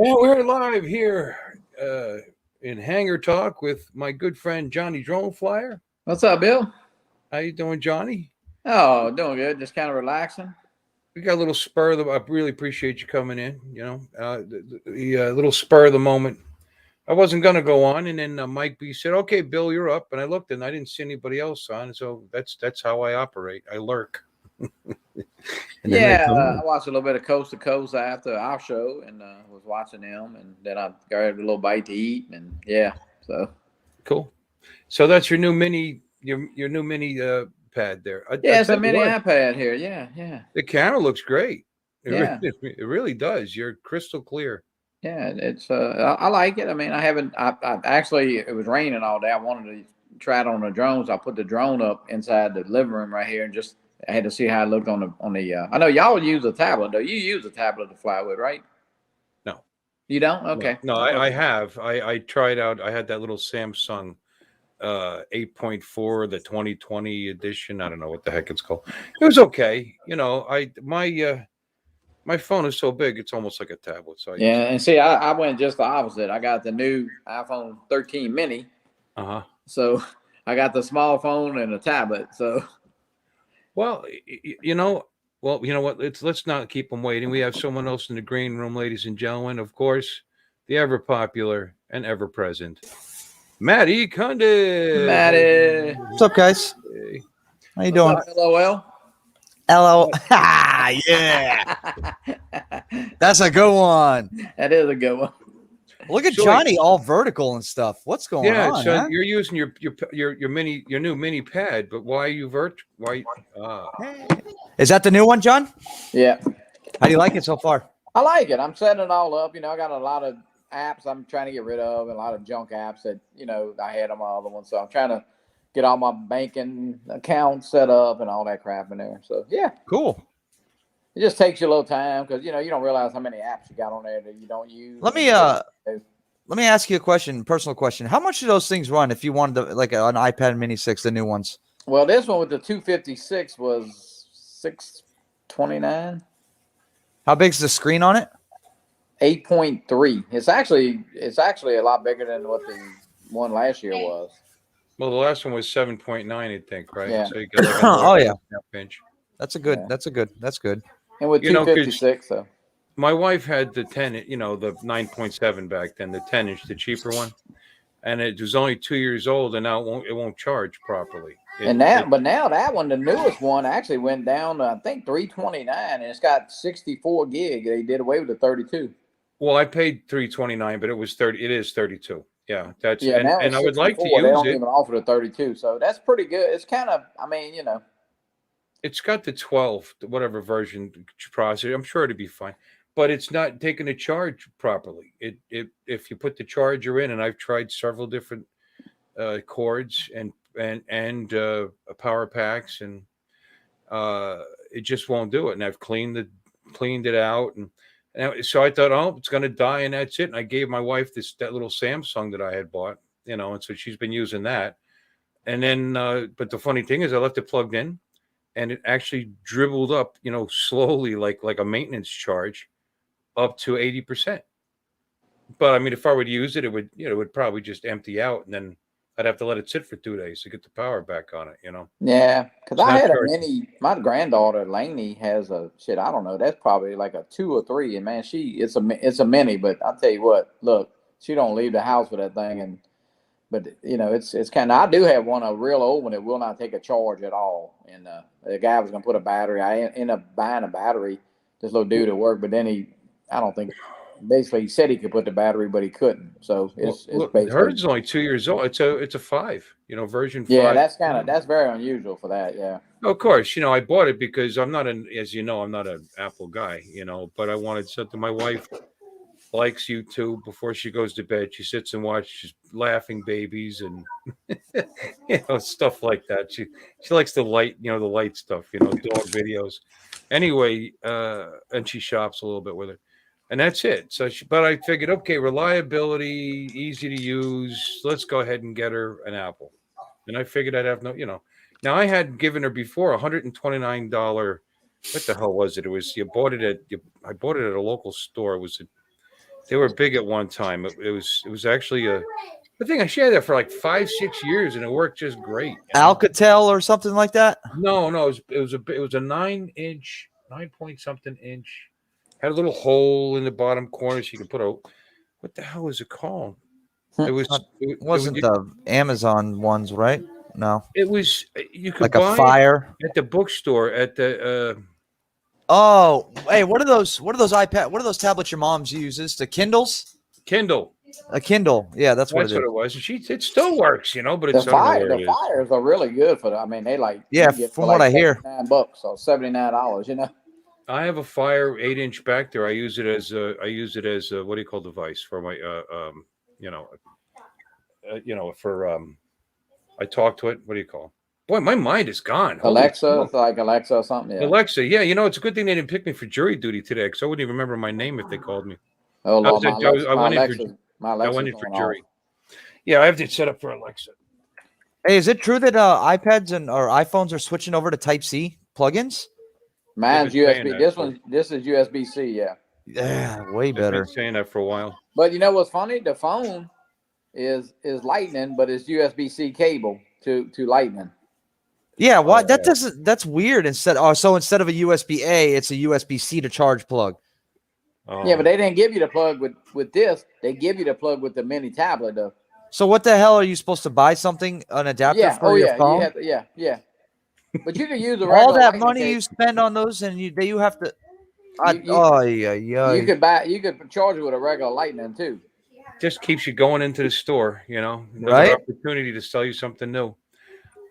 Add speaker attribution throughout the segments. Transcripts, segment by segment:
Speaker 1: Yeah, we're live here in Hangar Talk with my good friend Johnny Drone Flyer.
Speaker 2: What's up, Bill?
Speaker 1: How you doing, Johnny?
Speaker 2: Oh, doing good. Just kind of relaxing.
Speaker 1: We got a little spur of the. I really appreciate you coming in. The little spur of the moment. I wasn't gonna go on, and then Mike B said, "Okay, Bill, you're up." And I looked, and I didn't see anybody else on. So that's how I operate. I lurk.
Speaker 2: I watched a little bit of Coast to Coast after our show, and was watching them, and then I grabbed a little bite to eat, and so
Speaker 1: cool. So that's your new mini, your new mini pad there.
Speaker 2: It's a mini iPad here. Yeah.
Speaker 1: The camera looks great. It really does. You're crystal clear.
Speaker 2: Yeah, it's I like it. I mean, I actually, it was raining all day. I wanted to try it on the drones. I put the drone up inside the living room right here, and I had to see how it looked on the. I know y'all use a tablet though. You use a tablet to fly with, right?
Speaker 1: No,
Speaker 2: you don't. Okay.
Speaker 1: No, I have. I tried out. I had that little Samsung 8.4, the 2020 edition. I don't know what the heck it's called. It was okay. My phone is so big, it's almost like a tablet. So
Speaker 2: and see, I went just the opposite. I got the new iPhone 13 mini. So I got the small phone and a tablet. So,
Speaker 1: well, you know what? Let's not keep them waiting. We have someone else in the green room, ladies and gentlemen. Of course, the ever popular and ever present Maddie Cundy.
Speaker 3: Maddie, what's up, guys?
Speaker 1: Hey.
Speaker 3: How you doing?
Speaker 2: LOL.
Speaker 3: LOL. Yeah. That's a good one.
Speaker 2: That is a good one.
Speaker 3: Look at Johnny, all vertical and stuff. What's going on?
Speaker 1: Yeah, so you're using your new mini pad, but why are you
Speaker 3: Is that the new one, John?
Speaker 2: Yeah.
Speaker 3: How do you like it so far?
Speaker 2: I like it. I'm setting it all up. I got a lot of apps I'm trying to get rid of, and a lot of junk apps that I had on my other one. So I'm trying to get all my banking accounts set up and all that crap in there. So yeah,
Speaker 3: cool.
Speaker 2: It just takes you a little time because you don't realize how many apps you got on there that you don't use.
Speaker 3: Let me ask you a personal question. How much do those things run if you wanted to, like an iPad Mini 6, the new ones?
Speaker 2: Well, this one with the 256 was $629.
Speaker 3: How big's the screen on it?
Speaker 2: 8.3. It's actually a lot bigger than what the one last year was.
Speaker 1: Well, the last one was 7.9, I think, right?
Speaker 2: Yeah.
Speaker 1: So you got like
Speaker 3: inch. That's good.
Speaker 2: And with 256, so
Speaker 1: my wife had the 10, the 9.7 back then, the 10-inch, the cheaper one, and it was only 2 years old, and now it won't charge properly.
Speaker 2: But now that one, the newest one, actually went down to, I think, 329, and it's got 64 gig. They did away with the 32.
Speaker 1: Well, I paid 329, but it was 30. It is 32. Yeah, that's
Speaker 2: now
Speaker 1: and I would like to use it.
Speaker 2: They don't even offer the 32, so that's pretty good. It's kind of,
Speaker 1: It's got the 12, whatever version processor. I'm sure it'd be fine, but it's not taking a charge properly. If you put the charger in, and I've tried several different cords and power packs, and it just won't do it. And I've cleaned it out, and so I thought, oh, it's going to die, and that's it. And I gave my wife that little Samsung that I had bought, and so she's been using that. And then, but the funny thing is, I left it plugged in, and it actually dribbled up, slowly, like a maintenance charge, up to 80%. But I mean, if I would use it, it would probably just empty out, and then I'd have to let it sit for 2 days to get the power back on it.
Speaker 2: Yeah, because I had a mini. My granddaughter Lainey has a I don't know. That's probably like a 2 or 3, and man, it's a mini. But I'll tell you what, look, she don't leave the house with that thing, but it's kind of. I do have one, a real old one that will not take a charge at all, and the guy was gonna put a battery. I ended up buying a battery, this little dude at work, but then I don't think. Basically, he said he could put the battery, but he couldn't. So it's basically.
Speaker 1: Hers is only 2 years old. It's a 5, version 5.
Speaker 2: Yeah, that's very unusual for that. Yeah.
Speaker 1: Of course, I bought it because I'm not I'm not an Apple guy, but I wanted something. My wife likes YouTube. Before she goes to bed, she sits and watches laughing babies and stuff like that. She likes the light, the light stuff, dog videos. Anyway, and she shops a little bit with her. And that's it. So, but I figured, okay, reliability, easy to use. Let's go ahead and get her an Apple. And I figured I'd have Now I had given her before $129. What the hell was it? It was I bought it at a local store. It was They were big at one time. It was actually a. I think I shared that for like 5-6 years, and it worked just great.
Speaker 3: Alcatel or something like that.
Speaker 1: No, it was a 9-inch, 9 point something inch. Had a little hole in the bottom corner, so you could put a. What the hell was it called? It was.
Speaker 3: It wasn't the Amazon ones, right? No.
Speaker 1: It was. You could
Speaker 3: Like
Speaker 1: buy
Speaker 3: a Fire
Speaker 1: at the bookstore at the.
Speaker 3: Oh, hey, what are those iPad? What are those tablets your mom's uses? The Kindles?
Speaker 1: Kindle.
Speaker 3: A Kindle. Yeah, that's what
Speaker 1: it was. It still works, but
Speaker 2: the
Speaker 1: it's
Speaker 2: Fires are really good for that. I mean, they
Speaker 3: from what I hear,
Speaker 2: $79 or $79.
Speaker 1: I have a Fire 8-inch back there. I use it as what do you call device for my I talk to it. What do you call? Boy, my mind is gone.
Speaker 2: Alexa, like Alexa or something. Yeah.
Speaker 1: Alexa, yeah. It's a good thing they didn't pick me for jury duty today, because I wouldn't even remember my name if they called me.
Speaker 2: Oh, Lord,
Speaker 1: I went in for jury. Yeah, I have it set up for Alexa.
Speaker 3: Hey, is it true that iPads or iPhones are switching over to Type-C plugins?
Speaker 2: Mine's USB. This is USB-C. Yeah.
Speaker 3: Yeah, way better.
Speaker 1: I've been saying that for a while.
Speaker 2: But you know what's funny? The phone is Lightning, but it's USB-C cable to Lightning.
Speaker 3: Yeah, why? That's weird. Instead of a USB-A, it's a USB-C to charge plug.
Speaker 1: Oh.
Speaker 2: Yeah, but they didn't give you the plug with this. They give you the plug with the mini tablet, though.
Speaker 3: So what the hell are you supposed to buy something, an adapter for your phone?
Speaker 2: Yeah. But you can use
Speaker 3: all that money you spend on those, and you have to.
Speaker 2: You could charge it with a regular Lightning too.
Speaker 1: Just keeps you going into the store,
Speaker 3: right?
Speaker 1: Opportunity to sell you something new.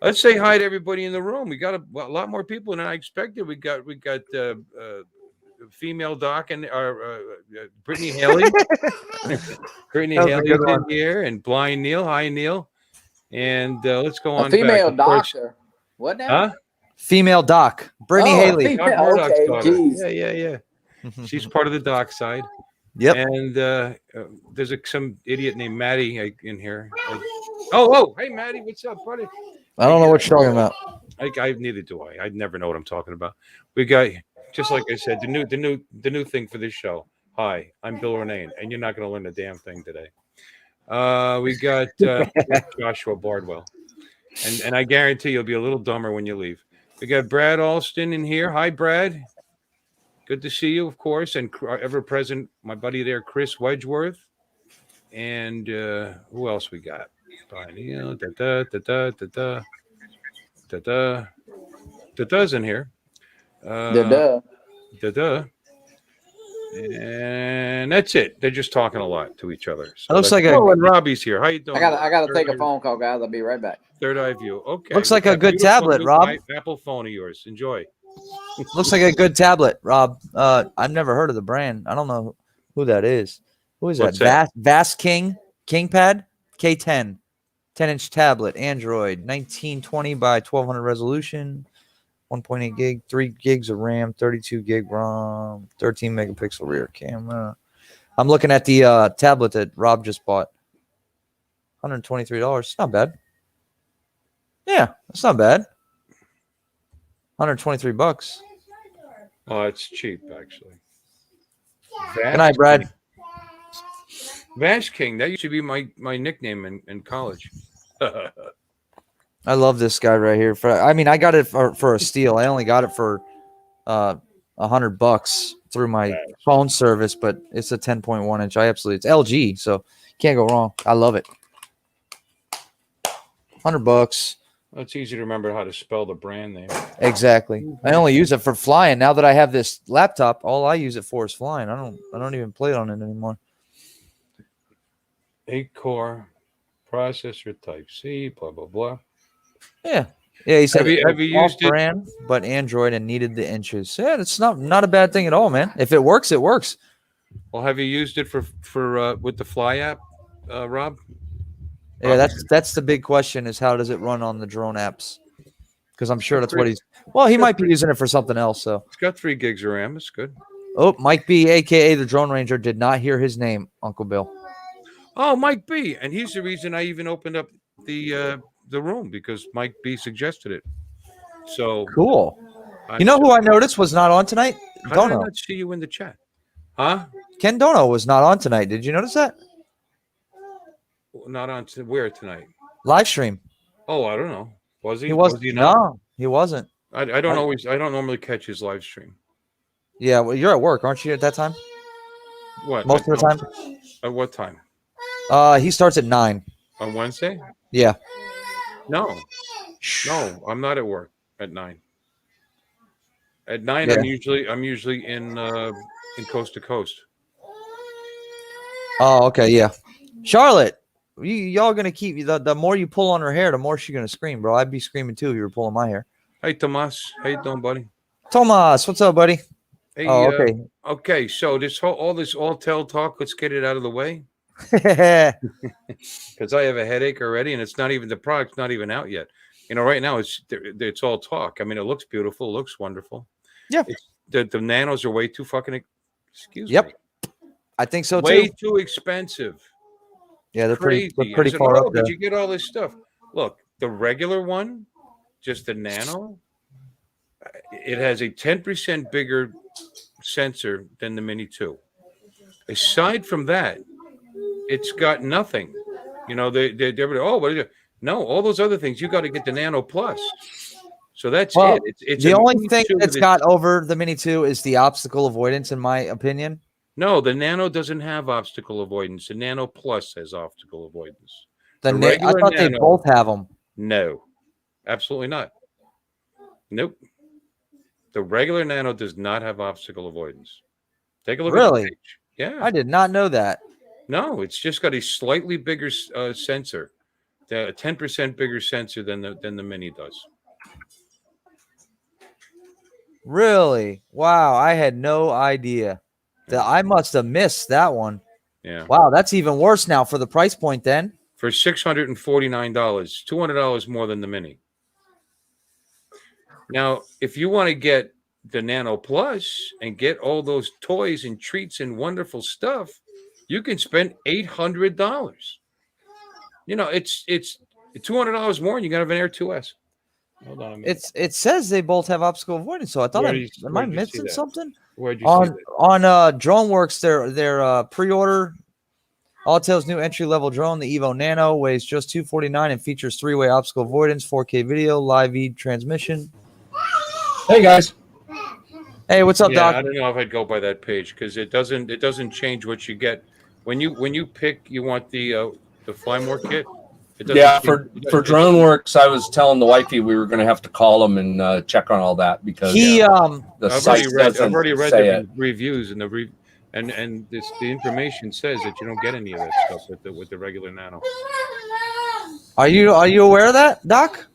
Speaker 1: Let's say hi to everybody in the room. We got a lot more people than I expected. We got female Doc and Brittany Haley. Brittany Haley in here, and Blind Neil. Hi, Neil. And let's go on.
Speaker 2: Female doctor. What now?
Speaker 1: Huh?
Speaker 3: Female Doc. Brittany Haley.
Speaker 1: Yeah. She's part of the Doc side.
Speaker 3: Yep.
Speaker 1: And there's some idiot named Maddie in here. Hey Maddie, what's up, buddy?
Speaker 3: I don't know what you're talking about.
Speaker 1: I neither do I. I never know what I'm talking about. We got, just like I said, the new thing for this show. Hi, I'm Bill Renane, and you're not going to learn a damn thing today. We got Joshua Bardwell, and I guarantee you'll be a little dumber when you leave. We got Brad Alston in here. Hi, Brad. Good to see you, of course, and ever present, my buddy there, Chris Wedgeworth, and who else we got? Da's in here. And that's it. They're just talking a lot to each other. So
Speaker 3: it looks like
Speaker 1: and Robbie's here. How you doing?
Speaker 2: I gotta take a phone call, guys. I'll be right back.
Speaker 1: Third eye view. Okay.
Speaker 3: Looks like a good tablet, Rob.
Speaker 1: Apple phone of yours. Enjoy.
Speaker 3: Looks like a good tablet, Rob. I've never heard of the brand. I don't know who that is. Who is that? Vast KingPad K10, 10-inch tablet, Android, 1920 by 1200 resolution, 1.8 gig, 3 gigs of RAM, 32 gig ROM, 13 megapixel rear camera. I'm looking at the tablet that Rob just bought. $123. Not bad. Yeah, that's not bad. $123.
Speaker 1: Oh, it's cheap, actually.
Speaker 3: Good night, Brad.
Speaker 1: Vash King. That used to be my nickname in college.
Speaker 3: I love this guy right here. I got it for a steal. I only got it for $100 through my phone service, but it's a 10.1 inch. It's LG, so can't go wrong. I love it. $100.
Speaker 1: It's easy to remember how to spell the brand name.
Speaker 3: Exactly. I only use it for flying. Now that I have this laptop, all I use it for is flying. I don't even play on it anymore.
Speaker 1: 8-core processor Type C, blah blah blah.
Speaker 3: Yeah. He said
Speaker 1: have you used it?
Speaker 3: Brand, but Android and needed the inches. Yeah, it's not a bad thing at all, man. If it works, it works.
Speaker 1: Well, have you used it for with the Fly app, Rob?
Speaker 3: Yeah, that's the big question, is how does it run on the drone apps? Because I'm sure that's what he might be using it for something else. So
Speaker 1: it's got 3 gigs of RAM. It's good.
Speaker 3: Oh, Mike B, aka the Drone Ranger, did not hear his name, Uncle Bill.
Speaker 1: Oh, Mike B, and he's the reason I even opened up the room, because Mike B suggested it. So
Speaker 3: cool. You know who I noticed was not on tonight?
Speaker 1: How did I not see you in the chat? Huh?
Speaker 3: Ken Dono was not on tonight. Did you notice that?
Speaker 1: Not on where tonight?
Speaker 3: Live stream.
Speaker 1: Oh, I don't know. Was he?
Speaker 3: He was
Speaker 1: he not?
Speaker 3: No, he wasn't.
Speaker 1: I don't normally catch his live stream.
Speaker 3: Yeah, well, you're at work, aren't you, at that time?
Speaker 1: What?
Speaker 3: Most of the time?
Speaker 1: At what time?
Speaker 3: He starts at 9.
Speaker 1: On Wednesday?
Speaker 3: Yeah.
Speaker 1: No, I'm not at work at 9. At 9,
Speaker 3: Yeah.
Speaker 1: I'm usually in coast to coast.
Speaker 3: Oh, okay, yeah. Charlotte, y'all gonna keep the more you pull on her hair, the more she's gonna scream, bro. I'd be screaming too if you were pulling my hair.
Speaker 1: Hey, Tomas, how you doing, buddy?
Speaker 3: Tomas, what's up, buddy?
Speaker 1: Hey,
Speaker 3: oh, okay.
Speaker 1: Okay, so all this Autel talk, let's get it out of the way. Because I have a headache already, and it's not even the product's not even out yet. Right now it's all talk. I mean, it looks beautiful, it looks wonderful.
Speaker 3: Yeah.
Speaker 1: The nanos are way too fucking. Excuse
Speaker 3: me. I think so too.
Speaker 1: Way too expensive.
Speaker 3: Yeah, they're
Speaker 1: crazy.
Speaker 3: pretty far up there.
Speaker 1: But you get all this stuff. Look, the regular one, just the nano, it has a 10% bigger sensor than the Mini 2. Aside from that, it's got nothing. No, all those other things, you got to get the Nano Plus. So that's it. It's
Speaker 3: the only thing that's got over the Mini 2 is the obstacle avoidance, in my opinion.
Speaker 1: No, the Nano doesn't have obstacle avoidance. The Nano Plus has obstacle avoidance.
Speaker 3: I thought Nano, they both have them.
Speaker 1: No, absolutely not. Nope. The regular Nano does not have obstacle avoidance. Take a look at the page. Yeah.
Speaker 3: I did not know that.
Speaker 1: No, it's just got a slightly bigger sensor, a 10% bigger sensor than the Mini does.
Speaker 3: Really? Wow, I had no idea. I must have missed that one.
Speaker 1: Yeah.
Speaker 3: Wow, that's even worse now for the price point then.
Speaker 1: For $649, $200 more than the Mini. Now, if you want to get the Nano Plus and get all those toys and treats and wonderful stuff, you can spend $800. It's $200 more, and you got to have an Air 2S. Hold on a minute.
Speaker 3: It says they both have obstacle avoidance, so I thought am I missing something?
Speaker 1: Where'd you see that?
Speaker 3: On DroneWorks, their pre-order Autel's new entry-level drone, the Evo Nano, weighs just $249 and features 3-way obstacle avoidance, 4K video, live feed transmission.
Speaker 4: Hey guys.
Speaker 3: Hey, what's up, Doc?
Speaker 1: I don't know if I'd go by that page because it doesn't change what you get when you pick. You want the Fly More kit.
Speaker 4: Yeah, for DroneWorks, I was telling the wifey we were going to have to call them and check on all that because
Speaker 1: I've already read the reviews and the information says that you don't get any of that stuff with the regular Nano.
Speaker 3: Are you aware of that, Doc?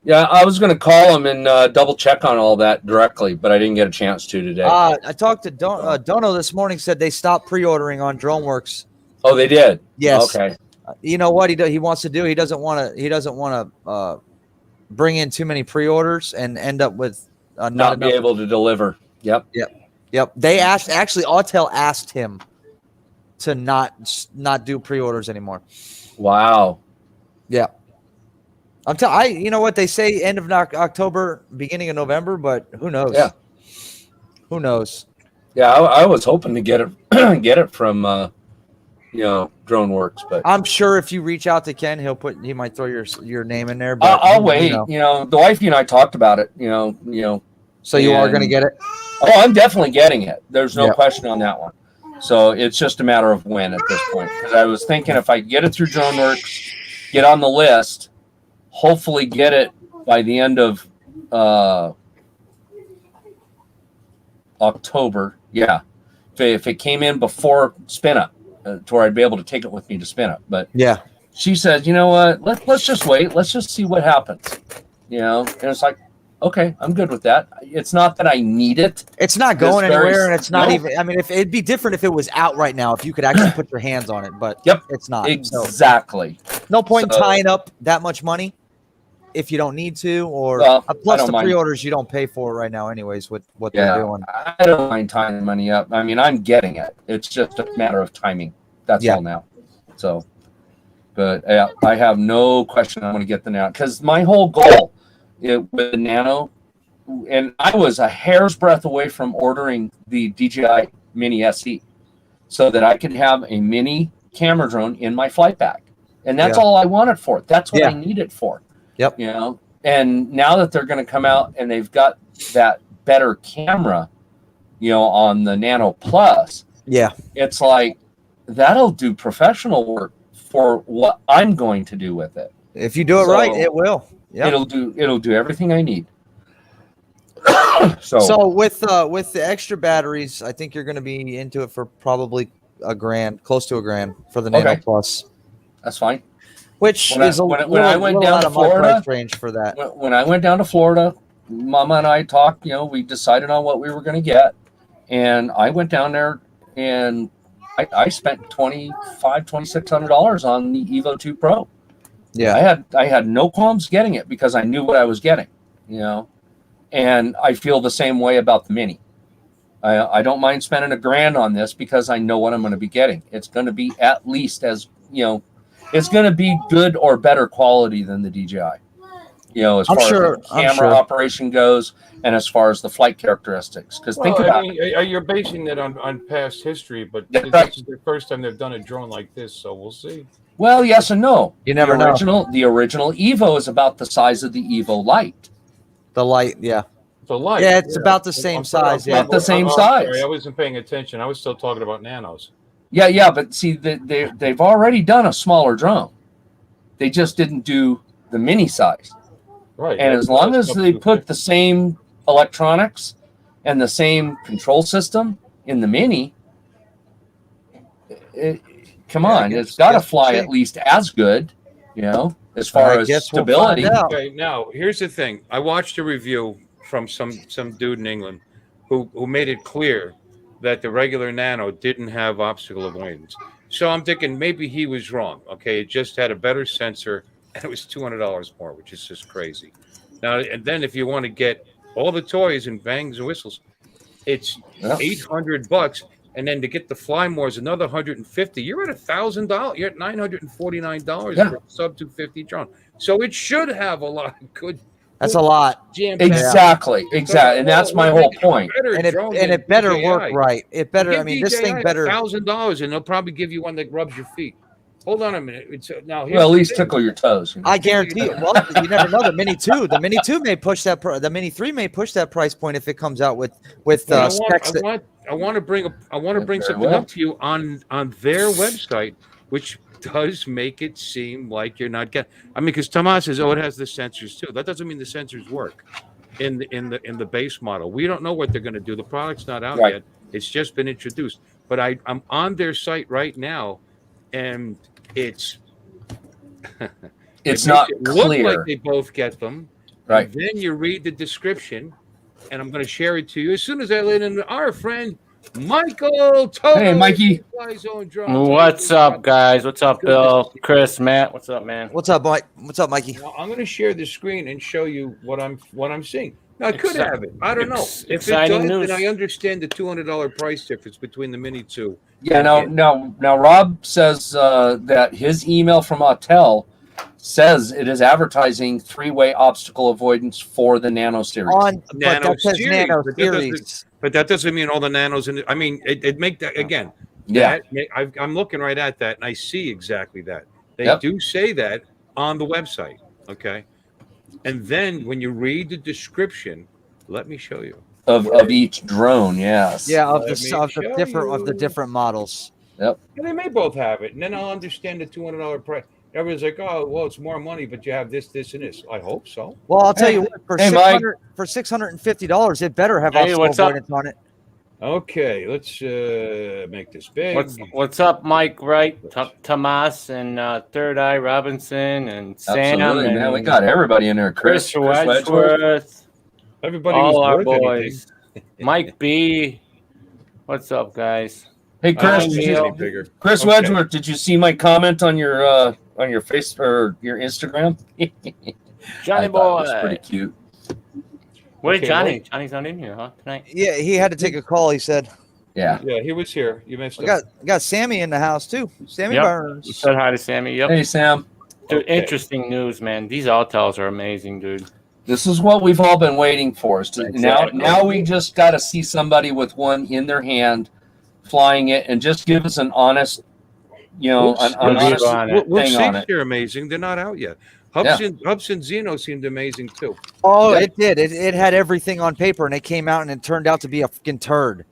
Speaker 4: Yeah, I was going to call them and double check on all that directly, but I didn't get a chance to today.
Speaker 3: I talked to Dono this morning. Said they stopped pre-ordering on DroneWorks.
Speaker 4: Oh, they did.
Speaker 3: Yes.
Speaker 4: Okay.
Speaker 3: You know what he wants to do? He doesn't want to bring in too many pre-orders and end up with
Speaker 4: not be able to deliver. Yep.
Speaker 3: They actually Autel asked him to not do pre-orders anymore.
Speaker 4: Wow.
Speaker 3: Yeah. You know what they say, end of October, beginning of November, but who knows?
Speaker 4: Yeah.
Speaker 3: Who knows?
Speaker 4: Yeah, I was hoping to get it from DroneWorks, but
Speaker 3: I'm sure if you reach out to Ken, he might throw your name in there. But
Speaker 4: I'll wait. The wifey and I talked about it.
Speaker 3: So you are going to get it?
Speaker 4: Oh, I'm definitely getting it. There's no question on that one. So it's just a matter of when at this point. Because I was thinking if I get it through DroneWorks, get on the list, hopefully get it by the end of October. Yeah, if it came in before Spin Up. To where I'd be able to take it with me to Spin Up. But
Speaker 3: yeah,
Speaker 4: she said, you know what? Let's just wait. Let's just see what happens. And it's like, okay, I'm good with that. It's not that I need it.
Speaker 3: It's not going anywhere, and it's not even. I mean, if it'd be different if it was out right now, if you could actually put your hands on it. But it's not.
Speaker 4: Exactly.
Speaker 3: So, no point in tying up that much money if you don't need to, or plus the pre-orders you don't pay for right now, anyways. With what they're doing,
Speaker 4: I don't mind tying the money up. I mean, I'm getting it. It's just a matter of timing. That's all now. So, but I have no question I'm going to get the Nano because my whole goal with the Nano, and I was a hair's breadth away from ordering the DJI Mini SE, so that I could have a mini camera drone in my flight bag. And that's all I want it for. That's what I need it for.
Speaker 3: Yep.
Speaker 4: You know, and now that they're going to come out and they've got that better camera, you know, on the Nano Plus, it's like that'll do professional work for what I'm going to do with it.
Speaker 3: If you do it right, it will. Yep.
Speaker 4: It'll do everything I need.
Speaker 3: So with the extra batteries, I think you're going to be into it for probably $1,000, close to $1,000 for the Nano Plus.
Speaker 4: That's fine.
Speaker 3: Which is
Speaker 4: when I went down to Florida,
Speaker 3: price range for that.
Speaker 4: When I went down to Florida, Mama and I talked. You know, we decided on what we were going to get, and I went down there and I spent $2,600 on the Evo 2 Pro.
Speaker 3: Yeah,
Speaker 4: I had no qualms getting it because I knew what I was getting. You know, and I feel the same way about the Mini. I don't mind spending $1,000 on this because I know what I'm going to be getting. It's going to be at least as, you know, it's going to be good or better quality than the DJI. You know, as far as the camera operation goes and as far as the flight characteristics. Because think about it.
Speaker 1: You're basing it on past history, but this is the first time they've done a drone like this, so we'll see.
Speaker 4: Well, yes and no.
Speaker 3: You never know.
Speaker 4: The original Evo is about the size of the Evo Lite.
Speaker 3: The Lite,
Speaker 1: The Lite.
Speaker 3: Yeah, it's about the same size.
Speaker 4: About the same size.
Speaker 1: Sorry, I wasn't paying attention. I was still talking about nanos.
Speaker 4: Yeah, but see, they've already done a smaller drone. They just didn't do the mini size.
Speaker 1: Right.
Speaker 4: And as long as they put the same electronics and the same control system in the Mini, come on, it's got to fly at least as good, you know, as far as stability.
Speaker 1: Okay, now here's the thing. I watched a review from some dude in England who made it clear that the regular Nano didn't have obstacle avoidance. So I'm thinking maybe he was wrong. Okay, it just had a better sensor, and it was $200 more, which is just crazy. Now, and then if you want to get all the toys and bangs and whistles, it's $800, and then to get the Fly More is another $150. You're at $1,000. You're at $949 for a sub 250 drone. So it should have a lot of good.
Speaker 3: That's a lot.
Speaker 4: Exactly, and that's my whole point.
Speaker 3: And it better work right. It better. I mean, this thing better.
Speaker 1: $1,000, and they'll probably give you one that rubs your feet. Hold on a minute. It's now.
Speaker 4: Well, at least tickle your toes. You know?
Speaker 3: I guarantee you. Well, you never know. The Mini 2, the Mini 2 may push that. The Mini 3 may push that price point if it comes out with specs.
Speaker 1: I want to bring something up to you on their website, which does make it seem like you're not getting. I mean, because Tomas says, it has the sensors too. That doesn't mean the sensors work in the base model. We don't know what they're going to do. The product's not out yet. It's just been introduced. But I'm on their site right now, and it's
Speaker 4: not
Speaker 1: look
Speaker 4: clear.
Speaker 1: like they both get them.
Speaker 4: Right.
Speaker 1: And then you read the description, and I'm going to share it to you as soon as I let in our friend Michael.
Speaker 4: Hey, Mikey.
Speaker 5: What's up, guys? What's up, Bill, Chris, Matt? What's up, man?
Speaker 3: What's up, Mike? What's up, Mikey?
Speaker 1: Well, I'm going to share the screen and show you what I'm seeing. Now, I could have it. I don't know. If it does, then I understand the $200 price difference between the Mini 2.
Speaker 4: Yeah. Now, Rob says that his email from Autel says it is advertising 3-way obstacle avoidance for the Nano series.
Speaker 3: Nano series.
Speaker 1: But that doesn't mean all the nanos in it. I mean, it make that again.
Speaker 4: Yeah.
Speaker 1: I'm looking right at that, and I see exactly that. They do say that on the website. Okay. And then when you read the description, let me show you
Speaker 4: of each drone. Yes.
Speaker 3: Yeah, of the different models.
Speaker 4: Yep.
Speaker 1: And they may both have it, and then I'll understand the $200 price. Everyone's like, "Oh, well, it's more money, but you have this, and this." I hope so.
Speaker 3: Well, I'll tell you what. For $650, it better have obstacle avoidance on it.
Speaker 1: Okay, let's make this big.
Speaker 5: What's up, Mike? Right, Tomas and Third Eye Robinson and Sam.
Speaker 4: Absolutely, man. We got everybody in there. Chris
Speaker 5: Wedgeworth.
Speaker 1: Everybody
Speaker 5: all
Speaker 1: was
Speaker 5: our
Speaker 1: worth
Speaker 5: boys. Mike B. What's up, guys?
Speaker 4: Hey, Chris Wedgeworth. Did you see my comment on your face or your Instagram?
Speaker 5: Johnny boy,
Speaker 4: that's pretty cute.
Speaker 5: Where's Johnny? Johnny's not in here, huh? Tonight?
Speaker 3: Yeah, he had to take a call. He said.
Speaker 4: Yeah,
Speaker 1: he was here. You missed him.
Speaker 3: Got Sammy in the house too. Sammy Burns.
Speaker 5: You said hi to Sammy. Yep.
Speaker 4: Hey, Sam.
Speaker 5: Dude, interesting news, man. These Autels are amazing, dude.
Speaker 4: This is what we've all been waiting for. Now we just got to see somebody with one in their hand flying it, and just give us an honest, an honest thing on it.
Speaker 1: They're amazing. They're not out yet. Hubson Zeno seemed amazing too.
Speaker 3: Oh, it did. It had everything on paper, and it came out, and it turned out to be a fucking turd.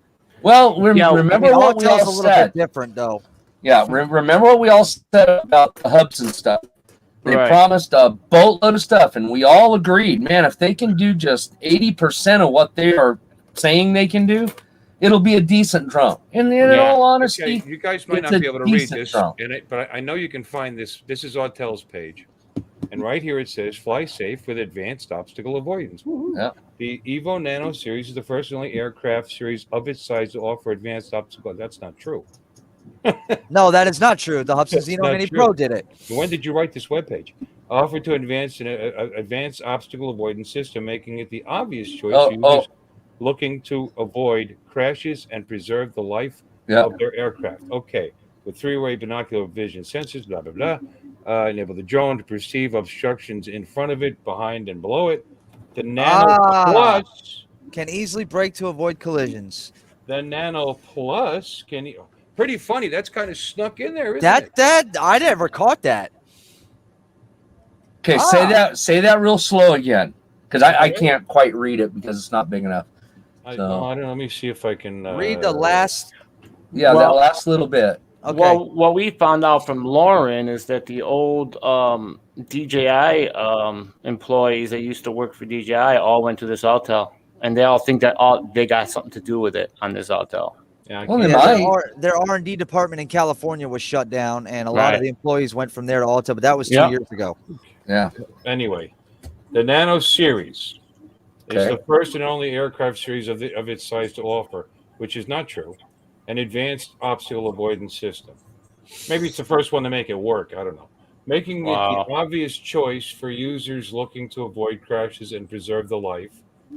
Speaker 4: Well, remember what we all
Speaker 3: a little
Speaker 4: said.
Speaker 3: bit different, though.
Speaker 4: Yeah, remember what we all said about the Hubson stuff. They promised a boatload of stuff, and we all agreed, man, if they can do just 80% of what they are saying they can do, it'll be a decent drone. And in all honesty,
Speaker 1: you guys might not be able to read this, but I know you can find this. This is Autel's page. And right here it says, fly safe with advanced obstacle avoidance.
Speaker 4: Yeah.
Speaker 1: The Evo Nano series is the first and only aircraft series of its size to offer advanced obstacle. That's not true.
Speaker 3: No, that is not true. The Hubson Zeno Mini Pro did it.
Speaker 1: When did you write this webpage? Offered to advance an advanced obstacle avoidance system, making it the obvious choice for users looking to avoid crashes and preserve the life of their aircraft. Okay. With three-way binocular vision sensors, blah, blah, blah. Enable the drone to perceive obstructions in front of it, behind, and below it. The Nano Plus
Speaker 3: can easily brake to avoid collisions.
Speaker 1: The Nano Plus can... Pretty funny. That's kind of snuck in there, isn't it?
Speaker 3: That I never caught that.
Speaker 4: Okay, say that real slow again, because I can't quite read it because it's not big enough.
Speaker 1: I don't know. Let me see if I can
Speaker 3: read the last.
Speaker 4: Yeah, that last little bit.
Speaker 5: Okay. Well, what we found out from Lauren is that the old DJI employees that used to work for DJI all went to this Autel, and they all think that they got something to do with it on this Autel.
Speaker 1: Yeah,
Speaker 3: their R&D department in California was shut down, and a lot of the employees went from there to Autel, but that was 2 years ago.
Speaker 4: Yeah.
Speaker 1: Anyway, the Nano series is the first and only aircraft series of its size to offer, which is not true, an advanced obstacle avoidance system. Maybe it's the first one to make it work. I don't know. Making it the obvious choice for users looking to avoid crashes and preserve the life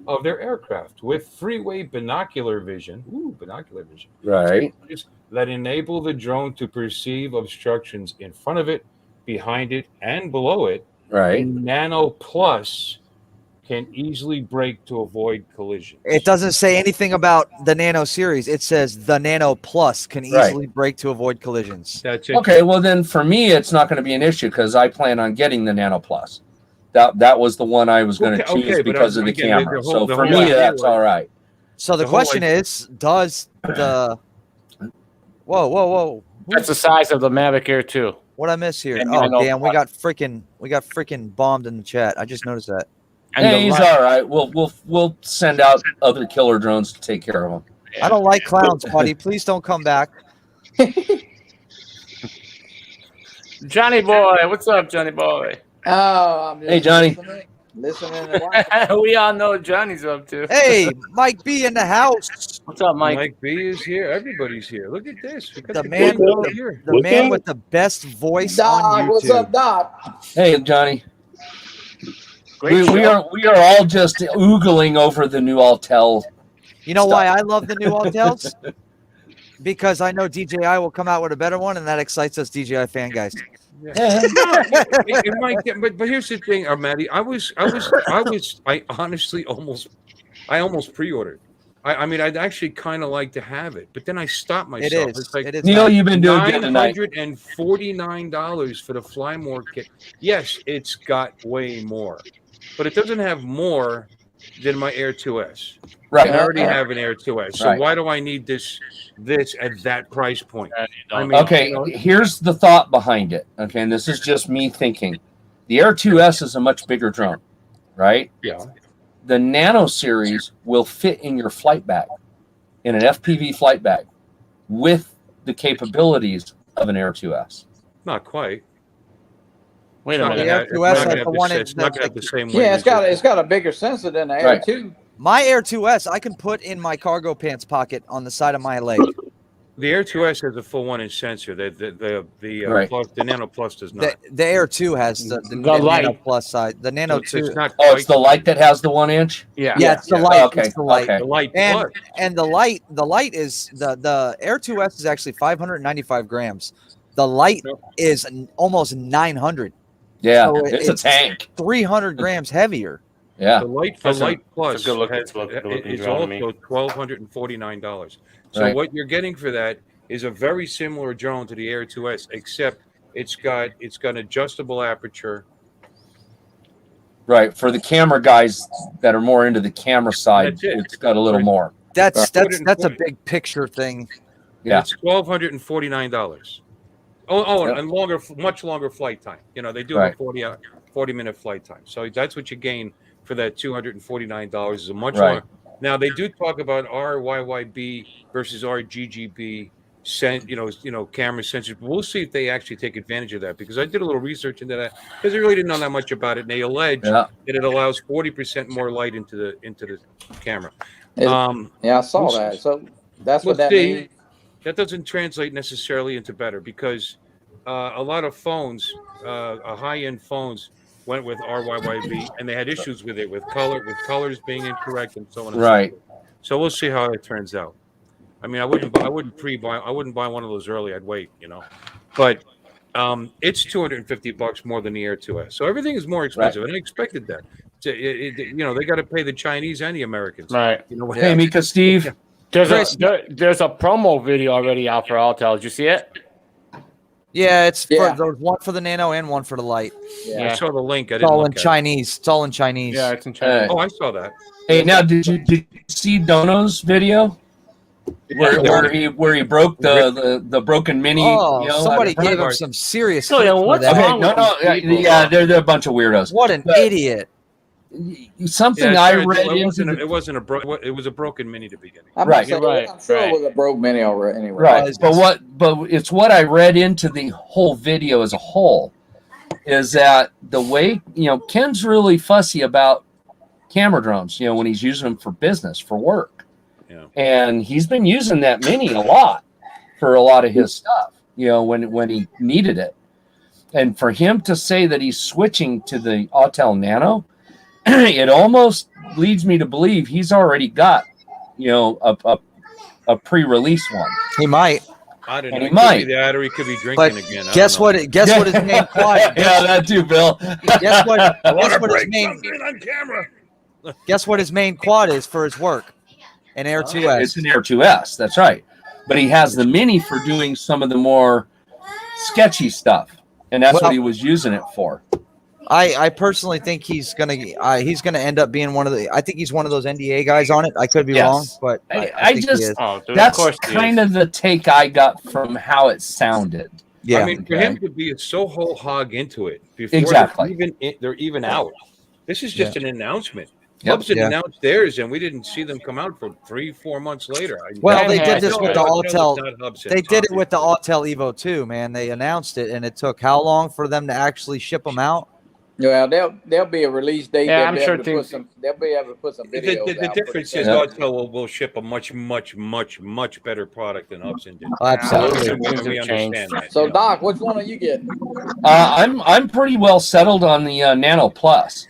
Speaker 1: of their aircraft with three-way binocular vision. Binocular vision.
Speaker 4: Right.
Speaker 1: That enable the drone to perceive obstructions in front of it, behind it, and below it.
Speaker 4: Right.
Speaker 1: Nano Plus can easily brake to avoid collisions.
Speaker 3: It doesn't say anything about the Nano series. It says the Nano Plus can easily brake to avoid collisions.
Speaker 1: That's it.
Speaker 4: Okay, well then for me it's not going to be an issue because I plan on getting the Nano Plus. That was the one I was going to choose because of the camera. So for me that's all right.
Speaker 3: So the question is, does the whoa.
Speaker 5: That's the size of the Mavic Air 2.
Speaker 3: What I miss here? Oh damn, we got freaking bombed in the chat. I just noticed that.
Speaker 4: And he's all right. We'll send out other killer drones to take care of him.
Speaker 3: I don't like clowns, buddy. Please don't come back.
Speaker 5: Johnny boy, what's up, Johnny boy?
Speaker 2: Oh, I'm just
Speaker 4: hey, Johnny.
Speaker 2: Listening and watching.
Speaker 5: We all know what Johnny's up to.
Speaker 3: Hey, Mike B in the house.
Speaker 5: What's up, Mike?
Speaker 1: Mike B is here. Everybody's here. Look at this.
Speaker 3: The man with the best voice on YouTube.
Speaker 2: What's up, Doc?
Speaker 4: Hey, Johnny. We are all just oogling over the new Autel.
Speaker 3: You know why I love the new Autels? Because I know DJI will come out with a better one, and that excites us DJI fan guys.
Speaker 1: Yeah. It might get, but here's the thing, Maddie. I honestly almost pre-ordered. I mean, I'd actually kind of like to have it, but then I stopped myself.
Speaker 3: It is.
Speaker 1: It's like,
Speaker 4: Neil, you've been doing good tonight.
Speaker 1: $949 for the Fly More kit. Yes, it's got way more, but it doesn't have more than my Air 2S.
Speaker 4: Right.
Speaker 1: I already have an Air 2S, so why do I need this at that price point? I mean,
Speaker 4: okay, here's the thought behind it. Okay, and this is just me thinking. The Air 2S is a much bigger drone, right?
Speaker 1: Yeah.
Speaker 4: The Nano series will fit in your flight bag, in an FPV flight bag, with the capabilities of an Air 2S.
Speaker 1: Not quite.
Speaker 5: Wait a minute.
Speaker 3: The Air 2S has the one.
Speaker 1: It's not going to have the same.
Speaker 2: Yeah, it's got a bigger sensor than the Air 2.
Speaker 3: My Air 2S, I can put in my cargo pants pocket on the side of my leg.
Speaker 1: The Air 2S has a full 1-inch sensor. The Nano Plus does not.
Speaker 3: The Air 2 has the Nano Plus side. The Nano 2.
Speaker 1: It's not
Speaker 4: it's the light that has the 1-inch?
Speaker 3: Yeah, it's the light.
Speaker 4: Okay.
Speaker 3: It's the light.
Speaker 1: The light
Speaker 3: and the light is the Air 2S is actually 595 grams. The light is almost 900.
Speaker 4: Yeah,
Speaker 3: so
Speaker 4: it's a tank.
Speaker 3: 300 grams heavier.
Speaker 4: Yeah.
Speaker 1: The Light
Speaker 5: That's a
Speaker 1: Plus
Speaker 5: good look-
Speaker 1: has-
Speaker 5: good looking
Speaker 1: is
Speaker 5: drone to me.
Speaker 1: also $1,249. So
Speaker 4: Right.
Speaker 1: what you're getting for that is a very similar drone to the Air 2S, except it's got adjustable aperture.
Speaker 4: Right. For the camera guys that are more into the camera side,
Speaker 1: That's it.
Speaker 4: it's got a little
Speaker 1: Right.
Speaker 4: more.
Speaker 3: That's a
Speaker 1: 140.
Speaker 3: big picture thing.
Speaker 4: Yeah.
Speaker 1: It's $1,249. Oh,
Speaker 4: Yep.
Speaker 1: and much longer flight time. You know, they do
Speaker 4: Right.
Speaker 1: have a 40-minute flight time. So that's what you gain for that $249 is a much
Speaker 4: Right.
Speaker 1: longer. Now they do talk about RYYB versus RGGB camera sensors. But we'll see if they actually take advantage of that, because I did a little research into that because I really didn't know that much about it. And they allege
Speaker 4: Yeah.
Speaker 1: that it allows 40% more light into the camera.
Speaker 2: Yeah, I saw
Speaker 1: we'll-
Speaker 2: that. So that's
Speaker 1: we'll
Speaker 2: what that
Speaker 1: see.
Speaker 2: means.
Speaker 1: That doesn't translate necessarily into better, because a lot of phones, high-end phones, went with RYYB, and they had issues with it, with colors being incorrect, and so on. And
Speaker 4: Right.
Speaker 1: so forth. So we'll see how it turns out. I mean, I wouldn't buy one of those early. I'd wait, but it's $250 more than the Air 2S. So everything is more expensive, and I expected that. They got to pay the Chinese and the Americans.
Speaker 5: Right.
Speaker 4: Hey, Mika, Steve.
Speaker 5: There's a promo video already out for Autel. Did you see it?
Speaker 3: Yeah,
Speaker 2: Yeah.
Speaker 3: there's one for the Nano and one for the Light.
Speaker 2: Yeah.
Speaker 1: I saw the link. I
Speaker 3: It's
Speaker 1: didn't
Speaker 3: all
Speaker 1: look
Speaker 3: in
Speaker 1: at it.
Speaker 3: Chinese. It's all in Chinese.
Speaker 5: Yeah, it's in China.
Speaker 1: Oh, I saw that.
Speaker 4: Hey, now did you see Dono's video where he broke the broken mini?
Speaker 3: Oh, somebody
Speaker 4: out of
Speaker 3: gave him
Speaker 4: front?
Speaker 3: some serious.
Speaker 5: So, yeah,
Speaker 3: heat for
Speaker 5: what's
Speaker 3: that.
Speaker 4: Okay,
Speaker 5: wrong
Speaker 4: no,
Speaker 5: with people?
Speaker 4: yeah, they're a bunch of weirdos.
Speaker 3: What an
Speaker 4: But-
Speaker 3: idiot!
Speaker 4: Something
Speaker 1: Yeah,
Speaker 4: I
Speaker 1: sure,
Speaker 4: read
Speaker 1: it wasn't.
Speaker 4: into
Speaker 1: It wasn't it was a broken mini to begin.
Speaker 2: I'm
Speaker 4: Right.
Speaker 2: saying,
Speaker 5: Right,
Speaker 2: I'm sure
Speaker 5: right.
Speaker 2: it was a broke mini already anyway.
Speaker 4: right, but it's what I read into the whole video as a whole is that the way Ken's really fussy about camera drones. When he's using them for business, for work, and he's been using that mini a lot for a lot of his stuff. When he needed it. And for him to say that he's switching to the Autel Nano, it almost leads me to believe he's already got, a pre-release one.
Speaker 3: He might.
Speaker 1: I don't know.
Speaker 4: And he
Speaker 1: It could
Speaker 4: might.
Speaker 1: be that, or he could be drinking
Speaker 3: But
Speaker 1: again. I
Speaker 3: guess
Speaker 1: don't know.
Speaker 3: what? Guess what his main quad.
Speaker 4: Yeah, that too, Bill.
Speaker 3: Guess what?
Speaker 1: I wanna
Speaker 3: Guess what his
Speaker 1: break
Speaker 3: main.
Speaker 1: something on camera.
Speaker 3: Guess what his main quad is for his work? An Air 2S.
Speaker 4: It's an Air 2S, that's right. But he has the Mini for doing some of the more sketchy stuff, and that's
Speaker 3: Well-
Speaker 4: what he was using it for.
Speaker 3: I personally think he's gonna end up being one of the. I think he's one of those NDA guys on it. I could be
Speaker 4: Yes.
Speaker 3: wrong, but
Speaker 4: I
Speaker 3: think he
Speaker 4: just-
Speaker 3: is.
Speaker 5: Oh, dude, of
Speaker 4: That's
Speaker 5: course he
Speaker 4: kind
Speaker 5: is.
Speaker 4: of the take I got from how it sounded.
Speaker 3: Yeah.
Speaker 1: I mean, for him to be so whole hog into it before
Speaker 4: Exactly.
Speaker 1: they're even out. This is just an announcement.
Speaker 4: Yep.
Speaker 1: Hubs had
Speaker 3: Yeah.
Speaker 1: announced theirs, and we didn't see them come out for 3-4 months later.
Speaker 3: Well, they
Speaker 5: Yeah,
Speaker 3: did this
Speaker 5: I
Speaker 3: with the
Speaker 5: know.
Speaker 3: Autel. They did it with the Autel Evo too, man. They announced it, and it took how long for them to actually ship them out?
Speaker 2: Well, there'll be a release date.
Speaker 5: Yeah,
Speaker 2: They'll
Speaker 5: I'm
Speaker 2: be
Speaker 5: sure
Speaker 2: able to put some. They'll be able to put some videos.
Speaker 1: The
Speaker 2: out
Speaker 1: difference
Speaker 2: pretty
Speaker 1: is
Speaker 2: soon.
Speaker 1: Autel will ship a much, much, much, much better product than Hubs did.
Speaker 3: Absolutely.
Speaker 1: And we
Speaker 5: Things have
Speaker 1: understand
Speaker 5: changed.
Speaker 1: that.
Speaker 2: So, Doc, which one are you getting?
Speaker 4: I'm pretty well settled on the Nano Plus,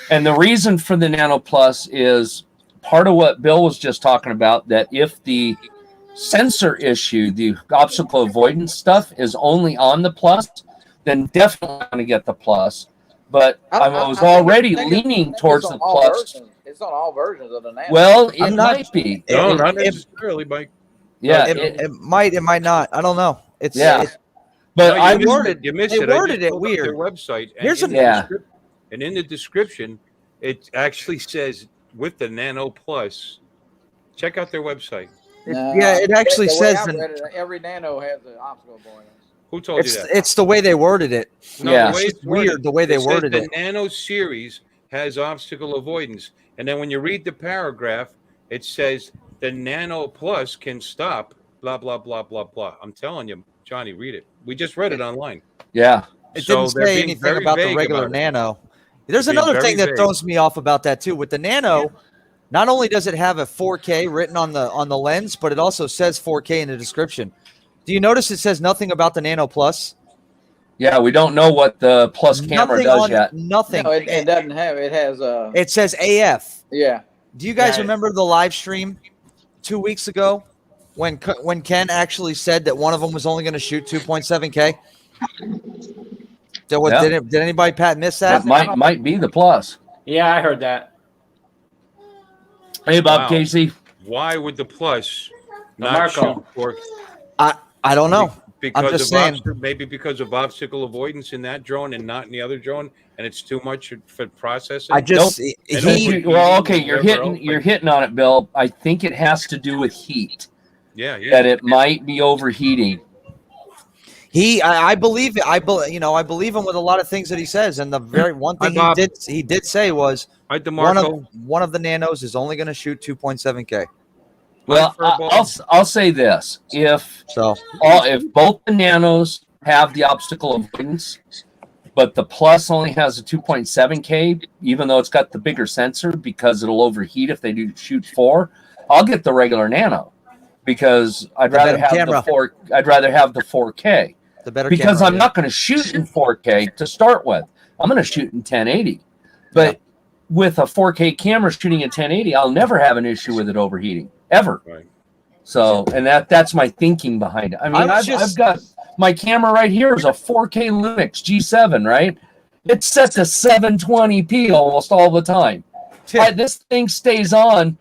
Speaker 4: and the reason for the Nano Plus is part of what Bill was just talking about. That if the sensor issue, the obstacle avoidance stuff, is only on the Plus, then definitely going to get the Plus. But I was already leaning towards the Plus.
Speaker 2: It's on all versions of the Nano.
Speaker 4: Well, it
Speaker 3: I'm not-
Speaker 4: might be.
Speaker 1: No,
Speaker 3: It-
Speaker 1: not
Speaker 3: it-
Speaker 1: necessarily, Mike.
Speaker 4: Yeah,
Speaker 3: it might not. I don't know. It's
Speaker 4: Yeah.
Speaker 3: it-
Speaker 4: but
Speaker 1: No,
Speaker 4: I
Speaker 1: you missed
Speaker 3: worded-
Speaker 1: it. You missed
Speaker 3: they
Speaker 1: it. I
Speaker 3: worded
Speaker 1: just
Speaker 3: it
Speaker 1: pulled up
Speaker 3: weird.
Speaker 1: Their website.
Speaker 3: Here's
Speaker 1: and in the description, it actually says with the Nano Plus. Check out their website.
Speaker 3: yeah, it actually
Speaker 2: the way
Speaker 3: says
Speaker 2: I
Speaker 3: in-
Speaker 2: read it, every Nano has an obstacle avoidance.
Speaker 1: Who told you that?
Speaker 3: it's the way they worded it.
Speaker 1: No,
Speaker 4: Yeah.
Speaker 1: the way
Speaker 3: It's weird the way they
Speaker 1: it says
Speaker 3: worded
Speaker 1: the
Speaker 3: it.
Speaker 1: Nano series has obstacle avoidance, and then when you read the paragraph, it says the Nano Plus can stop. Blah blah blah blah blah. I'm telling you, Johnny, read it. We just read it online.
Speaker 4: yeah.
Speaker 3: It
Speaker 1: So
Speaker 3: didn't
Speaker 1: they're
Speaker 3: say
Speaker 1: being
Speaker 3: anything
Speaker 1: very
Speaker 3: about the
Speaker 1: vague
Speaker 3: regular
Speaker 1: about it.
Speaker 3: Nano. There's
Speaker 1: Being
Speaker 3: another
Speaker 1: very
Speaker 3: thing that
Speaker 1: vague.
Speaker 3: throws me off about that too. With the Nano, not only does it have a 4K written on the lens, but it also says 4K in the description. Do you notice it says nothing about the Nano Plus?
Speaker 4: Yeah, we don't know what the Plus camera
Speaker 3: Nothing
Speaker 4: does
Speaker 3: on-
Speaker 4: yet.
Speaker 3: Nothing.
Speaker 2: No, it doesn't have. It has
Speaker 3: It says AF.
Speaker 2: yeah.
Speaker 3: Do you guys
Speaker 5: Yeah.
Speaker 3: remember the live stream 2 weeks ago when Ken actually said that one of them was only going to shoot 2.7K?
Speaker 4: Yeah.
Speaker 3: Did anybody miss that?
Speaker 4: That might be the Plus.
Speaker 5: Yeah, I heard that.
Speaker 4: Hey, Bob
Speaker 1: Wow.
Speaker 4: Casey.
Speaker 1: Why would the Plus not
Speaker 5: Marco.
Speaker 1: shoot for?
Speaker 3: I don't know.
Speaker 1: Because
Speaker 3: just saying.
Speaker 1: maybe because of obstacle avoidance in that drone and not in the other drone, and it's too much for processing.
Speaker 3: I just
Speaker 4: Well, okay, you're hitting on it, Bill. I think it has to do with heat.
Speaker 1: Yeah.
Speaker 4: That it might be overheating.
Speaker 3: I believe it. I believe him with a lot of things that he says. And the very one thing he did say was one of the nanos is only going to shoot 2.7K.
Speaker 4: Well, I'll say this: if both the nanos have the obstacle avoidance, but the Plus only has a 2.7K, even though it's got the bigger sensor because it'll overheat if they do shoot 4, I'll get the regular nano because I'd rather have the 4K.
Speaker 3: The better
Speaker 4: because
Speaker 3: camera,
Speaker 4: I'm not going to shoot in 4K to start with. I'm going to shoot in 1080. But with a 4K camera shooting in 1080, I'll never have an issue with it overheating ever.
Speaker 1: Right. So,
Speaker 4: and that's my thinking behind it. I mean, I've got my camera right here is a 4K Lumix G7, right? It's set to 720p almost all the time. This thing stays on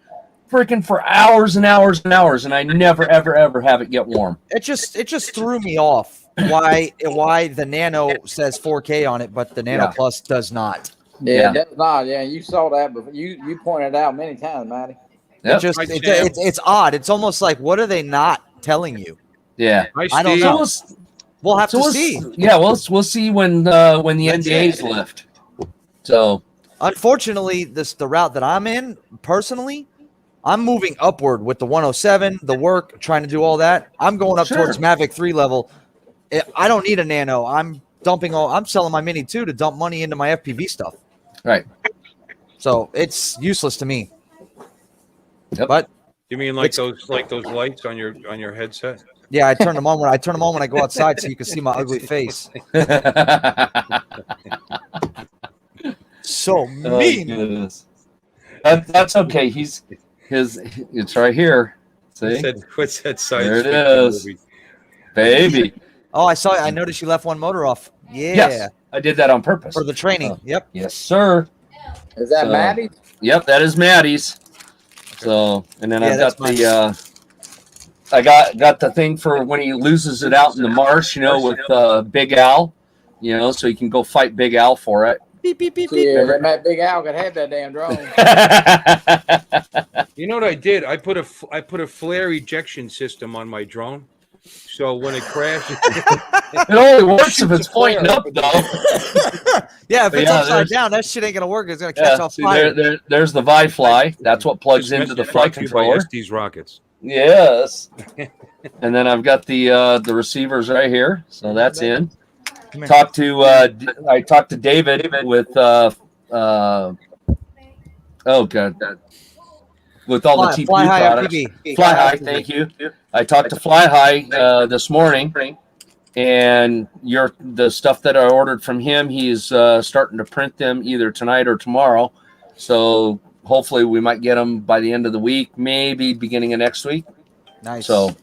Speaker 4: freaking for hours and hours and hours, and I never ever have it get warm.
Speaker 3: It just threw me off. Why the Nano says 4K on it, but the Nano Plus does not.
Speaker 2: Yeah, it does not. Yeah, you saw that before. You pointed out many times, Maddie.
Speaker 4: Yep.
Speaker 3: It's odd. It's almost like, what are they not telling you?
Speaker 4: Yeah,
Speaker 3: I don't know. We'll have to see.
Speaker 4: Yeah, we'll see when the NDAs lift. So,
Speaker 3: unfortunately, the route that I'm in personally, I'm moving upward with the 107, the work, trying to do all that. I'm going up towards Mavic 3 level. I don't need a Nano. I'm selling my Mini 2 to dump money into my FPV stuff.
Speaker 4: Right.
Speaker 3: So it's useless to me.
Speaker 4: Yep.
Speaker 3: But
Speaker 1: you mean like those lights on your headset?
Speaker 3: Yeah, I turn them on when I go outside so you can see my ugly face. So mean.
Speaker 4: That's okay. It's right here. See?
Speaker 1: What's that science
Speaker 4: there it is.
Speaker 1: Movie?
Speaker 4: Baby.
Speaker 3: Oh, I noticed you left one motor off. Yeah.
Speaker 4: Yes, I did that on purpose.
Speaker 3: For the training. Yep.
Speaker 4: Yes, sir.
Speaker 2: Is that Maddie's?
Speaker 4: Yep, that is Maddie's. So, and then I've got I got the thing for when he loses it out in the marsh, with Big Al, so he can go fight Big Al for it.
Speaker 3: Beep, beep, beep,
Speaker 2: beep. Yeah, that Big Al could have that damn drone.
Speaker 1: You know what I did? I put a flare ejection system on my drone, so when it crashes,
Speaker 4: it only works if it's pointing up, though.
Speaker 3: Yeah, if it's upside down, that shit ain't gonna work. It's gonna catch off fire.
Speaker 4: There's the Vi-Fly. That's what plugs into the flight controller.
Speaker 1: These rockets.
Speaker 4: Yes. And then I've got the receivers right here, so that's in. I talked to David with with all the TPU products. Fly High, thank you. I talked to Fly High this morning, and the stuff that I ordered from him, he's starting to print them either tonight or tomorrow. So hopefully we might get them by the end of the week, maybe beginning of next week.
Speaker 3: Nice.
Speaker 4: So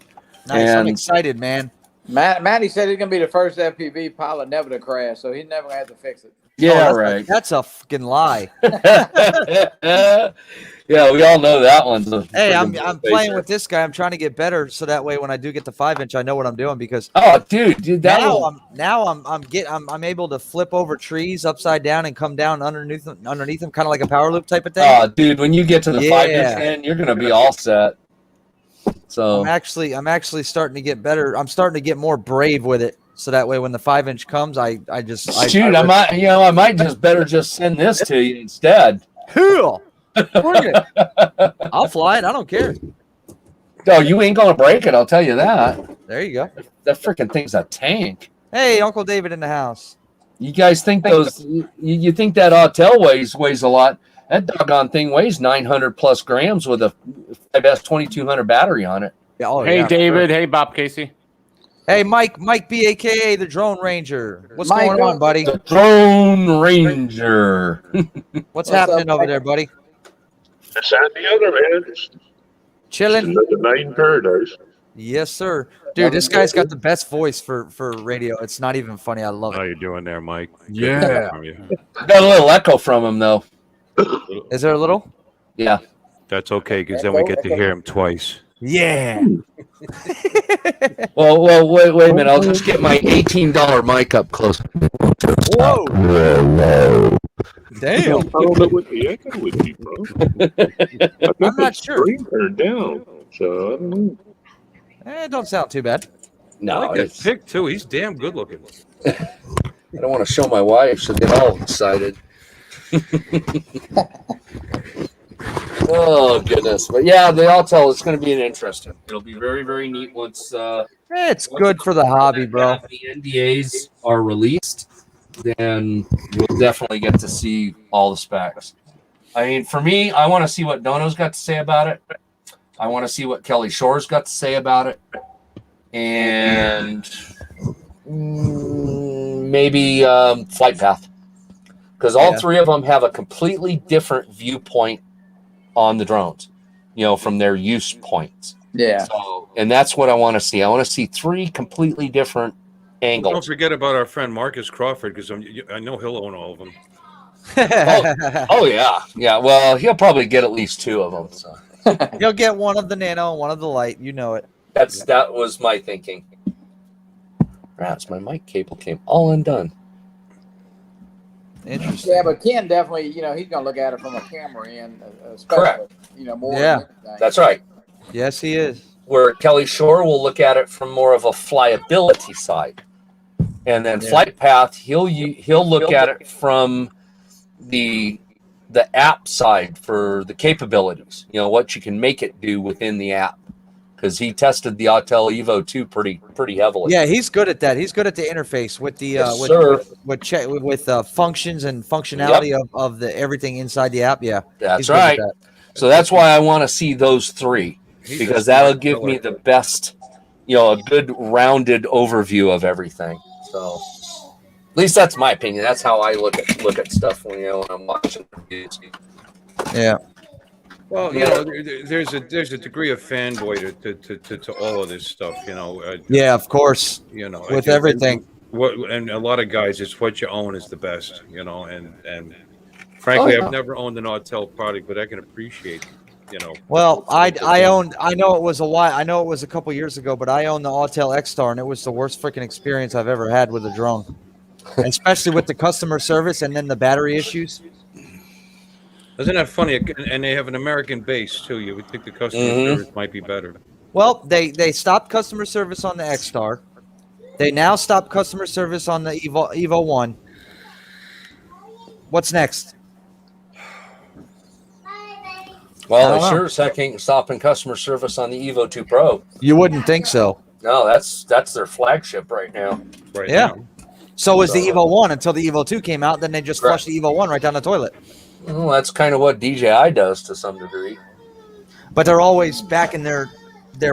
Speaker 3: nice. I'm excited, man.
Speaker 2: Maddie said he's gonna be the first FPV pilot never to crash, so he's never gonna have to fix it.
Speaker 4: Yeah, right.
Speaker 3: That's a fucking lie.
Speaker 4: Yeah, we all know that one's a.
Speaker 3: Hey, I'm playing with this guy. I'm trying to get better, so that way when I do get the 5-inch, I know what I'm doing. Because
Speaker 4: dude,
Speaker 3: I'm able to flip over trees upside down and come down underneath them, kind of like a power loop type of thing.
Speaker 4: Oh, dude, when you get to the 5-inch, man, you're gonna be all set. So
Speaker 3: I'm actually starting to get better. I'm starting to get more brave with it, so that way when the 5-inch comes, I might just send this to you instead. Cool. Bring it. I'll fly it. I don't care.
Speaker 4: No, you ain't gonna break it. I'll tell you that.
Speaker 3: There you go.
Speaker 4: That freaking thing's a tank.
Speaker 3: Hey, Uncle David in the house.
Speaker 4: You guys think you think that Autel weighs a lot? That doggone thing weighs 900 plus grams with a 5S 2200 battery on it.
Speaker 5: Hey, David. Hey, Bob Casey.
Speaker 3: Hey, Mike B, a.k.a. the Drone Ranger. What's going on, buddy?
Speaker 4: The Drone Ranger.
Speaker 3: What's happening over there, buddy?
Speaker 6: It's at the other man.
Speaker 3: Chilling.
Speaker 6: The main paradise.
Speaker 3: Yes, sir. Dude, this guy's got the best voice for radio. It's not even funny. I love it.
Speaker 1: How you doing there, Mike?
Speaker 6: Yeah.
Speaker 4: Got a little echo from him, though.
Speaker 3: Is there a little?
Speaker 4: Yeah.
Speaker 1: That's okay, because then we get to hear him twice.
Speaker 3: Yeah.
Speaker 4: Well, wait a minute. I'll just get my $18 mic up close.
Speaker 3: Whoa. Damn.
Speaker 6: I don't know what the echo would be, bro.
Speaker 3: I'm not sure.
Speaker 6: Screen turned down, so I don't know.
Speaker 3: It don't sound too bad.
Speaker 4: No,
Speaker 1: I like that
Speaker 4: it's,
Speaker 1: pic too. He's damn good looking.
Speaker 4: I don't want to show my wife. She'll get all excited. Oh goodness! But yeah, the Autel is going to be an interesting. It'll be very, very neat once.
Speaker 3: It's good for the hobby, bro.
Speaker 4: The NDAs are released, then we'll definitely get to see all the specs. I mean, for me, I want to see what Dono's got to say about it. I want to see what Kelly Shore's got to say about it, and maybe Flight Path, because all three of them have a completely different viewpoint on the drones, from their use points.
Speaker 2: Yeah.
Speaker 4: So, and that's what I want to see. I want to see three completely different angles.
Speaker 1: Don't forget about our friend Marcus Crawford, because I know he'll own all of them.
Speaker 4: Oh yeah. Well, he'll probably get at least two of them. So.
Speaker 3: You'll get one of the Nano and one of the Light. You know it.
Speaker 4: That was my thinking. Rats, my mic cable came all undone.
Speaker 3: Interesting.
Speaker 2: Yeah, but Ken definitely, he's going to look at it from a camera end, especially,
Speaker 4: Correct.
Speaker 2: More
Speaker 3: Yeah.
Speaker 2: than anything.
Speaker 4: That's right.
Speaker 3: Yes, he is.
Speaker 4: Where Kelly Shore will look at it from more of a flyability side, and then Flight Path he'll look at it from the app side for the capabilities. What you can make it do within the app, because he tested the Autel Evo 2 pretty heavily.
Speaker 3: Yeah, he's good at that. He's good at the interface with the with functions and functionality of the everything inside the app. Yeah,
Speaker 4: that's right. That. So that's why I want to see those three, because that'll give me the best, a good rounded overview of everything. So at least that's my opinion. That's how I look at stuff when I'm watching reviews.
Speaker 3: Yeah.
Speaker 1: Well, there's a degree of fanboy to all of this stuff,
Speaker 3: Yeah, of course. With everything.
Speaker 1: And a lot of guys, it's what you own is the best, and frankly, I've never owned an Autel product, but I can appreciate,
Speaker 3: Well, I know it was a couple years ago, but I owned the Autel X-Star, and it was the worst freaking experience I've ever had with a drone, especially with the customer service and then the battery issues.
Speaker 1: Isn't that funny? And they have an American base too. You would think the customer service might be better.
Speaker 3: Well, they stopped customer service on the X-Star. They now stopped customer service on the Evo 1. What's next?
Speaker 4: Well, they sure as heck ain't stopping customer service on the Evo 2 Pro.
Speaker 3: You wouldn't think so.
Speaker 4: No, that's their flagship right now.
Speaker 1: Right
Speaker 3: Yeah.
Speaker 1: now.
Speaker 3: So was the Evo 1 until the Evo 2 came out. Then they just flushed the Evo 1 right down the toilet.
Speaker 4: Well, that's kind of what DJI does to some degree.
Speaker 3: But they're always back in their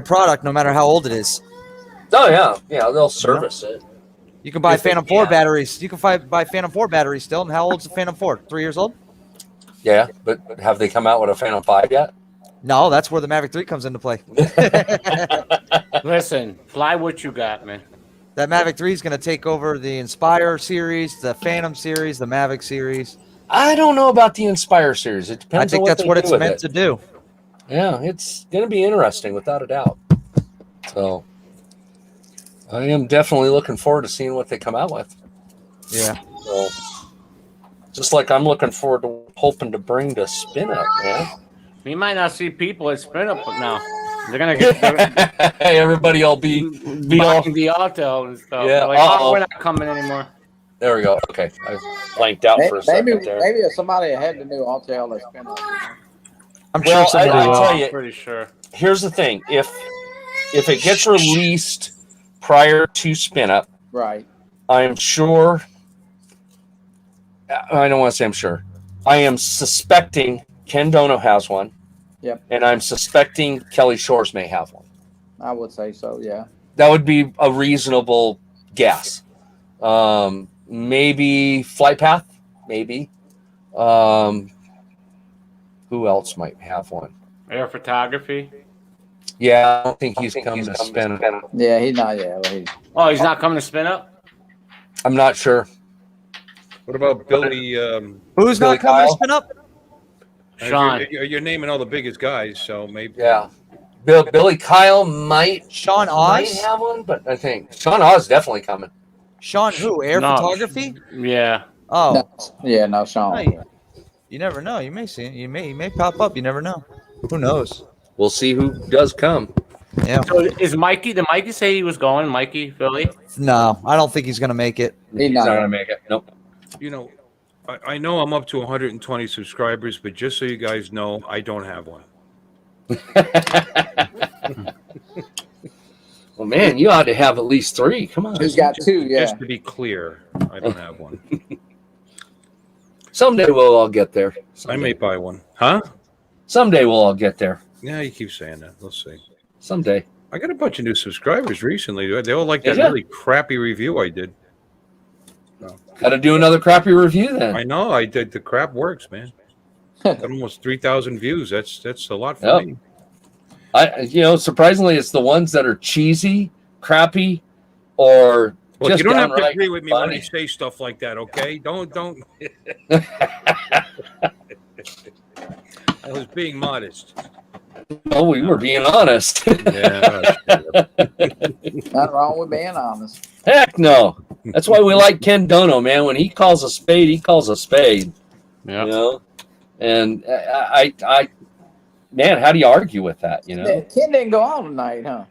Speaker 3: product, no matter how old it is.
Speaker 4: Oh yeah, they'll service it.
Speaker 3: You can buy Phantom 4 batteries. You can buy Phantom 4 batteries still. And how old's the Phantom 4? 3 years old?
Speaker 4: Yeah, but have they come out with a Phantom 5 yet?
Speaker 3: No, that's where the Mavic 3 comes into play.
Speaker 5: Listen, fly what you got, man.
Speaker 3: That Mavic 3 is going to take over the Inspire series, the Phantom series, the Mavic series.
Speaker 4: I don't know about the Inspire series. It depends.
Speaker 3: I think that's what it's meant to do.
Speaker 4: Yeah, it's going to be interesting, without a doubt. So I am definitely looking forward to seeing what they come out with.
Speaker 3: Yeah.
Speaker 4: So, just like I'm looking forward to hoping to bring to Spin Up, man.
Speaker 5: We might not see people at Spin Up now. They're gonna get
Speaker 4: hey, everybody will be all
Speaker 5: the Autel and stuff.
Speaker 4: Yeah,
Speaker 5: like, we're not coming anymore.
Speaker 4: There we go. Okay, I blanked out for a second there.
Speaker 2: Maybe if somebody had the new Autel that's Spin Up.
Speaker 3: I'm sure somebody
Speaker 4: I
Speaker 3: will.
Speaker 4: tell you,
Speaker 5: Pretty sure.
Speaker 4: Here's the thing: if it gets released prior to Spin Up,
Speaker 2: Right.
Speaker 4: I'm sure. I don't want to say I'm sure. I am suspecting Ken Dono has one.
Speaker 2: Yep.
Speaker 4: And I'm suspecting Kelly Shores may have one.
Speaker 2: I would say so, yeah.
Speaker 4: That would be a reasonable guess. Maybe Flight Path, maybe. Who else might have one?
Speaker 5: Air photography.
Speaker 4: Yeah, I don't think he's coming to Spin Up.
Speaker 2: Yeah, he's not. Yeah, well,
Speaker 5: He's not coming to Spin Up.
Speaker 4: I'm not sure.
Speaker 1: What about Billy?
Speaker 3: Who's
Speaker 4: Billy
Speaker 3: not coming
Speaker 4: Kyle?
Speaker 3: to Spin Up?
Speaker 5: Sean.
Speaker 1: You're naming all the biggest guys, so maybe.
Speaker 4: Yeah. Billy Kyle might
Speaker 3: Sean
Speaker 4: might
Speaker 3: Oz?
Speaker 4: have one, but I think Sean Oz is definitely coming.
Speaker 3: Sean who? Air
Speaker 5: No.
Speaker 3: photography?
Speaker 5: Yeah.
Speaker 3: Oh,
Speaker 2: No, yeah, no, Sean.
Speaker 3: Right. You never know. You may see it. You may pop up. You never know. Who knows?
Speaker 4: We'll see who does come.
Speaker 3: Yeah.
Speaker 5: So is Mikey? Did Mikey say he was going? Mikey Philly?
Speaker 3: No, I don't think he's gonna make it.
Speaker 4: He's not gonna make it. Nope.
Speaker 1: You know, I know I'm up to 120 subscribers, but just so you guys know, I don't have one.
Speaker 4: Well, man, you ought to have at least 3. Come on.
Speaker 2: He's got 2, yeah.
Speaker 1: Just to be clear, I don't have one.
Speaker 4: Someday we'll all get there.
Speaker 1: I may buy one. Huh?
Speaker 4: Someday we'll all get there.
Speaker 1: Yeah, you keep saying that. We'll see.
Speaker 4: Someday.
Speaker 1: I got a bunch of new subscribers recently. They all like that
Speaker 4: Did ya?
Speaker 1: really crappy review I did.
Speaker 4: Got to do another crappy review then.
Speaker 1: I know I did. The crap works, man. Got almost 3,000 views. That's a lot for
Speaker 4: Yep.
Speaker 1: me.
Speaker 4: Surprisingly, it's the ones that are cheesy, crappy, or
Speaker 1: Well,
Speaker 4: just
Speaker 1: you don't have to
Speaker 4: downright
Speaker 1: agree with me when I
Speaker 4: funny.
Speaker 1: say stuff like that, okay? Don't. I was being modest.
Speaker 4: Oh, we were being honest.
Speaker 1: Yeah.
Speaker 2: Nothing wrong with being honest.
Speaker 4: Heck no. That's why we like Ken Dono, man. When he calls a spade, he calls a spade.
Speaker 5: Yeah.
Speaker 4: You know? And I man, how do you argue with that, you know?
Speaker 2: Ken didn't go on tonight, huh?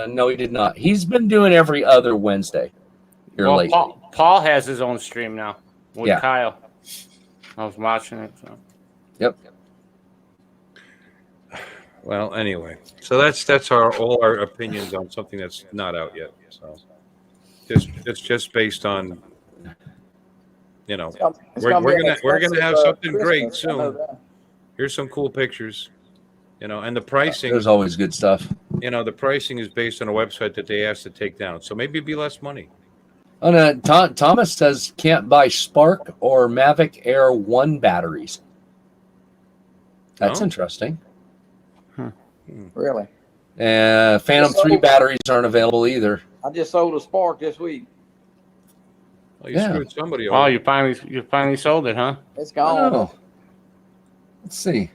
Speaker 4: No, he did not. He's been doing every other Wednesday here
Speaker 5: Well,
Speaker 4: lately.
Speaker 5: Paul has his own stream now with
Speaker 4: Yeah.
Speaker 5: Kyle. I was watching it. So.
Speaker 4: Yep.
Speaker 1: Well, anyway, so that's all our opinions on something that's not out yet. So it's just based on,
Speaker 2: It's
Speaker 1: we're
Speaker 2: be an
Speaker 1: gonna have
Speaker 2: expensive,
Speaker 1: something great
Speaker 2: Christmas, I know
Speaker 1: soon.
Speaker 2: that.
Speaker 1: Here's some cool pictures, and the pricing.
Speaker 4: There's always good stuff.
Speaker 1: The pricing is based on a website that they asked to take down, so maybe it'd be less money.
Speaker 4: Oh, no, Thomas says can't buy Spark or Mavic Air 1 batteries. That's
Speaker 1: No?
Speaker 4: interesting.
Speaker 2: Really.
Speaker 4: Phantom 3 batteries aren't available either.
Speaker 2: I just sold a Spark this week.
Speaker 1: Well, you
Speaker 4: Yeah.
Speaker 1: screwed somebody
Speaker 5: Oh,
Speaker 1: over.
Speaker 5: you finally sold it, huh?
Speaker 2: It's gone.
Speaker 4: Oh. Let's see.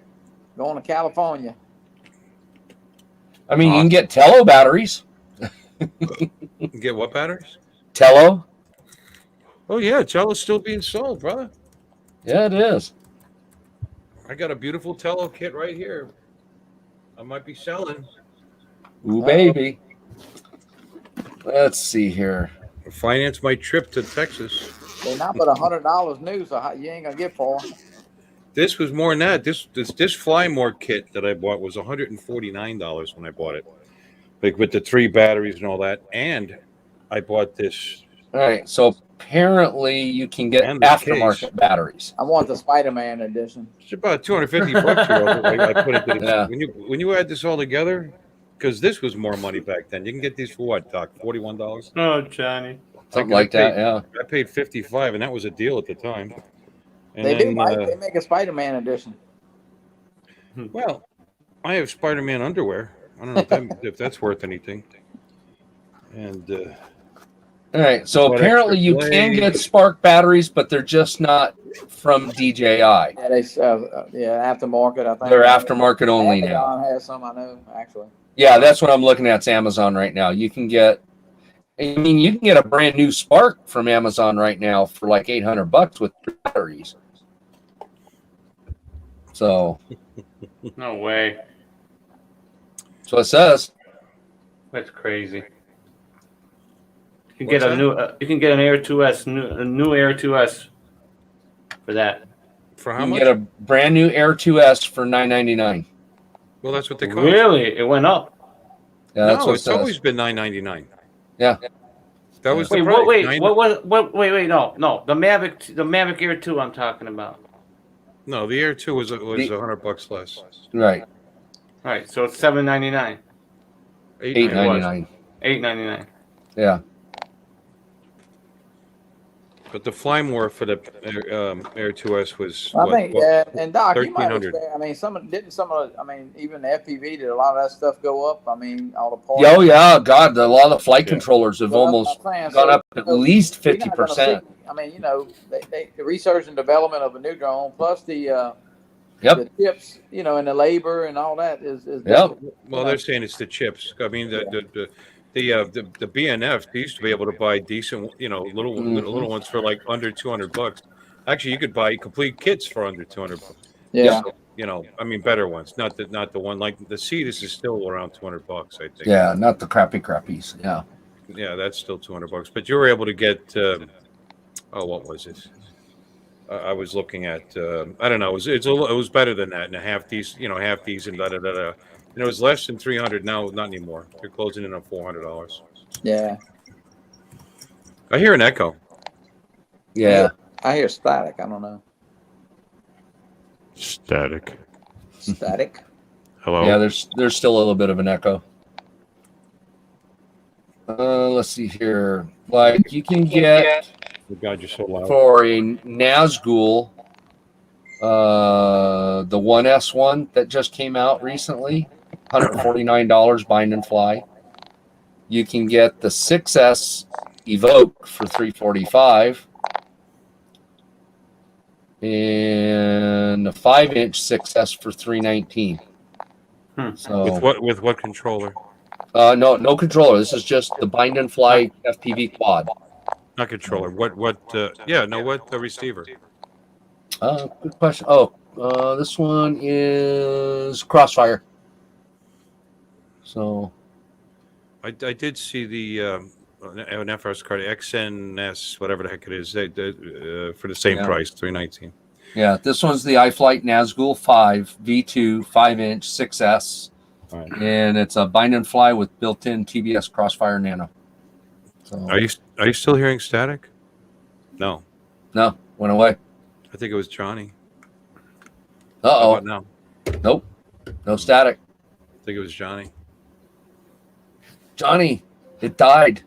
Speaker 2: Going to California.
Speaker 4: I mean, you can get Tello batteries.
Speaker 1: Get what batteries?
Speaker 4: Tello?
Speaker 1: Oh yeah, Tello's still being sold, brother.
Speaker 4: Yeah, it is.
Speaker 1: I got a beautiful Tello kit right here. I might be selling.
Speaker 4: Ooh, baby. Let's see here.
Speaker 1: Finance my trip to Texas.
Speaker 2: They're not but $100 new, so you ain't gonna get for 'em.
Speaker 1: This was more than that. This Flymore kit that I bought was $149 when I bought it, like with the 3 batteries and all that. And I bought this.
Speaker 4: All right, so apparently you can get
Speaker 1: And the
Speaker 4: aftermarket
Speaker 1: case.
Speaker 4: batteries.
Speaker 2: I want the Spider-Man edition.
Speaker 1: It's about $250 here. I put it to this.
Speaker 4: Yeah.
Speaker 1: When you add this all together, because this was more money back then. You can get these for what, Doc? $41.
Speaker 5: Oh, Johnny.
Speaker 4: Something like that, yeah.
Speaker 1: I paid $55, and that was a deal at the time. And
Speaker 2: They
Speaker 1: then,
Speaker 2: do, Mike. They make a Spider-Man edition.
Speaker 1: well, I have Spider-Man underwear. I don't know if that's worth anything. And
Speaker 4: All right, so
Speaker 1: What
Speaker 4: apparently
Speaker 1: extra
Speaker 4: you
Speaker 1: play?
Speaker 4: can get Spark batteries, but they're just not from DJI.
Speaker 2: Yeah, they aftermarket. I think
Speaker 4: They're aftermarket only now.
Speaker 2: Amazon has some, I know, actually.
Speaker 4: Yeah, that's what I'm looking at. It's Amazon right now. You can get a brand new Spark from Amazon right now for like $800 with batteries. So
Speaker 5: No way.
Speaker 4: that's what it says.
Speaker 5: That's crazy. You can
Speaker 1: What's
Speaker 5: get a
Speaker 1: that?
Speaker 5: new. You can get an Air 2S, a new Air 2S for that.
Speaker 1: for
Speaker 4: You
Speaker 1: how
Speaker 4: can
Speaker 1: much?
Speaker 4: get a brand new Air 2S for $999.
Speaker 1: Well, that's what they cost.
Speaker 5: Really? It went up.
Speaker 4: Yeah, that's
Speaker 1: No,
Speaker 4: what it
Speaker 1: it's
Speaker 4: says.
Speaker 1: always been $999.
Speaker 4: Yeah.
Speaker 1: That was
Speaker 5: Wait,
Speaker 1: the price.
Speaker 5: wait. No. The Mavic Air 2 I'm talking about.
Speaker 1: No, the Air 2 was $100 less.
Speaker 4: Right.
Speaker 5: All right, so it's $799,
Speaker 4: $899.
Speaker 5: $899.
Speaker 4: Yeah.
Speaker 1: But the Flymore for the Air 2S was
Speaker 2: I think, and Doc, you might
Speaker 1: 1300.
Speaker 2: expect, even the FPV, did a lot of that stuff go up? I mean, all the parts.
Speaker 4: Yeah, oh yeah, God, a lot of the flight
Speaker 1: Yeah.
Speaker 4: controllers have
Speaker 2: Well, that's
Speaker 4: almost
Speaker 2: what I'm saying.
Speaker 4: gone
Speaker 2: So,
Speaker 4: up at least
Speaker 2: you're not gonna
Speaker 4: 50%.
Speaker 2: see- the research and development of a new drone, plus the
Speaker 4: Yep.
Speaker 2: the chips, and the labor and all that is
Speaker 4: Yep.
Speaker 1: Well, they're saying it's the chips. I mean, the BNF, they used to be able to buy decent, little ones for like under $200. Actually, you could buy complete kits for under $200.
Speaker 2: Yeah.
Speaker 1: So, I mean, better ones, not the one like the Cetus is still around $200, I think.
Speaker 4: Yeah, not the crappies. Yeah.
Speaker 1: Yeah, that's still $200. But you were able to get, what was it? I was looking at, I don't know, it was better than that, and half these and da da da da. And it was less than 300 now, not anymore. They're closing in on $400.
Speaker 2: Yeah.
Speaker 1: I hear an echo.
Speaker 4: Yeah.
Speaker 2: I hear static. I don't know.
Speaker 6: Static.
Speaker 2: Static.
Speaker 6: Hello.
Speaker 4: Yeah, there's still a little bit of an echo. Let's see here. Like you can get
Speaker 1: Oh God, you're so loud.
Speaker 4: for a Nazgul, the 1S1 that just came out recently, $149 bind and fly. You can get the 6S Evoke for $345, and the 5-inch 6S for $319. So
Speaker 1: With what controller?
Speaker 4: no controller. This is just the bind and fly FPV quad.
Speaker 1: Not controller. What the receiver.
Speaker 4: Good question. This one is Crossfire. So
Speaker 1: I did see the an FRS card, XNS, whatever the heck it is, for the same price, $319.
Speaker 4: yeah, this one's the iFlight Nazgul 5 V2 5-inch 6S,
Speaker 1: Right.
Speaker 4: and it's a bind and fly with built-in TBS Crossfire Nano. So
Speaker 1: Are you still hearing static? No,
Speaker 4: no, went away.
Speaker 1: I think it was Johnny.
Speaker 4: Uh
Speaker 1: How
Speaker 4: oh,
Speaker 1: about now?
Speaker 4: nope, no static.
Speaker 1: I think it was Johnny.
Speaker 4: Johnny, it died.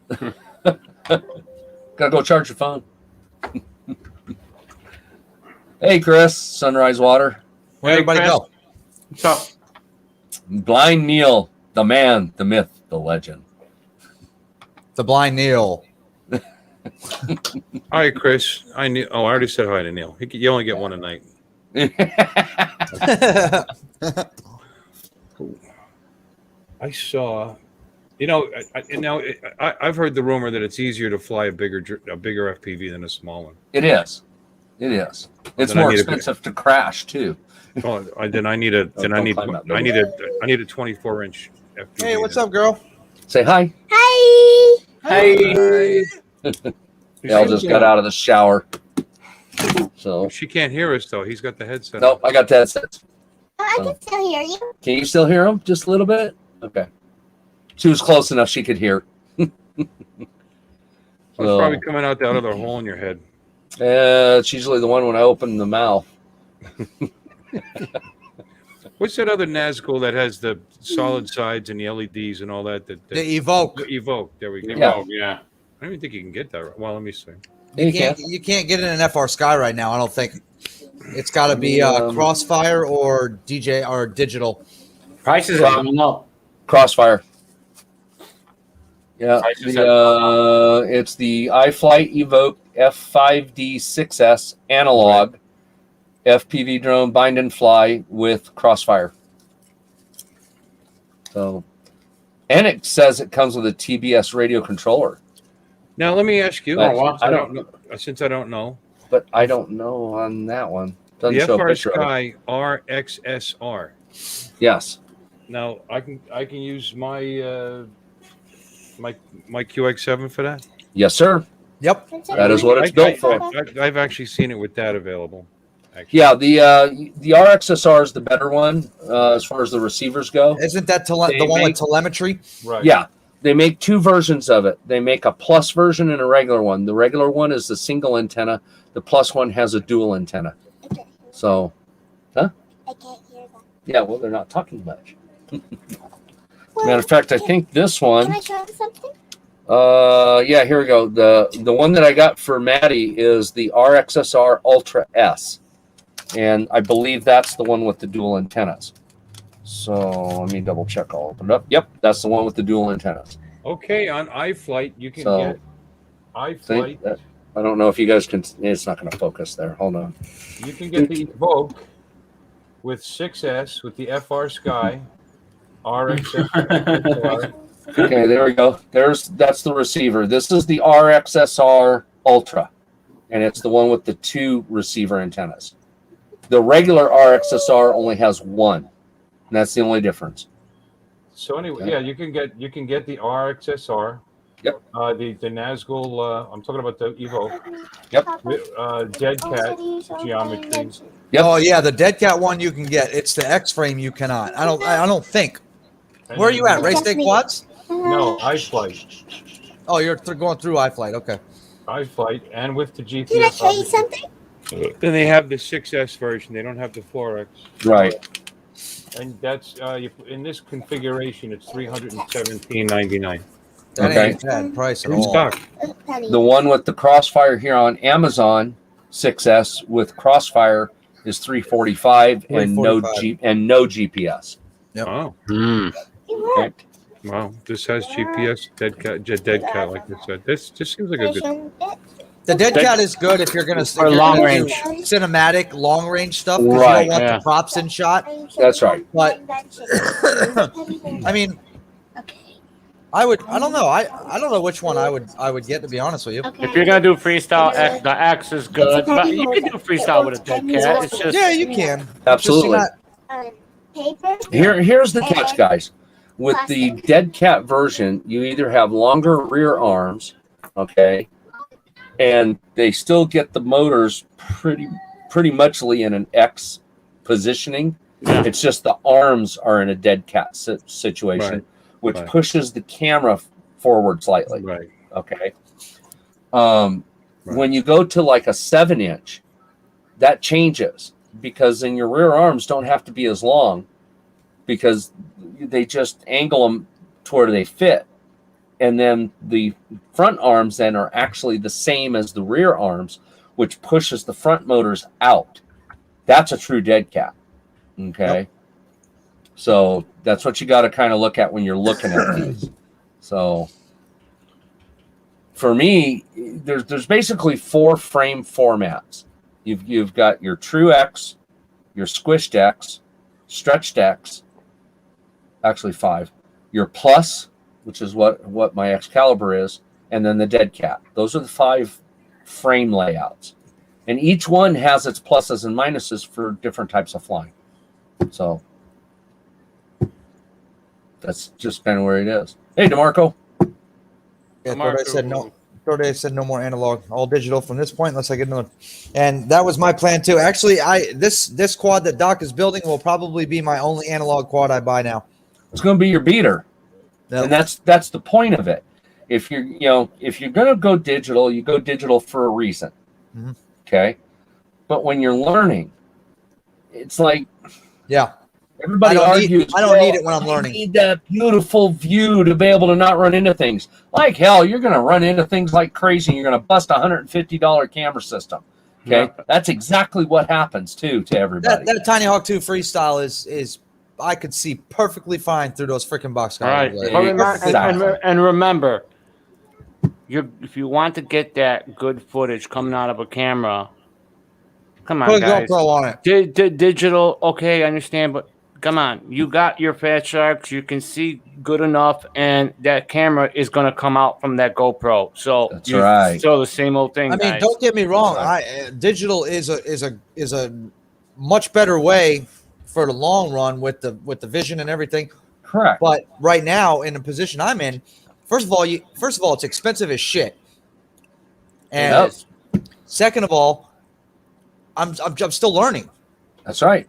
Speaker 4: Gotta go charge your phone. Hey, Chris, Sunrise Water.
Speaker 3: Where everybody
Speaker 5: Chris.
Speaker 3: go?
Speaker 5: What's up?
Speaker 4: Blind Neil, the man, the myth, the legend.
Speaker 3: The blind Neil.
Speaker 1: All right, Chris. I already said hi to Neil. You only get one a night. I saw, I've heard the rumor that it's easier to fly a bigger FPV than a small one.
Speaker 4: It is. It's
Speaker 1: Then I
Speaker 4: more
Speaker 1: need a-
Speaker 4: expensive to crash too.
Speaker 1: Oh, I need a 24-inch FPV.
Speaker 3: Hey, what's up, girl?
Speaker 4: Say hi.
Speaker 5: Hey.
Speaker 4: Al just got out of the shower. So
Speaker 1: She can't hear us though. He's got the headset.
Speaker 4: nope, I got the headset.
Speaker 7: I can still hear you.
Speaker 4: Can you still hear him? Just a little bit? Okay. She was close enough she could hear.
Speaker 1: It's probably coming out the other hole in your head.
Speaker 4: It's usually the one when I open the mouth.
Speaker 1: What's that other Nazgul that has the solid sides and the LEDs and all that?
Speaker 3: The Evoke.
Speaker 1: Evoke. There we go.
Speaker 4: Yeah.
Speaker 5: Yeah.
Speaker 1: I don't even think you can get that. Well, let me see.
Speaker 3: You can't get it in an FR Sky right now. I don't think. It's got to be Crossfire or DJ or digital.
Speaker 5: Prices are going up.
Speaker 4: Crossfire. Yeah.
Speaker 5: Prices
Speaker 4: It's the iFlight Evoke F5D 6S analog FPV drone bind and fly with Crossfire. So, and it says it comes with a TBS radio controller.
Speaker 1: Now let me ask you.
Speaker 4: Oh,
Speaker 1: I don't know, since I don't know.
Speaker 4: But I don't know on that one. Doesn't
Speaker 1: The
Speaker 4: show a
Speaker 1: FR
Speaker 4: picture of it.
Speaker 1: Sky RXSR.
Speaker 4: Yes.
Speaker 1: Now I can use my my QX7 for that.
Speaker 4: Yes, sir.
Speaker 3: Yep.
Speaker 4: That is what it's built for.
Speaker 1: I've actually seen it with that available. Actually.
Speaker 4: Yeah, the RXSR is the better one as far as the receivers go.
Speaker 3: Isn't that the one with telemetry?
Speaker 1: Right.
Speaker 4: Yeah, they make two versions of it. They make a plus version and a regular one. The regular one is the single antenna. The plus one has a dual antenna.
Speaker 7: Okay.
Speaker 4: So,
Speaker 7: I can't hear them.
Speaker 4: yeah, well, they're not talking much. Matter of fact, I think this
Speaker 7: Can
Speaker 4: one.
Speaker 7: I show them something?
Speaker 4: Yeah, here we go. The one that I got for Maddie is the RXSR Ultra S, and I believe that's the one with the dual antennas. So let me double check. I'll open it up. Yep, that's the one with the dual antennas.
Speaker 1: Okay, on iFlight you can
Speaker 4: So,
Speaker 1: get iFlight.
Speaker 4: I don't know if you guys can. It's not going to focus there. Hold on.
Speaker 1: You can get the Evoke with 6S with the FR Sky, RXSR.
Speaker 4: Okay, there we go. That's the receiver. This is the RXSR Ultra, and it's the one with the 2 receiver antennas. The regular RXSR only has 1, and that's the only difference.
Speaker 1: So anyway, yeah, you can get the RXSR.
Speaker 4: Yep.
Speaker 1: The Nazgul. I'm talking about the Evo.
Speaker 4: Yep.
Speaker 1: Dead Cat geometry.
Speaker 4: Yep.
Speaker 3: Oh yeah, the Dead Cat one you can get. It's the X frame you cannot. I don't think.
Speaker 1: And
Speaker 3: Where are you at?
Speaker 1: then-
Speaker 3: Race Day Quads?
Speaker 1: No, iFlight.
Speaker 3: Oh, you're going through iFlight. Okay.
Speaker 1: iFlight, and with the GPS.
Speaker 7: Did I tell you
Speaker 1: obviously.
Speaker 7: something?
Speaker 1: Then they have the 6S version. They don't have the 4X.
Speaker 4: Right.
Speaker 1: And that's in this configuration, it's $317.99
Speaker 3: That
Speaker 4: Okay.
Speaker 3: ain't a bad price at
Speaker 1: in
Speaker 3: all.
Speaker 1: stock.
Speaker 7: Penny.
Speaker 4: The one with the Crossfire here on Amazon 6S with Crossfire is $345 and no GPS.
Speaker 1: Oh,
Speaker 4: Okay.
Speaker 1: wow! This has GPS. Dead cat, like I said. This just seems like a good.
Speaker 3: The Dead Cat is good if you're gonna
Speaker 5: For long range.
Speaker 3: cinematic long range stuff. 'Cause
Speaker 4: Right,
Speaker 3: You don't want
Speaker 5: yeah.
Speaker 3: the props in shot.
Speaker 4: That's right.
Speaker 3: But I mean, I don't know. I don't know which one I would get, to be honest with you.
Speaker 5: If you're gonna do freestyle, the X is good, but you can do freestyle with a Dead Cat. It's just
Speaker 3: Yeah, you can.
Speaker 4: Absolutely.
Speaker 3: Just
Speaker 7: Paper.
Speaker 4: Here's the catch, guys. With the Dead Cat version, you either have longer rear arms, okay, and they still get the motors pretty muchly in an X positioning.
Speaker 5: Yeah.
Speaker 4: It's just the arms are in a Dead Cat situation,
Speaker 1: Right.
Speaker 4: which
Speaker 1: Right.
Speaker 4: pushes the camera forward slightly.
Speaker 1: Right.
Speaker 4: Okay. When you go to like a 7-inch, that changes because then your rear arms don't have to be as long because they just angle them to where they fit. And then the front arms then are actually the same as the rear arms, which pushes the front motors out. That's a true Dead Cat. Okay.
Speaker 3: Yep.
Speaker 4: So that's what you got to kind of look at when you're looking at these. So for me, there's basically 4 frame formats. You've got your true X, your squished X, stretched X, actually 5, your plus, which is what my Excalibur is, and then the Dead Cat. Those are the 5 frame layouts. And each one has its pluses and minuses for different types of flying. So that's just kind of where it is. Hey, DeMarco.
Speaker 3: Yeah, Thorday said no. Thorday said no more analog, all digital from this point unless I get another. And that was my plan too. Actually, this quad that Doc is building will probably be my only analog quad I buy now.
Speaker 4: It's going to be your beater.
Speaker 3: Yep.
Speaker 4: And that's the point of it. If you're going to go digital, you go digital for a reason.
Speaker 3: Mhm.
Speaker 4: Okay? But when you're learning, it's like
Speaker 3: Yeah.
Speaker 4: everybody argues.
Speaker 3: I don't need it when I'm learning.
Speaker 4: I need that beautiful view to be able to not run into things. Like hell, you're going to run into things like crazy. You're going to bust a $150 camera system. Okay?
Speaker 1: Yeah.
Speaker 4: That's exactly what happens to everybody.
Speaker 3: That Tiny Hawk 2 freestyle is I could see perfectly fine through those freaking box
Speaker 5: all right.
Speaker 3: covers.
Speaker 4: Yeah.
Speaker 5: And remember, if you want to get that good footage coming out of a camera, come on,
Speaker 3: Put a
Speaker 5: guys.
Speaker 3: GoPro on it.
Speaker 5: Digital, okay, I understand, but come on, you got your Fat Sharks, you can see good enough, and that camera is going to come out from that GoPro. So
Speaker 4: That's right.
Speaker 5: So the same old thing.
Speaker 3: I mean,
Speaker 5: guys.
Speaker 3: don't get me wrong. Digital is a much better way for the long run with the vision and everything.
Speaker 4: Correct.
Speaker 3: But right now, in the position I'm in, first of all, it's expensive as shit, and second of all, I'm still learning.
Speaker 4: That's right.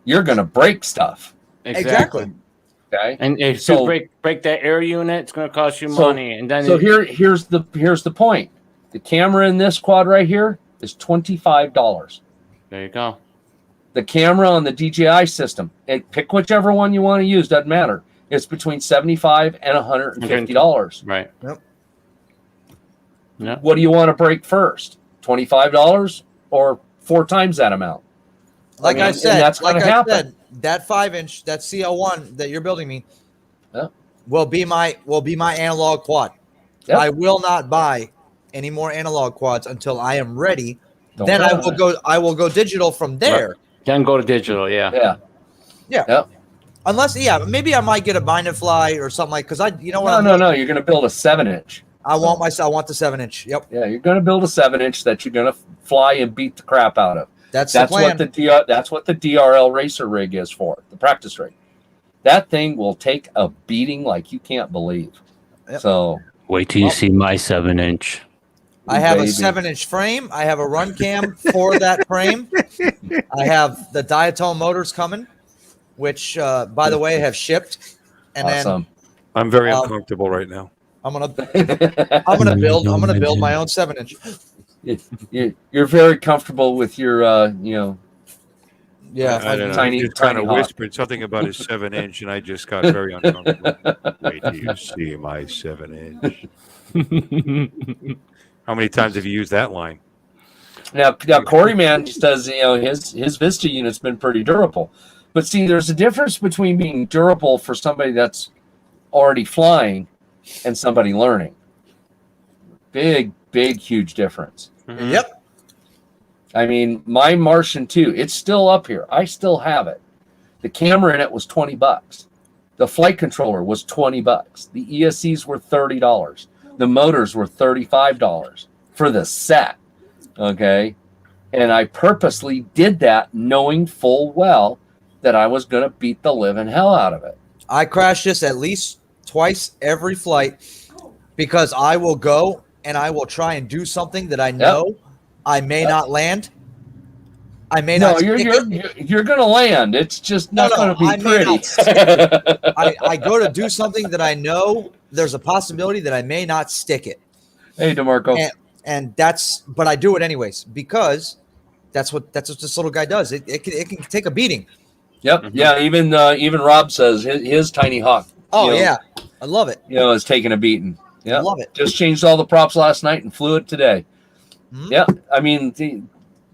Speaker 4: You're going to break stuff.
Speaker 3: Exactly.
Speaker 4: Okay.
Speaker 5: And if
Speaker 4: So-
Speaker 5: you break that air unit, it's going to cost you money. And then
Speaker 4: So here's the point. The camera in this quad right here is $25.
Speaker 5: there you go.
Speaker 4: The camera on the DJI system, and pick whichever one you want to use, doesn't matter. It's between $75 and $150.
Speaker 5: Right.
Speaker 3: Yep.
Speaker 5: Yep.
Speaker 4: What do you want to break first? $25 or 4 times that amount?
Speaker 3: Like I
Speaker 4: and
Speaker 3: said,
Speaker 4: that's going to happen.
Speaker 3: that 5-inch, that CL1 that you're building me,
Speaker 4: Yeah.
Speaker 3: will be my analog quad.
Speaker 4: Yep.
Speaker 3: I will not buy any more analog quads until I am ready.
Speaker 4: Don't
Speaker 3: Then
Speaker 4: worry
Speaker 3: I
Speaker 4: about
Speaker 3: will
Speaker 4: it.
Speaker 3: go. I will go digital from there.
Speaker 5: Then go to digital. Yeah.
Speaker 3: Unless, maybe I might get a bind and fly or something like, because
Speaker 4: No. You're going to build a 7-inch.
Speaker 3: I want the 7-inch. Yep.
Speaker 4: Yeah, you're going to build a 7-inch that you're going to fly and beat the crap out of.
Speaker 3: That's the plan.
Speaker 4: That's what the DRL racer rig is for, the practice rig. That thing will take a beating like you can't believe.
Speaker 3: Yep.
Speaker 4: So
Speaker 5: wait till you see my 7-inch.
Speaker 3: I have a 7-inch frame. I have a run cam for that frame. I have the diatone motors coming, which, by the way, have shipped. And
Speaker 4: awesome.
Speaker 1: I'm very uncomfortable right now.
Speaker 3: I'm gonna build my own 7-inch.
Speaker 4: You're very comfortable with your,
Speaker 1: I don't know.
Speaker 4: Tiny,
Speaker 1: he just kind of
Speaker 4: tiny
Speaker 1: whispered something about his 7-inch, and I just got very uncomfortable. Wait till you see my 7-inch. How many times have you used that line?
Speaker 4: Now Corey Man says, his Vista unit's been pretty durable. But see, there's a difference between being durable for somebody that's already flying and somebody learning. Big, huge difference.
Speaker 1: Mm-hmm.
Speaker 3: Yep.
Speaker 4: I mean, my Martian 2, it's still up here. I still have it. The camera in it was $20. The flight controller was $20. The ESCs were $30. The motors were $35 for the set. Okay. And I purposely did that knowing full well that I was going to beat the living hell out of it.
Speaker 3: I crash this at least twice every flight because I will go and I will try and do something that I know I may not land. I may not.
Speaker 4: No, you're going to land. It's just not going to be pretty.
Speaker 3: I go to do something that I know there's a possibility that I may not stick it.
Speaker 4: Hey, DeMarco.
Speaker 3: And but I do it anyways because that's what this little guy does. It can take a beating.
Speaker 4: Yep. Mm-hmm. Yeah. Even Rob says his Tiny Hawk.
Speaker 3: I love it.
Speaker 4: Is taking a beating. Yeah.
Speaker 3: I love it.
Speaker 4: Just changed all the props last night and flew it today. Mm-hmm. Yeah. I mean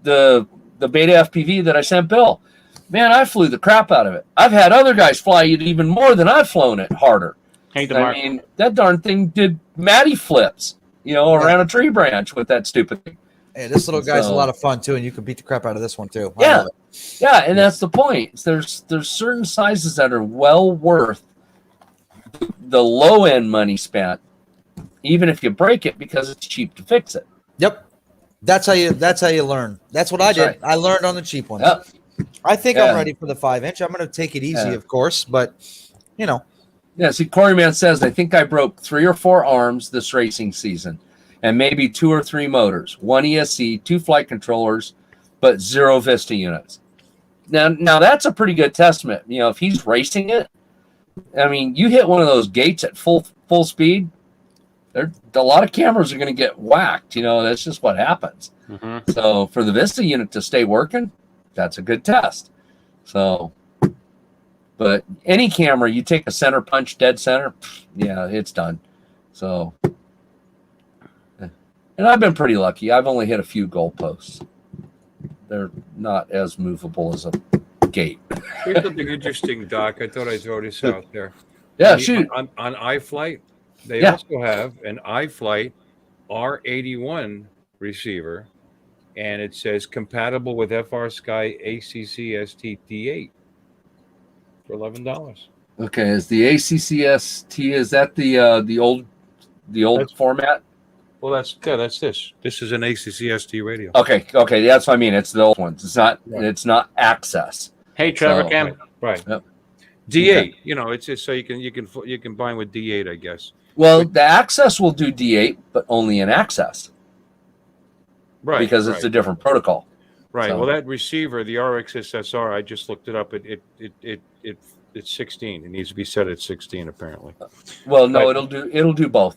Speaker 4: the beta FPV that I sent Bill, man, I flew the crap out of it. I've had other guys fly it even more than I've flown it harder.
Speaker 5: Hey, DeMarco.
Speaker 4: I mean, that darn thing did Maddie flips, around a tree branch with that stupid thing.
Speaker 3: Hey, this little guy's a lot of fun too, and you can beat the crap out of this one too.
Speaker 4: Yeah, and that's the point. There's certain sizes that are well worth the low end money spent, even if you break it because it's cheap to fix it.
Speaker 3: Yep, that's how you learn. That's what I did. Right. I learned on the cheap ones.
Speaker 4: Yep.
Speaker 3: I think I'm ready for the 5-inch. I'm going to take it easy, of course, but
Speaker 4: Yeah, see, Corey Man says, I think I broke 3 or 4 arms this racing season and maybe 2 or 3 motors, 1 ESC, 2 flight controllers, but 0 Vista units. Now that's a pretty good testament. If he's racing it, I mean, you hit one of those gates at full speed, a lot of cameras are going to get whacked. That's just what happens. Mm-hmm. So for the Vista unit to stay working, that's a good test. So, but any camera, you take a center punch, dead center, it's done. So, and I've been pretty lucky. I've only hit a few goalposts. They're not as movable as a gate.
Speaker 1: Here's something interesting, Doc. I thought I'd throw this out there.
Speaker 4: Yeah, shoot.
Speaker 1: On iFlight, they also have an iFlight R81 receiver, and it says compatible with FR Sky ACCST D8 for $11.
Speaker 4: Okay, is the ACCST, is that the old format?
Speaker 1: Well, that's this. This is an ACCST radio.
Speaker 4: Okay, that's what I mean. It's the old ones. It's not Access.
Speaker 5: Hey, Trevor Cam.
Speaker 1: Right.
Speaker 4: Yep.
Speaker 1: D8.
Speaker 4: Okay.
Speaker 1: It's just so you can bind with D8, I guess.
Speaker 4: Well, the Access will do D8, but only in Access.
Speaker 1: Right.
Speaker 4: Because it's a different protocol.
Speaker 1: Right.
Speaker 4: So.
Speaker 1: Well, that receiver, the RXSSR, I just looked it up. It's 16. It needs to be set at 16, apparently.
Speaker 4: Well, no, it'll do both.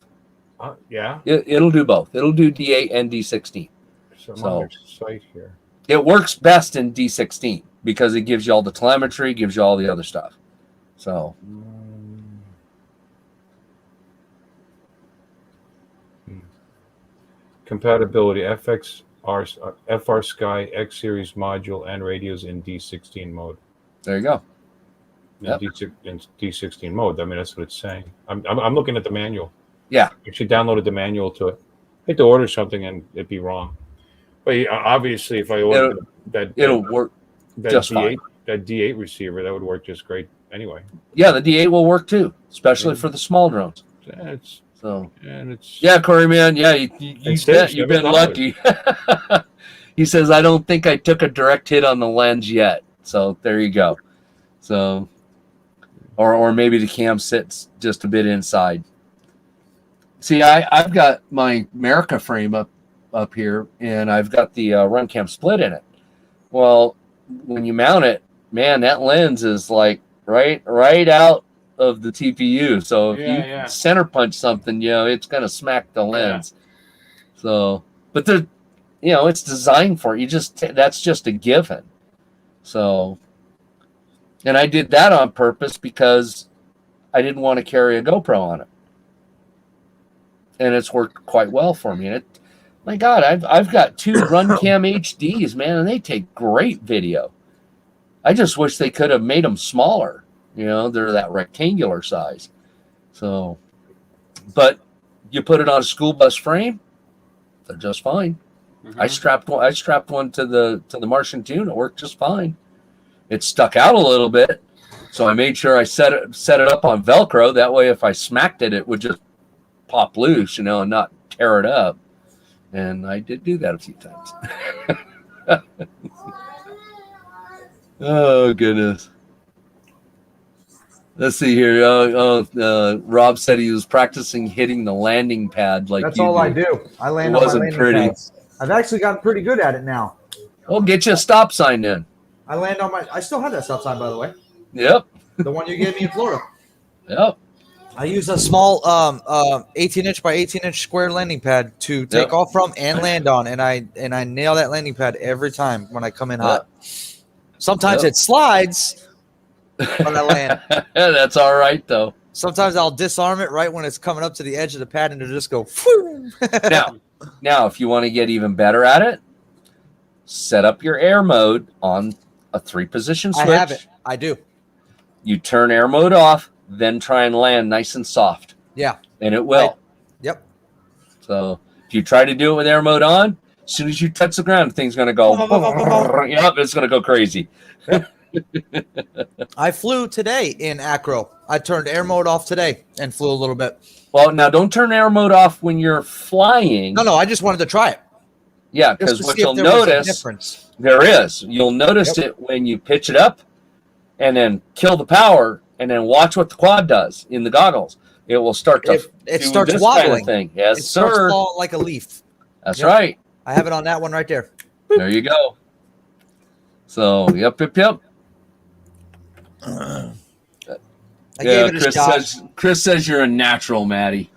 Speaker 1: Yeah.
Speaker 4: It'll do both. It'll do D8 and D16.
Speaker 1: So site here.
Speaker 4: It works best in D16 because it gives you all the telemetry, gives you all the other stuff. So.
Speaker 1: Compatibility FR Sky X Series module and radios in D16 mode.
Speaker 4: There you go.
Speaker 1: In D16 mode. I mean, that's what it's saying. I'm looking at the manual.
Speaker 4: Yeah.
Speaker 1: Actually downloaded the manual to it. I hate to order something and it'd be wrong. But obviously, if I order
Speaker 4: it'll work. just fine.
Speaker 1: That D8 receiver, that would work just great anyway.
Speaker 4: Yeah, the D8 will work too, especially for the small drones. Yeah, Corey, man. Yeah, you've been lucky. He says, I don't think I took a direct hit on the lens yet. So there you go. So, or maybe the cam sits just a bit inside. See, I've got my America frame up here, and I've got the run cam split in it. Well, when you mount it, man, that lens is like right out of the TPU. So if you center punch something, it's gonna smack the lens. Yeah. So, but it's designed for it. That's just a given. So, and I did that on purpose because I didn't want to carry a GoPro on it, and it's worked quite well for me. And my God, I've got 2 Runcam HDs, man, and they take great video. I just wish they could have made them smaller. They're that rectangular size. So, but you put it on a school bus frame, they're just fine. Mm-hmm. I strapped one to the Martian tune. It worked just fine. It stuck out a little bit, so I made sure I set it up on Velcro. That way, if I smacked it, it would just pop loose, and not tear it up. And I did do that a few times. Oh goodness. Let's see here. Rob said he was practicing hitting the landing pad.
Speaker 8: That's all I do. I land on my landing pads. I've actually gotten pretty good at it now.
Speaker 4: Well, get you a stop sign then.
Speaker 8: I land on my. I still have that stop sign, by the way.
Speaker 4: Yep.
Speaker 8: The one you gave me in Florida.
Speaker 4: Yep.
Speaker 3: I use a small 18-inch by 18-inch square landing pad to take off from and land on, and I nail that landing pad every time when I come in hot. Sometimes it slides when I land.
Speaker 4: That's all right though.
Speaker 3: Sometimes I'll disarm it right when it's coming up to the edge of the pad, and it'll just go.
Speaker 4: Now, if you want to get even better at it, set up your air mode on a 3-position switch.
Speaker 3: I have it. I do.
Speaker 4: You turn air mode off, then try and land nice and soft.
Speaker 3: Yeah.
Speaker 4: And it will.
Speaker 3: Yep.
Speaker 4: So if you try to do it with air mode on, as soon as you touch the ground, the thing's going to go. Yep, it's going to go crazy.
Speaker 3: I flew today in acro. I turned air mode off today and flew a little bit.
Speaker 4: Well, now don't turn air mode off when you're flying.
Speaker 3: No, I just wanted to try it.
Speaker 4: Yeah, because what you'll notice, there is. You'll notice it when you pitch it up and then kill the power and then watch what the quad does in the goggles. It will start to
Speaker 3: it
Speaker 4: do
Speaker 3: starts
Speaker 4: this
Speaker 3: wobbling.
Speaker 4: kind of thing. Yes,
Speaker 3: it
Speaker 4: sir.
Speaker 3: Starts falling like a leaf.
Speaker 4: That's right.
Speaker 3: I have it on that one right there.
Speaker 4: There you go. So, yep.
Speaker 3: I gave it a shot.
Speaker 4: Chris says you're a natural, Maddie.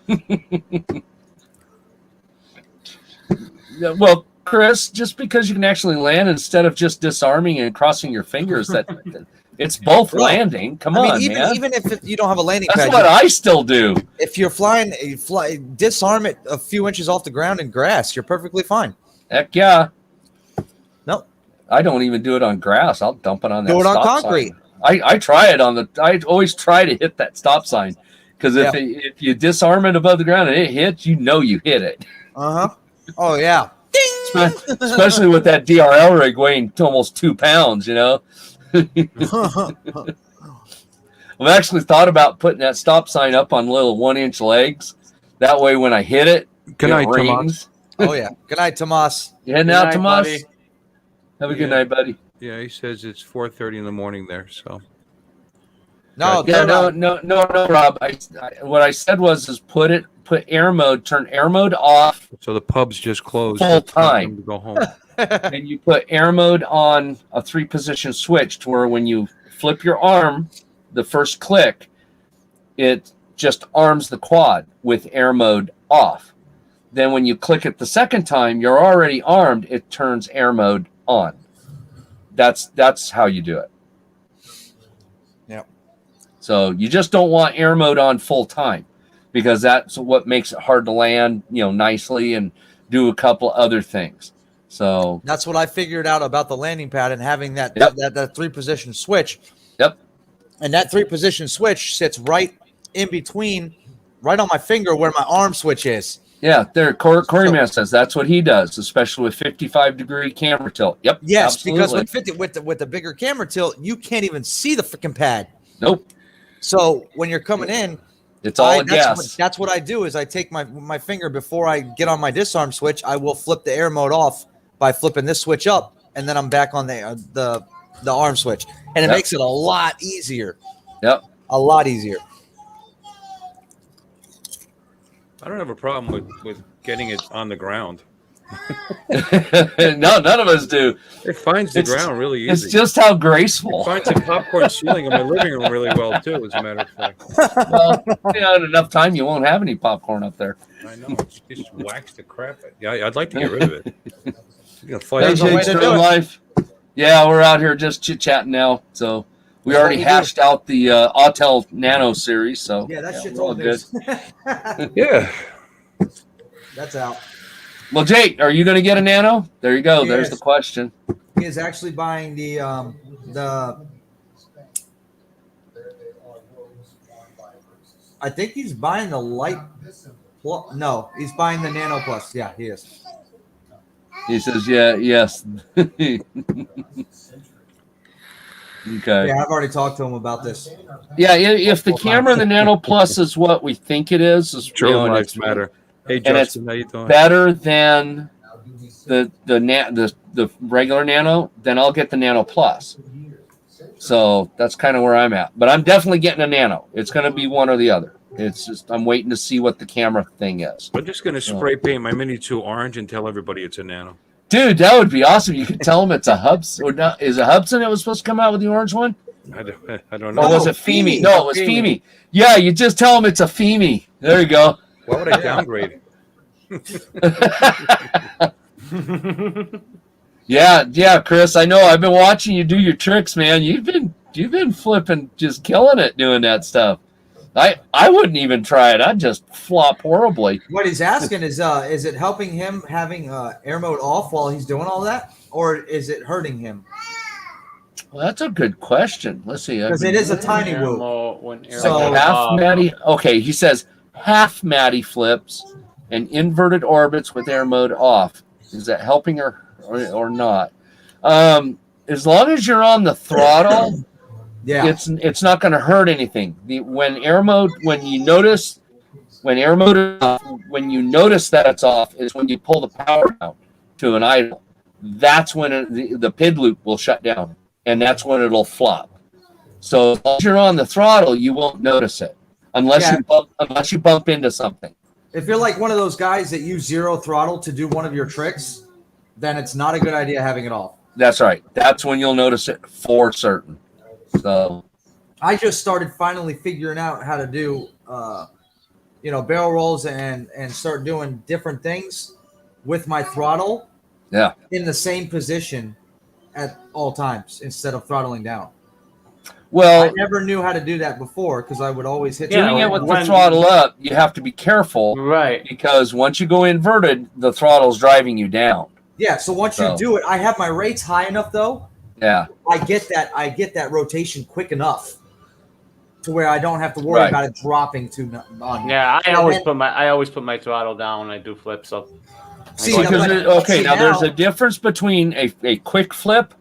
Speaker 4: Well, Chris, just because you can actually land instead of just disarming and crossing your fingers, that it's both landing. Come on, man.
Speaker 3: Even if you don't have a landing
Speaker 4: pad.
Speaker 3: That's
Speaker 4: what I still do.
Speaker 3: If you're flying, disarm it a few inches off the ground in grass. You're perfectly fine.
Speaker 4: Heck yeah.
Speaker 3: No.
Speaker 4: I don't even do it on grass. I'll dump it on that
Speaker 3: Do it on
Speaker 4: stop
Speaker 3: concrete.
Speaker 4: sign. I try it on the. I always try to hit that stop sign because if you disarm it above the ground and it hits, you hit it.
Speaker 3: Oh yeah.
Speaker 4: Especially with that DRL rig weighing almost 2 pounds, I've actually thought about putting that stop sign up on little 1-inch legs. That way, when I hit it,
Speaker 1: Good night,
Speaker 4: rings.
Speaker 3: Oh yeah. Good night, Tomas.
Speaker 4: You heading out, Tomas? Buddy. Have a good night, buddy.
Speaker 1: Yeah, he says it's 4:30 in the morning there. So
Speaker 3: no,
Speaker 4: Rob. What I said was put air mode, turn air mode off.
Speaker 1: So the pub's just closed.
Speaker 4: Full time.
Speaker 1: To go home.
Speaker 4: And you put air mode on a 3-position switch to where when you flip your arm, the first click, it just arms the quad with air mode off. Then when you click it the second time, you're already armed. It turns air mode on. That's how you do it.
Speaker 3: Yeah.
Speaker 4: So you just don't want air mode on full time because that's what makes it hard to land, nicely and do a couple other things. So
Speaker 3: that's what I figured out about the landing pad and having that 3-position switch.
Speaker 4: Yep.
Speaker 3: And that 3-position switch sits right in between, right on my finger where my arm switch is.
Speaker 4: Yeah, there. Corey Man says that's what he does, especially with 55-degree camera tilt. Yep.
Speaker 3: Yes,
Speaker 4: absolutely.
Speaker 3: because with 50 with the bigger camera tilt, you can't even see the freaking pad.
Speaker 4: Nope.
Speaker 3: So when you're coming in,
Speaker 4: it's all a guess.
Speaker 3: That's what I do is I take my finger before I get on my disarm switch. I will flip the air mode off by flipping this switch up, and then I'm back on the arm switch, and it makes it a lot easier.
Speaker 4: Yep.
Speaker 3: A lot easier.
Speaker 1: I don't have a problem with getting it on the ground.
Speaker 4: No, none of us do.
Speaker 1: It finds the ground really easy.
Speaker 4: It's just how graceful.
Speaker 1: It finds a popcorn ceiling in my living room really well too, as a matter of fact.
Speaker 4: Well, in enough time, you won't have any popcorn up there.
Speaker 1: I know. It's just wax the crap out. Yeah, I'd like to get rid of it.
Speaker 4: Hey, Jake's Real Life. Yeah, we're out here just chit-chatting now. So we already hashed out the Autel Nano series. So
Speaker 8: yeah, that shit's all good.
Speaker 1: Yeah.
Speaker 8: That's out.
Speaker 3: Well, Jake, are you going to get a Nano? There you go.
Speaker 8: Yes.
Speaker 3: There's the question.
Speaker 8: He is actually buying the I think he's buying the Light Plus. No, he's buying the Nano Plus. Yeah, he is.
Speaker 3: He says, yes. Okay.
Speaker 8: Yeah, I've already talked to him about this.
Speaker 3: Yeah, if the camera in the Nano Plus is what we think it is
Speaker 1: True lives matter. Hey, Justin, how you doing?
Speaker 3: Better than the regular Nano, then I'll get the Nano Plus. So that's kind of where I'm at. But I'm definitely getting a Nano. It's going to be one or the other. It's just I'm waiting to see what the camera thing is.
Speaker 1: I'm just going to spray paint my Mini 2 orange and tell everybody it's a Nano.
Speaker 3: Dude, that would be awesome. You could tell them it's a Hubs. Or not, is it Hubson that was supposed to come out with the orange one?
Speaker 1: I don't know.
Speaker 3: Or was it Femi? No, it was Femi. Yeah, you just tell them it's a Femi. There you go.
Speaker 1: Why would I downgrade?
Speaker 3: Yeah, Chris. I know. I've been watching you do your tricks, man. You've been flipping, just killing it doing that stuff. I wouldn't even try it. I'd just flop horribly.
Speaker 8: What he's asking is it helping him having air mode off while he's doing all that, or is it hurting him?
Speaker 3: Well, that's a good question. Let's see.
Speaker 8: Because it is a tiny whoop.
Speaker 3: So half Maddie. Okay, he says half Maddie flips and inverted orbits with air mode off. Is that helping or not? As long as you're on the throttle,
Speaker 8: yeah,
Speaker 3: it's not going to hurt anything. When you notice that it's off is when you pull the power down to an idle. That's when the PID loop will shut down, and that's when it'll flop. So as long as you're on the throttle, you won't notice it unless you bump into something.
Speaker 8: If you're like one of those guys that use zero throttle to do one of your tricks, then it's not a good idea having it off.
Speaker 3: That's right. That's when you'll notice it for certain. So
Speaker 8: I just started finally figuring out how to do, barrel rolls and start doing different things with my throttle.
Speaker 3: Yeah.
Speaker 8: In the same position at all times instead of throttling down.
Speaker 3: Well,
Speaker 8: I never knew how to do that before because I would always hit.
Speaker 3: Doing it with the throttle up, you have to be careful,
Speaker 5: right?
Speaker 3: Because once you go inverted, the throttle's driving you down.
Speaker 8: Yeah. So once you do it, I have my rates high enough though.
Speaker 3: Yeah.
Speaker 8: I get that rotation quick enough to where I don't have to worry about it dropping too on.
Speaker 5: Yeah, I always put my throttle down when I do flips up.
Speaker 3: There's a difference between a quick flip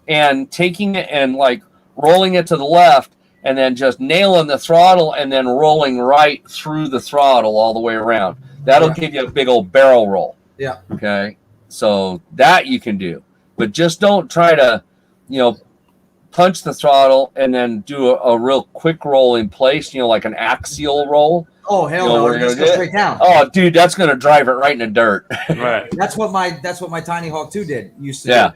Speaker 3: and taking it and like rolling it to the left and then just nailing the throttle and then rolling right through the throttle all the way around. That'll give you a big old barrel roll.
Speaker 8: Yeah.
Speaker 3: Okay. So that you can do, but just don't try to, punch the throttle and then do a real quick roll in place, like an axial roll.
Speaker 8: Oh, hell no. We're going to go straight down.
Speaker 3: Oh, dude, that's going to drive it right in the dirt.
Speaker 5: Right.
Speaker 8: That's what my Tiny Hawk 2 used to do.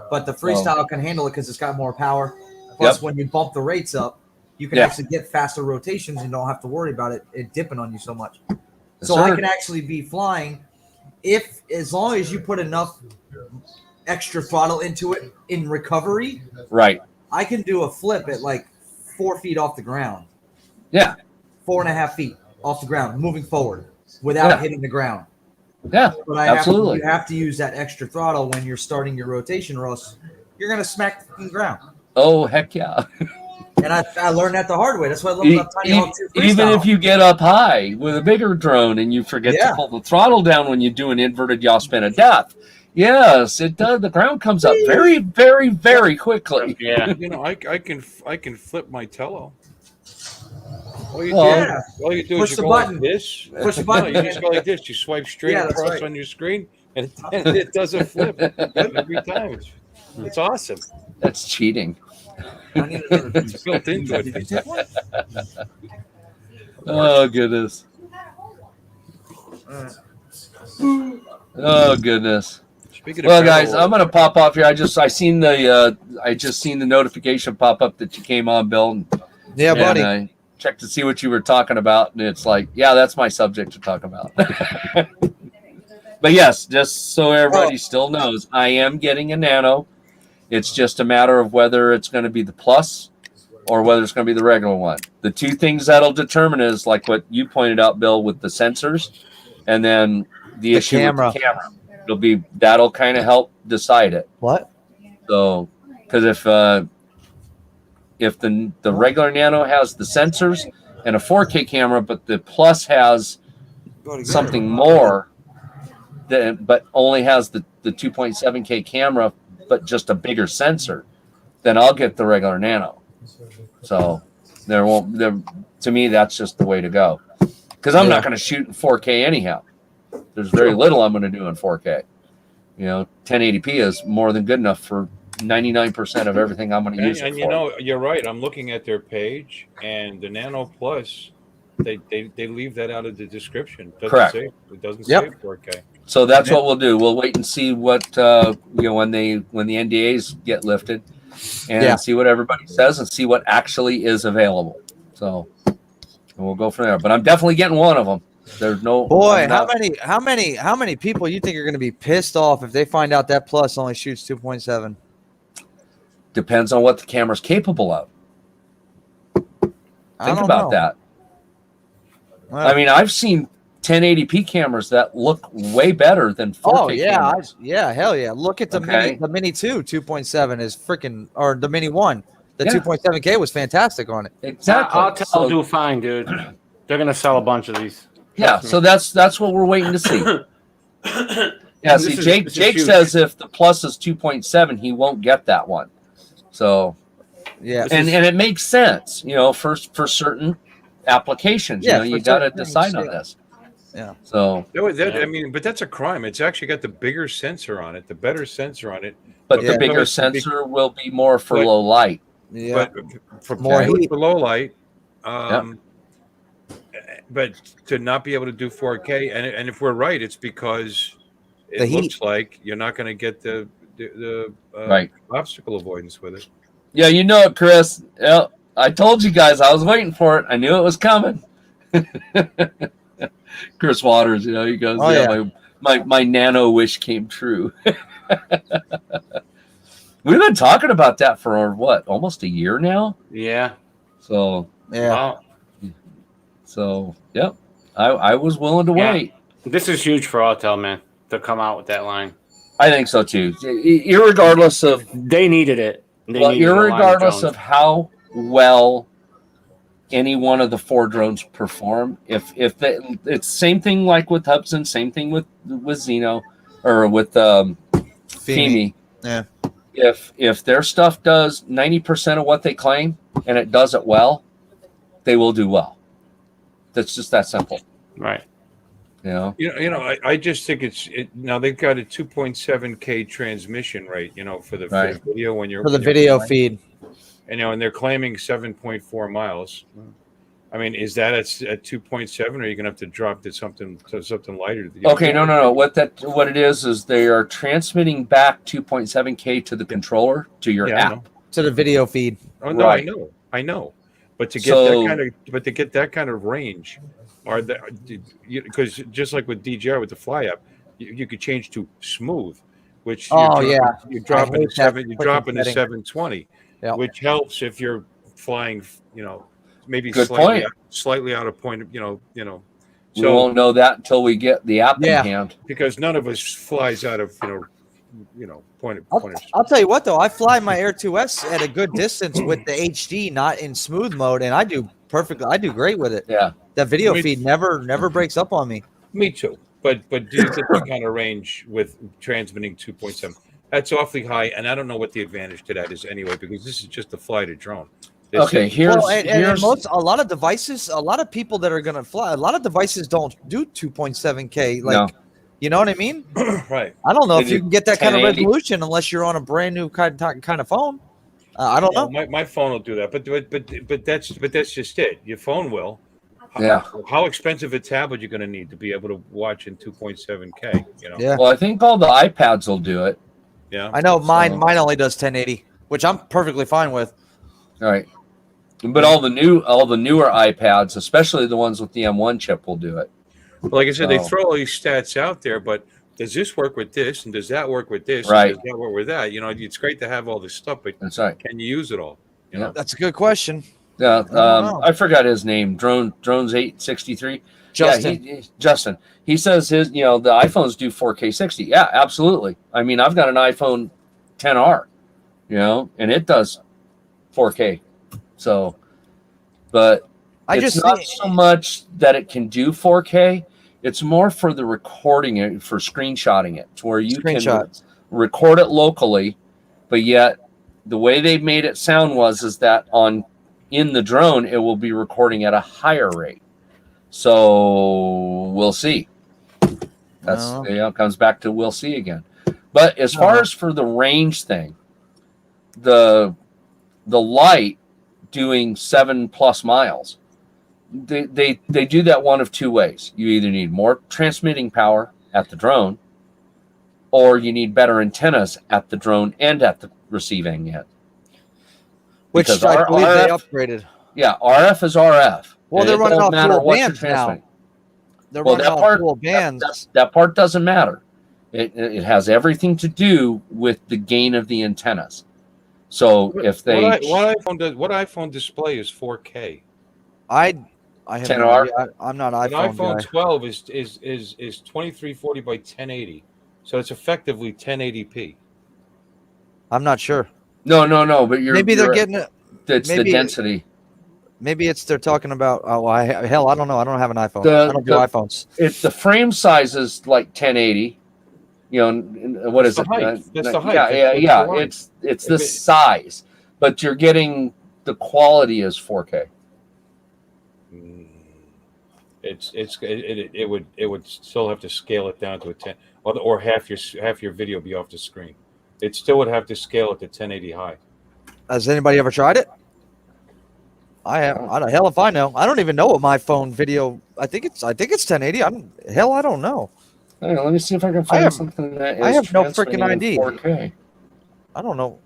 Speaker 8: But the freestyle can handle it because it's got more power. Plus, when you bump the rates up, you can actually get faster rotations and don't have to worry about it dipping on you so much. So I can actually be flying as long as you put enough extra throttle into it in recovery.
Speaker 3: Right.
Speaker 8: I can do a flip at like 4 feet off the ground.
Speaker 3: Yeah.
Speaker 8: 4.5 feet off the ground, moving forward without hitting the ground.
Speaker 3: Yeah,
Speaker 8: but
Speaker 3: absolutely.
Speaker 8: You have to use that extra throttle when you're starting your rotation, or else you're going to smack the ground.
Speaker 3: Oh, heck yeah.
Speaker 8: And I learned that the hard way. That's why I love about Tiny Hawk 2 Freestyle.
Speaker 4: Even if you get up high with a bigger drone and you forget to pull the throttle down when you do an inverted yaw spin of death, yes, it does. The ground comes up very, very, very quickly.
Speaker 5: Yeah.
Speaker 1: You know, I can flip my tello. All you do
Speaker 8: Push
Speaker 1: is you
Speaker 8: the
Speaker 1: go
Speaker 8: button.
Speaker 1: like this.
Speaker 8: Push the button.
Speaker 1: No, you just go like this. You swipe straight
Speaker 8: Yeah, that's
Speaker 1: across
Speaker 8: right.
Speaker 1: on your screen, and it does a flip every time. It's awesome.
Speaker 4: That's cheating.
Speaker 1: It's built into it.
Speaker 4: Oh goodness. Oh goodness. Well, guys, I'm gonna pop off here. I just seen the notification pop up that you came on, Bill.
Speaker 3: Yeah, buddy.
Speaker 4: I checked to see what you were talking about, and it's like, yeah, that's my subject to talk about. But yes, just so everybody still knows, I am getting a Nano. It's just a matter of whether it's going to be the Plus or whether it's going to be the regular one. The two things that'll determine is like what you pointed out, Bill, with the sensors, and then the issue
Speaker 3: camera.
Speaker 4: with the camera. That'll kind of help decide it.
Speaker 3: What?
Speaker 4: So, because if the regular Nano has the sensors and a 4K camera, but the Plus has something more, but only has the 2.7K camera, but just a bigger sensor, then I'll get the regular Nano. So to me, that's just the way to go. Because I'm not going to shoot in 4K anyhow. There's very little I'm going to do in 4K. 1080p is more than good enough for 99% of everything I'm going to use it for.
Speaker 1: You're right. I'm looking at their page, and the Nano Plus, they leave that out of the description.
Speaker 4: Correct.
Speaker 1: It doesn't say 4K.
Speaker 4: So that's what we'll do. We'll wait and see what when the NDAs get lifted, and see what everybody says, and see what actually is available. So we'll go from there. But I'm definitely getting one of them. There's no
Speaker 3: how many people you think are going to be pissed off if they find out that Plus only shoots 2.7?
Speaker 4: Depends on what the camera's capable of. Think about that.
Speaker 3: Well,
Speaker 4: I mean, I've seen 1080p cameras that look way better than 4K cameras.
Speaker 3: Hell yeah. Look at the Mini 2 2.7 is freaking, or the Mini 1. The 2.7K was fantastic on it.
Speaker 4: Exactly.
Speaker 5: Autel do fine, dude. They're gonna sell a bunch of these.
Speaker 4: Yeah, so that's what we're waiting to see. Yeah, see, Jake says if the Plus is 2.7, he won't get that one. So
Speaker 3: yeah,
Speaker 4: and it makes sense, for certain applications. You got to decide on this.
Speaker 3: Yeah.
Speaker 4: So
Speaker 1: I mean, but that's a crime. It's actually got the bigger sensor on it, the better sensor on it.
Speaker 4: But the bigger sensor will be more for low light.
Speaker 3: Yeah.
Speaker 1: But for more heat for low light. But to not be able to do 4K, and if we're right, it's because it looks like you're not going to get the obstacle avoidance with it.
Speaker 4: Yeah, Chris. Yeah, I told you guys I was waiting for it. I knew it was coming. Chris Waters, he goes, my Nano wish came true. We've been talking about that for almost a year now.
Speaker 5: Yeah.
Speaker 4: So
Speaker 5: Wow.
Speaker 4: So I was willing to wait.
Speaker 5: This is huge for Autel, man, to come out with that line.
Speaker 4: I think so too. Irregardless of
Speaker 5: they needed it.
Speaker 4: Irregardless of how well any one of the 4 drones perform, it's same thing like with Hubsan, same thing with Xeno or with Femi.
Speaker 3: Yeah.
Speaker 4: If their stuff does 90% of what they claim and it does it well, they will do well. That's just that simple.
Speaker 5: Right.
Speaker 1: I just think now they've got a 2.7K transmission rate, for the video when you're
Speaker 3: for the video feed.
Speaker 1: And they're claiming 7.4 miles. I mean, is that at 2.7, or are you going to have to drop to something lighter?
Speaker 4: Okay, no. What it is they are transmitting back 2.7K to the controller to your app
Speaker 3: to the video feed.
Speaker 1: Oh no, right. I know. But to get that kind of range, because just like with DJI with the fly up, you could change to smooth, which you drop in the 720, which helps if you're flying, maybe slightly out of point, So
Speaker 4: we won't know that until we get the app in hand,
Speaker 1: because none of us flies out of
Speaker 3: I'll tell you what though, I fly my Air 2S at a good distance with the HD, not in smooth mode, and I do perfectly. I do great with it.
Speaker 4: Yeah,
Speaker 3: that video feed never breaks up on me.
Speaker 1: Me too. But do you get that kind of range with transmitting 2.7? That's awfully high, and I don't know what the advantage to that is anyway, because this is just a flighted drone.
Speaker 4: Okay, here's
Speaker 3: a lot of devices, a lot of people that are going to fly, a lot of devices don't do 2.7K. Like, you know what I mean?
Speaker 1: Right.
Speaker 3: I don't know if you can get that kind of
Speaker 4: 1080.
Speaker 3: resolution unless you're on a brand new kind of phone. I don't know.
Speaker 1: My phone will do that, but that's just it. Your phone will.
Speaker 4: Yeah.
Speaker 1: How expensive a tablet you're going to need to be able to watch in 2.7K? You know.
Speaker 3: Yeah.
Speaker 4: Well, I think all the iPads will do it.
Speaker 1: Yeah.
Speaker 3: I know mine only does 1080, which I'm perfectly fine with.
Speaker 4: All right. But all the newer iPads, especially the ones with the M1 chip, will do it.
Speaker 1: Well, like I said, they throw all these stats out there, but does this work with this, and does that work with this,
Speaker 4: right?
Speaker 1: And does that work with that? You know, it's great to have all this stuff, but
Speaker 4: that's right.
Speaker 1: Can you use it all? You know?
Speaker 3: That's a good question.
Speaker 4: Yeah, I forgot his name. Drones 863.
Speaker 3: Justin.
Speaker 4: Yeah, Justin. He says the iPhones do 4K 60. Yeah, absolutely. I mean, I've got an iPhone 10R, and it does 4K. So, but it's not so much that it can do 4K. It's more for the recording it, for screenshotting it, to where you can record it locally, but yet the way they made it sound is that in the drone, it will be recording at a higher rate. So we'll see. That's it comes back to we'll see again. But as far as for the range thing, the light doing 7+ miles, they do that one of two ways. You either need more transmitting power at the drone, or you need better antennas at the drone and at the receiving end.
Speaker 3: Which I believe they upgraded.
Speaker 4: Yeah, RF is RF.
Speaker 3: Well, they're running off dual bands now. They're running off dual bands.
Speaker 4: That part doesn't matter. It has everything to do with the gain of the antennas. So if they
Speaker 1: what iPhone display is 4K?
Speaker 3: I have
Speaker 4: 10R.
Speaker 3: I'm not
Speaker 1: An
Speaker 3: iPhone.
Speaker 1: iPhone
Speaker 3: guy.
Speaker 1: 12 is 2340 by 1080, so it's effectively 1080p.
Speaker 3: I'm not sure.
Speaker 4: No. But
Speaker 3: they're getting it.
Speaker 4: It's the density.
Speaker 3: Maybe they're talking about. Oh, I don't know. I don't have an iPhone. I don't do iPhones.
Speaker 4: The frame size is like 1080. What is it?
Speaker 1: That's the height.
Speaker 4: Yeah. It's the size, but you're getting the quality as 4K.
Speaker 1: It would still have to scale it down to a 10, or half your video be off the screen. It still would have to scale it to 1080 high.
Speaker 3: Has anybody ever tried it? I have. How the hell if I know? I don't even know what my phone video. I think it's 1080. I don't know.
Speaker 4: Hang on, let me see if I can find something that is.
Speaker 3: I have no freaking idea.
Speaker 4: 4K.
Speaker 3: I don't know.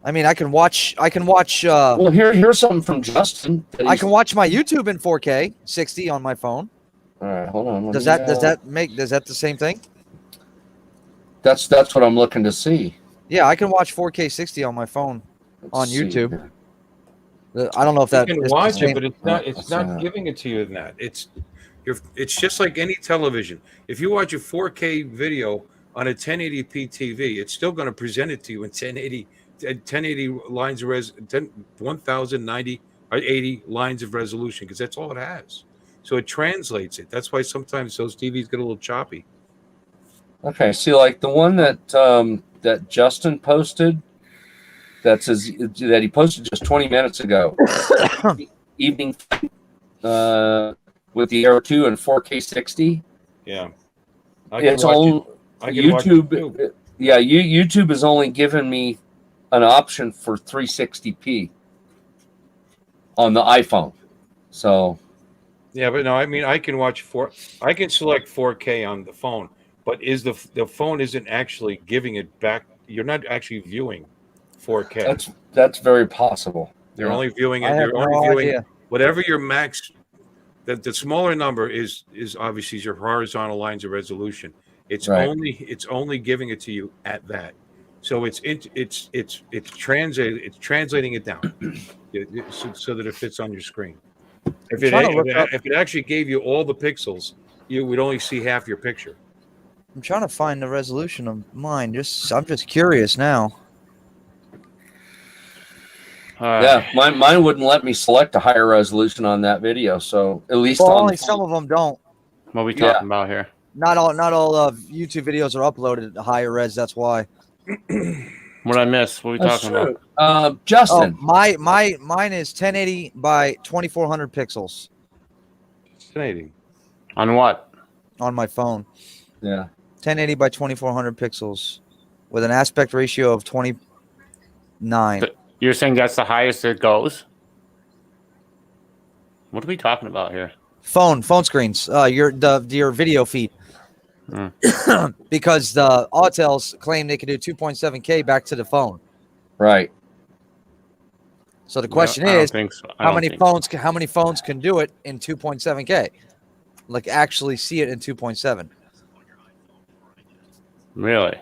Speaker 3: I mean, I can watch.
Speaker 4: Well, here's something from Justin.
Speaker 3: I can watch my YouTube in 4K 60 on my phone.
Speaker 4: All right, hold on.
Speaker 3: Does that the same thing?
Speaker 4: That's what I'm looking to see.
Speaker 3: Yeah, I can watch 4K 60 on my phone on YouTube. I don't know if that
Speaker 1: you can watch it, but it's not giving it to you in that. It's just like any television. If you watch a 4K video on a 1080p TV, it's still going to present it to you in 1080 lines of 1090 or 80 lines of resolution, because that's all it has. So it translates it. That's why sometimes those TVs get a little choppy.
Speaker 4: Okay, see, like the one that Justin posted, that he posted just 20 minutes ago, evening with the Air 2 and 4K 60.
Speaker 1: Yeah,
Speaker 4: it's on YouTube. Yeah, YouTube has only given me an option for 360p on the iPhone. So
Speaker 1: yeah, but no, I mean I can select 4K on the phone, but the phone isn't actually giving it back. You're not actually viewing 4K.
Speaker 4: That's very possible.
Speaker 1: You're only viewing it. You're only viewing whatever your max. The smaller number is obviously your horizontal lines of resolution. It's only giving it to you at that. So it's translating it down so that it fits on your screen. If it actually gave you all the pixels, you would only see half your picture.
Speaker 3: I'm trying to find the resolution of mine. I'm just curious now.
Speaker 4: Yeah, mine wouldn't let me select a higher resolution on that video. So at least
Speaker 3: Well,
Speaker 4: on
Speaker 3: only some of them don't.
Speaker 5: What are we talking about here?
Speaker 3: Not all YouTube videos are uploaded at higher res. That's why.
Speaker 5: What did I miss? What are we talking about?
Speaker 4: Justin.
Speaker 3: Oh, mine is 1080 by 2400 pixels.
Speaker 1: 1080.
Speaker 5: On what?
Speaker 3: On my phone.
Speaker 4: Yeah.
Speaker 3: 1080 by 2400 pixels with an aspect ratio of 29.
Speaker 5: You're saying that's the highest it goes? What are we talking about here?
Speaker 3: Phone screens. Your video feed. Because the Autels claim they can do 2.7K back to the phone.
Speaker 4: Right.
Speaker 3: So the question is, how many phones can do it in 2.7K? Like actually see it in 2.7.
Speaker 5: Really?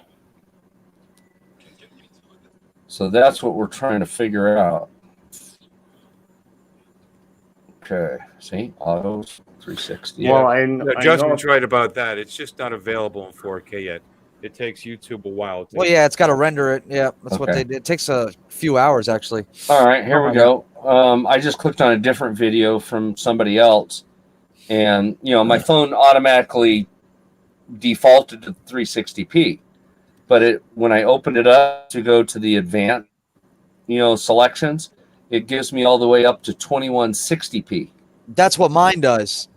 Speaker 4: So that's what we're trying to figure out. Okay. See, autos 360.
Speaker 5: Well,
Speaker 1: Justin's right about that. It's just not available in 4K yet. It takes YouTube a while.
Speaker 3: Well, yeah, it's got to render it. Yeah, that's what they did. It takes a few hours actually.
Speaker 4: All right, here we go. I just clicked on a different video from somebody else, and my phone automatically defaulted to 360p. But when I opened it up to go to the advanced, selections, it gives me all the way up to 2160p.
Speaker 3: That's what mine does.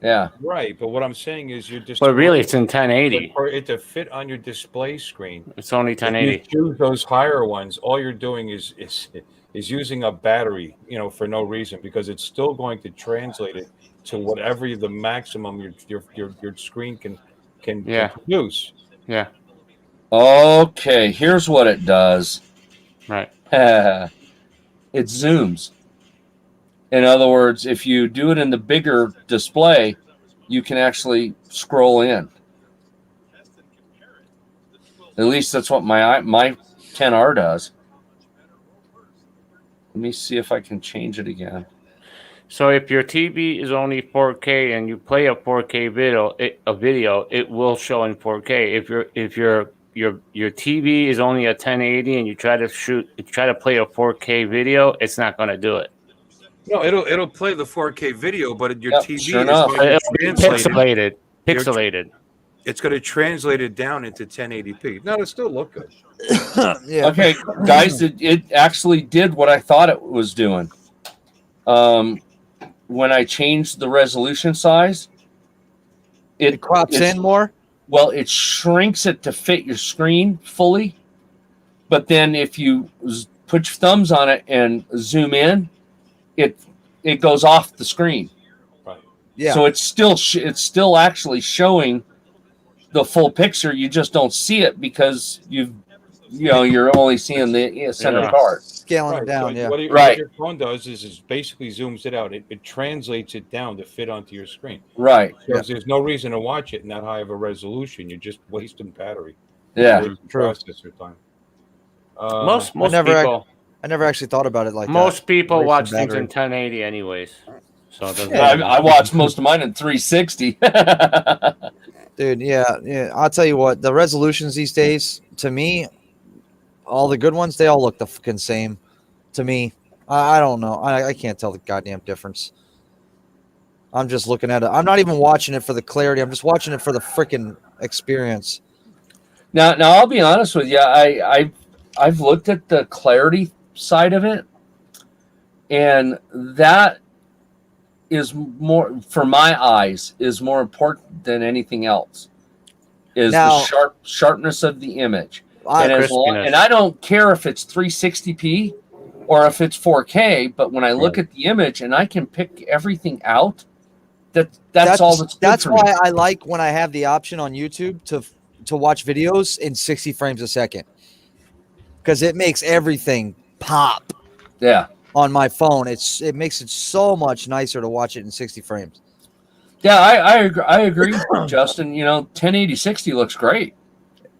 Speaker 4: Yeah.
Speaker 1: Right, but what I'm saying is you're just.
Speaker 5: But really, it's in 1080.
Speaker 1: For it to fit on your display screen,
Speaker 5: it's only 1080.
Speaker 1: If you choose those higher ones, all you're doing is using a battery, for no reason, because it's still going to translate it to whatever the maximum your screen can produce.
Speaker 5: Yeah.
Speaker 4: Okay, here's what it does.
Speaker 5: Right.
Speaker 4: It zooms. In other words, if you do it in the bigger display, you can actually scroll in. At least that's what my 10R does. Let me see if I can change it again.
Speaker 5: So if your TV is only 4K and you play a 4K video, it will show in 4K. If your TV is only a 1080 and you try to play a 4K video, it's not going to do it.
Speaker 1: No, it'll play the 4K video, but your TV is
Speaker 5: going to pixelated.
Speaker 1: It's going to translate it down into 1080p. No, it'll still look good.
Speaker 3: Yeah.
Speaker 4: Okay, guys, it actually did what I thought it was doing. When I changed the resolution size, it
Speaker 3: crops in more.
Speaker 4: Well, it shrinks it to fit your screen fully, but then if you put your thumbs on it and zoom in, it goes off the screen.
Speaker 1: Right.
Speaker 3: Yeah.
Speaker 4: So it's still actually showing the full picture. You just don't see it because you're only seeing the center part.
Speaker 3: Scaling it down.
Speaker 1: So
Speaker 3: yeah.
Speaker 1: What your phone does is basically zooms it out. It translates it down to fit onto your screen.
Speaker 4: Right.
Speaker 1: Because there's no reason to watch it in that high of a resolution. You're just wasting battery.
Speaker 4: Yeah.
Speaker 1: Processor time.
Speaker 5: Most people.
Speaker 3: I never actually thought about it like that.
Speaker 5: Most people watch things in 1080 anyways. So it doesn't
Speaker 4: I watch most of mine in 360.
Speaker 3: Dude, yeah. I'll tell you what, the resolutions these days, to me, all the good ones, they all look the fucking same to me. I don't know. I can't tell the goddamn difference. I'm just looking at it. I'm not even watching it for the clarity. I'm just watching it for the freaking experience.
Speaker 4: Now I'll be honest with you. I've looked at the clarity side of it, and that is more, for my eyes, is more important than anything else. Is the sharpness of the image. And I don't care if it's 360p or if it's 4K, but when I look at the image and I can pick everything out, that's all that's good.
Speaker 3: That's
Speaker 4: for
Speaker 3: why
Speaker 4: me.
Speaker 3: I like when I have the option on YouTube to watch videos in 60 frames a second, because it makes everything pop.
Speaker 4: Yeah.
Speaker 3: On my phone, it makes it so much nicer to watch it in 60 frames.
Speaker 4: Yeah, I agree, Justin. 1080/60 looks great.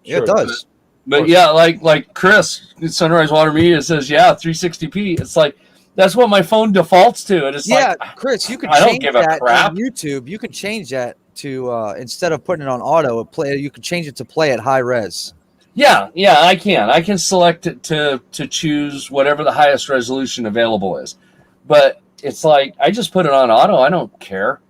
Speaker 3: Yeah, it does.
Speaker 4: But yeah, like Chris, Sunrise Water Media says, 360p. It's like that's what my phone defaults to, and it's
Speaker 3: Chris, you can change that on YouTube. You can change that instead of putting it on auto, you can change it to play at high res.
Speaker 4: Yeah, I can. I can select it to choose whatever the highest resolution available is. But it's like I just put it on auto. I don't care.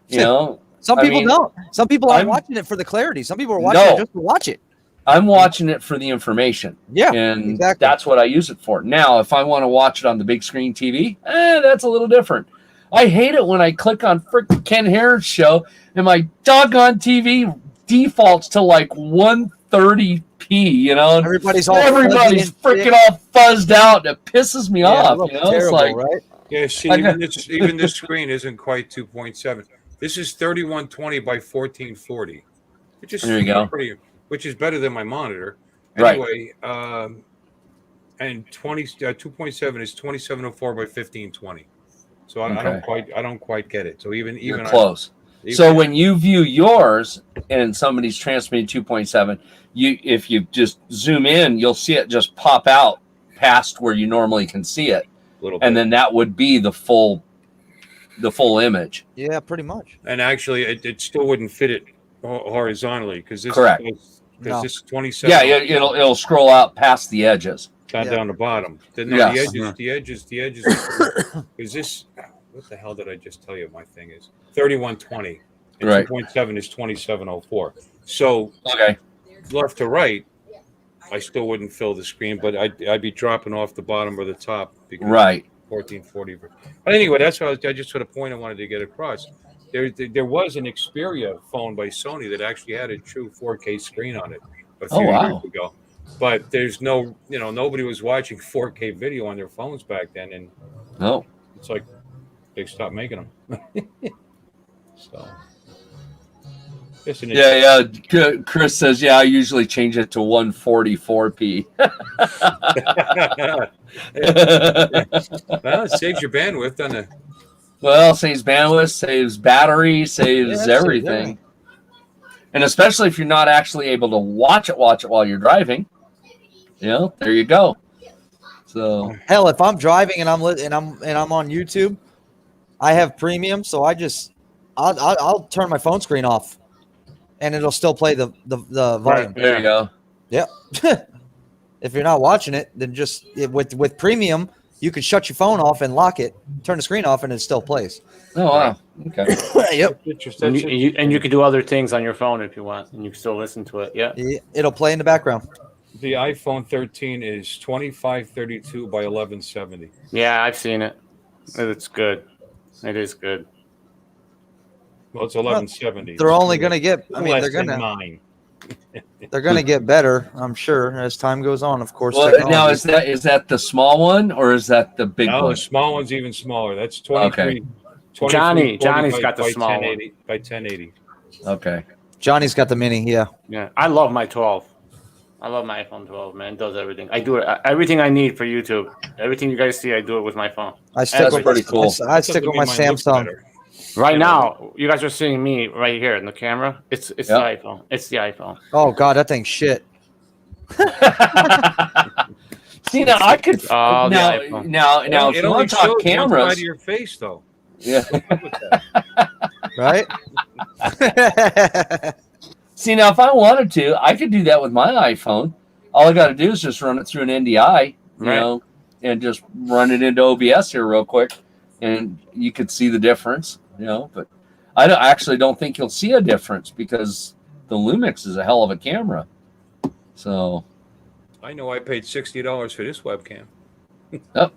Speaker 4: You know,
Speaker 3: some people don't. Some people aren't watching it for the clarity. Some people are watching it just to watch it.
Speaker 4: I'm watching it for the information.
Speaker 3: Yeah,
Speaker 4: and
Speaker 3: exactly.
Speaker 4: That's what I use it for. Now, if I want to watch it on the big screen TV, that's a little different. I hate it when I click on frickin' Ken Harris show and my doggone TV defaults to like 130p. You know,
Speaker 3: everybody's
Speaker 4: freaking all fuzzed out. And it pisses me off. You know,
Speaker 3: terrible,
Speaker 4: it's like,
Speaker 3: right?
Speaker 1: Yeah, see, even this screen isn't quite 2.7. This is 3120 by 1440, which is
Speaker 4: there you go.
Speaker 1: Which is better than my monitor.
Speaker 4: Right.
Speaker 1: Anyway, and 2.7 is 2704 by 1520. So I don't quite get it. So even
Speaker 4: you're close. So when you view yours and somebody's transmitting 2.7, if you just zoom in, you'll see it just pop out past where you normally can see it, and then that would be the full image.
Speaker 3: Yeah, pretty much.
Speaker 1: And actually, it still wouldn't fit it horizontally because this
Speaker 4: correct.
Speaker 1: Because this 27.
Speaker 4: Yeah, it'll scroll out past the edges.
Speaker 1: Down the bottom. The edges. Is this? What the hell did I just tell you? My thing is 3120, and 2.7 is 2704. So left to right, I still wouldn't fill the screen, but I'd be dropping off the bottom or the top. Because 1440. But anyway, that's what I just sort of point I wanted to get across. There was an Xperia phone by Sony that actually had a true 4K screen on it a few years ago. But there's nobody was watching 4K video on their phones back then, and it's like they stopped making them. So,
Speaker 4: Chris says, I usually change it to 144p.
Speaker 1: Well, it saves your bandwidth, doesn't it?
Speaker 4: Well, saves bandwidth, saves battery, saves everything. And especially if you're not actually able to watch it while you're driving, there you go. So
Speaker 3: hell, if I'm driving and I'm on YouTube, I have premium, so I'll turn my phone screen off, and it'll still play the volume.
Speaker 4: There you go.
Speaker 3: Yep. If you're not watching it, then just with premium, you can shut your phone off and lock it, turn the screen off, and it still plays.
Speaker 4: Oh, wow. Okay.
Speaker 3: Yep.
Speaker 5: And you can do other things on your phone if you want, and you can still listen to it. Yeah.
Speaker 3: It'll play in the background.
Speaker 1: The iPhone 13 is 2532 by 1170.
Speaker 5: Yeah, I've seen it. It's good. It is good.
Speaker 1: Well, it's 1170.
Speaker 3: They're only going to get.
Speaker 1: They're going to.
Speaker 3: They're going to get better, I'm sure, as time goes on. Of course.
Speaker 4: Well, now is that the small one or is that the big one?
Speaker 1: No, the small one's even smaller. That's 23.
Speaker 5: Okay. Johnny's got the small one
Speaker 1: by 1080.
Speaker 4: Okay.
Speaker 3: Johnny's got the mini. Yeah.
Speaker 5: Yeah. I love my 12. I love my iPhone 12, man. It does everything. I do it. Everything I need for YouTube. Everything you guys see, I do it with my phone.
Speaker 3: That's pretty cool. I stick with my Samsung.
Speaker 5: Right now, you guys are seeing me right here in the camera. It's the iPhone. It's the iPhone.
Speaker 3: Oh God, that thing's shit.
Speaker 4: See, now I could. Now, if you want to talk cameras,
Speaker 1: out of your face though.
Speaker 4: Yeah.
Speaker 3: Right.
Speaker 4: See, now if I wanted to, I could do that with my iPhone. All I got to do is just run it through an NDI, and just run it into OBS here real quick, and you could see the difference. But I actually don't think you'll see a difference because the Lumix is a hell of a camera. So
Speaker 1: I know I paid $60 for this webcam.
Speaker 4: Yep.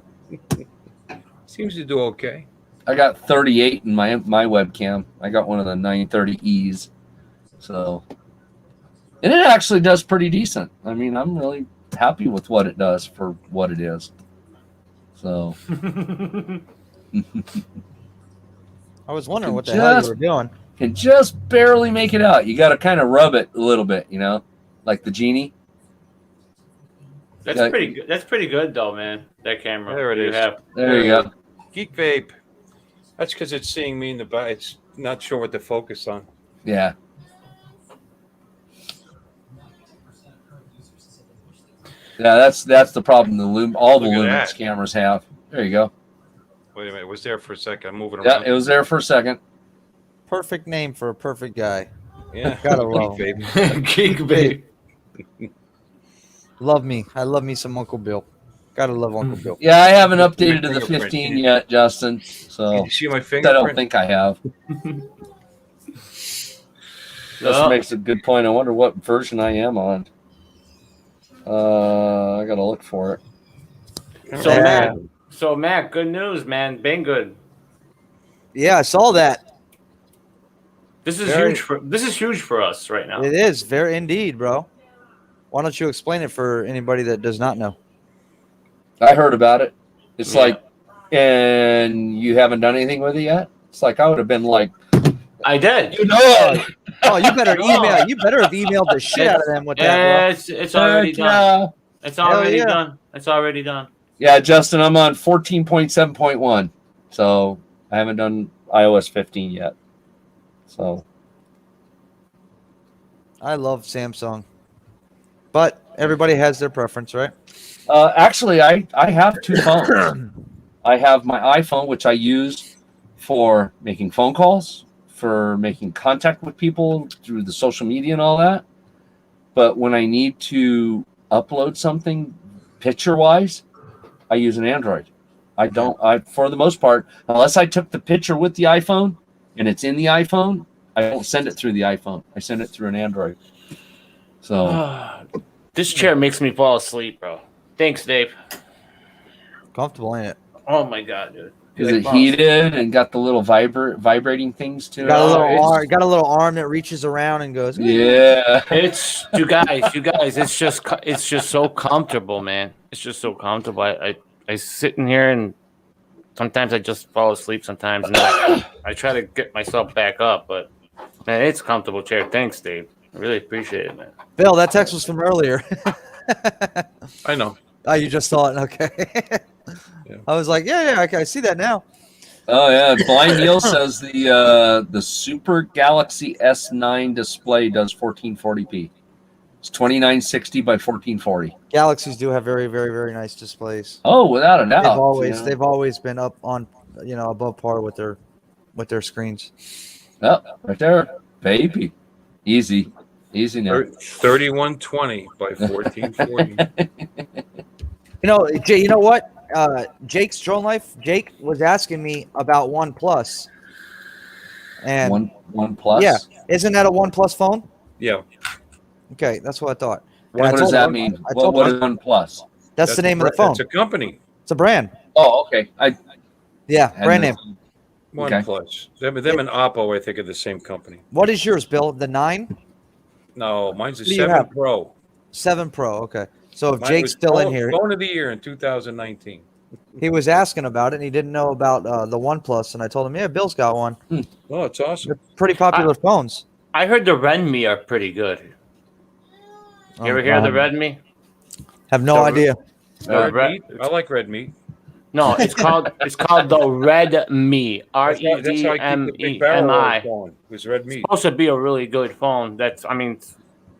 Speaker 1: Seems to do okay.
Speaker 4: I got 38 in my webcam. I got one of the 930Es. So, and it actually does pretty decent. I mean, I'm really happy with what it does for what it is. So
Speaker 3: I was wondering what the hell you were doing.
Speaker 4: Can just barely make it out. You got to kind of rub it a little bit, like the genie.
Speaker 5: That's pretty good. That's pretty good, though, man. That camera.
Speaker 1: There it is.
Speaker 4: There you go.
Speaker 1: Geek Vape. That's because it's seeing me in the back. It's not sure what to focus on.
Speaker 4: Yeah. Yeah, that's the problem. All the Lumix cameras have. There you go.
Speaker 1: Wait a minute. It was there for a second. I'm moving around.
Speaker 4: Yeah, it was there for a second.
Speaker 3: perfect name for a perfect guy.
Speaker 1: Yeah,
Speaker 3: Gotta love
Speaker 1: baby.
Speaker 5: Geek baby.
Speaker 3: Love me. I love me some Uncle Bill. Gotta love Uncle Bill.
Speaker 4: Yeah, I haven't updated to the
Speaker 1: Fingerprint.
Speaker 4: 15 yet, Justin. So
Speaker 1: Did you see my
Speaker 4: I
Speaker 1: fingerprint?
Speaker 4: don't think I have. This makes a good point. I wonder what version I am on. I gotta look for it.
Speaker 5: So Matt, good news, man. Been good.
Speaker 3: Yeah, I saw that.
Speaker 5: This is
Speaker 3: Very-
Speaker 5: huge for us right now.
Speaker 3: It is very indeed, bro. Why don't you explain it for anybody that does not know?
Speaker 4: I heard about it. It's
Speaker 5: Yeah.
Speaker 4: like, and you haven't done anything with it yet? It's like I would have been like,
Speaker 5: I did.
Speaker 4: you know it.
Speaker 3: Oh, you better email. You better have emailed the shit out of them with that,
Speaker 5: Yeah, it's already done.
Speaker 4: Yeah.
Speaker 5: It's already
Speaker 3: yeah.
Speaker 5: done. It's already done.
Speaker 4: Yeah, Justin, I'm on 14.7.1. So I haven't done iOS 15 yet. So
Speaker 3: I love Samsung, but everybody has their preference, right?
Speaker 4: actually, I have two phones. I have my iPhone, which I use for making phone calls, for making contact with people through the social media and all that. But when I need to upload something picture-wise, I use an Android. For the most part, unless I took the picture with the iPhone and it's in the iPhone, I don't send it through the iPhone. I send it through an Android. So
Speaker 5: This chair makes me fall asleep, bro. Thanks, Dave.
Speaker 3: Comfortable, ain't it?
Speaker 5: Oh my god, dude.
Speaker 4: is it heated and got the little vibrating things to
Speaker 3: Got a
Speaker 4: it?
Speaker 3: little arm, arm that reaches around and goes.
Speaker 4: Yeah.
Speaker 5: It's you guys. It's just so comfortable, man. It's just so comfortable. I sit in here and sometimes I just fall asleep. Sometimes and I try to get myself back up, but man, it's a comfortable chair. Thanks, Dave. I really appreciate it, man.
Speaker 3: Bill, that text was from earlier.
Speaker 1: I know.
Speaker 3: Oh, you just saw it. Okay.
Speaker 1: Yeah.
Speaker 3: I was like, yeah, I see that now.
Speaker 4: Oh yeah, Blind Neil says the Super Galaxy S9 display does 1440p. It's 2960 by 1440.
Speaker 3: Galaxies do have very, very, very nice displays.
Speaker 4: Oh, without a doubt.
Speaker 3: They've always been up on, above par with their screens.
Speaker 4: Oh, right there, baby. Easy now.
Speaker 1: 3120 by 1440.
Speaker 3: Jay, you know what? Jake's Drone Life. Jake was asking me about OnePlus. And
Speaker 4: One Plus.
Speaker 3: Yeah, isn't that a OnePlus phone?
Speaker 1: Yeah.
Speaker 3: Okay, that's what I thought.
Speaker 4: What does that mean? What is One Plus?
Speaker 3: That's the name of the phone.
Speaker 1: It's a company.
Speaker 3: It's a brand.
Speaker 4: Oh, okay.
Speaker 3: Yeah, brand name.
Speaker 1: OnePlus. Them and Oppo, I think, are the same company.
Speaker 3: What is yours, Bill? The 9?
Speaker 1: No, mine's a
Speaker 3: What do you
Speaker 1: 7
Speaker 3: have?
Speaker 1: Pro.
Speaker 3: 7 Pro. Okay. So if
Speaker 1: Mine
Speaker 3: Jake's
Speaker 1: was
Speaker 3: still in here,
Speaker 1: Phone of the year in 2019.
Speaker 3: he was asking about it, and he didn't know about the OnePlus, and I told him, yeah, Bill's got one.
Speaker 1: Oh, it's awesome.
Speaker 3: They're pretty popular phones.
Speaker 5: I heard the Redmi are pretty good. You ever hear of the Redmi?
Speaker 3: Have no idea.
Speaker 1: Red meat? I like red meat.
Speaker 5: No, it's called the Redmi.
Speaker 1: That's how I keep the big barrel
Speaker 5: REDMI.
Speaker 1: going. It was red meat.
Speaker 5: Supposed to be a really good phone.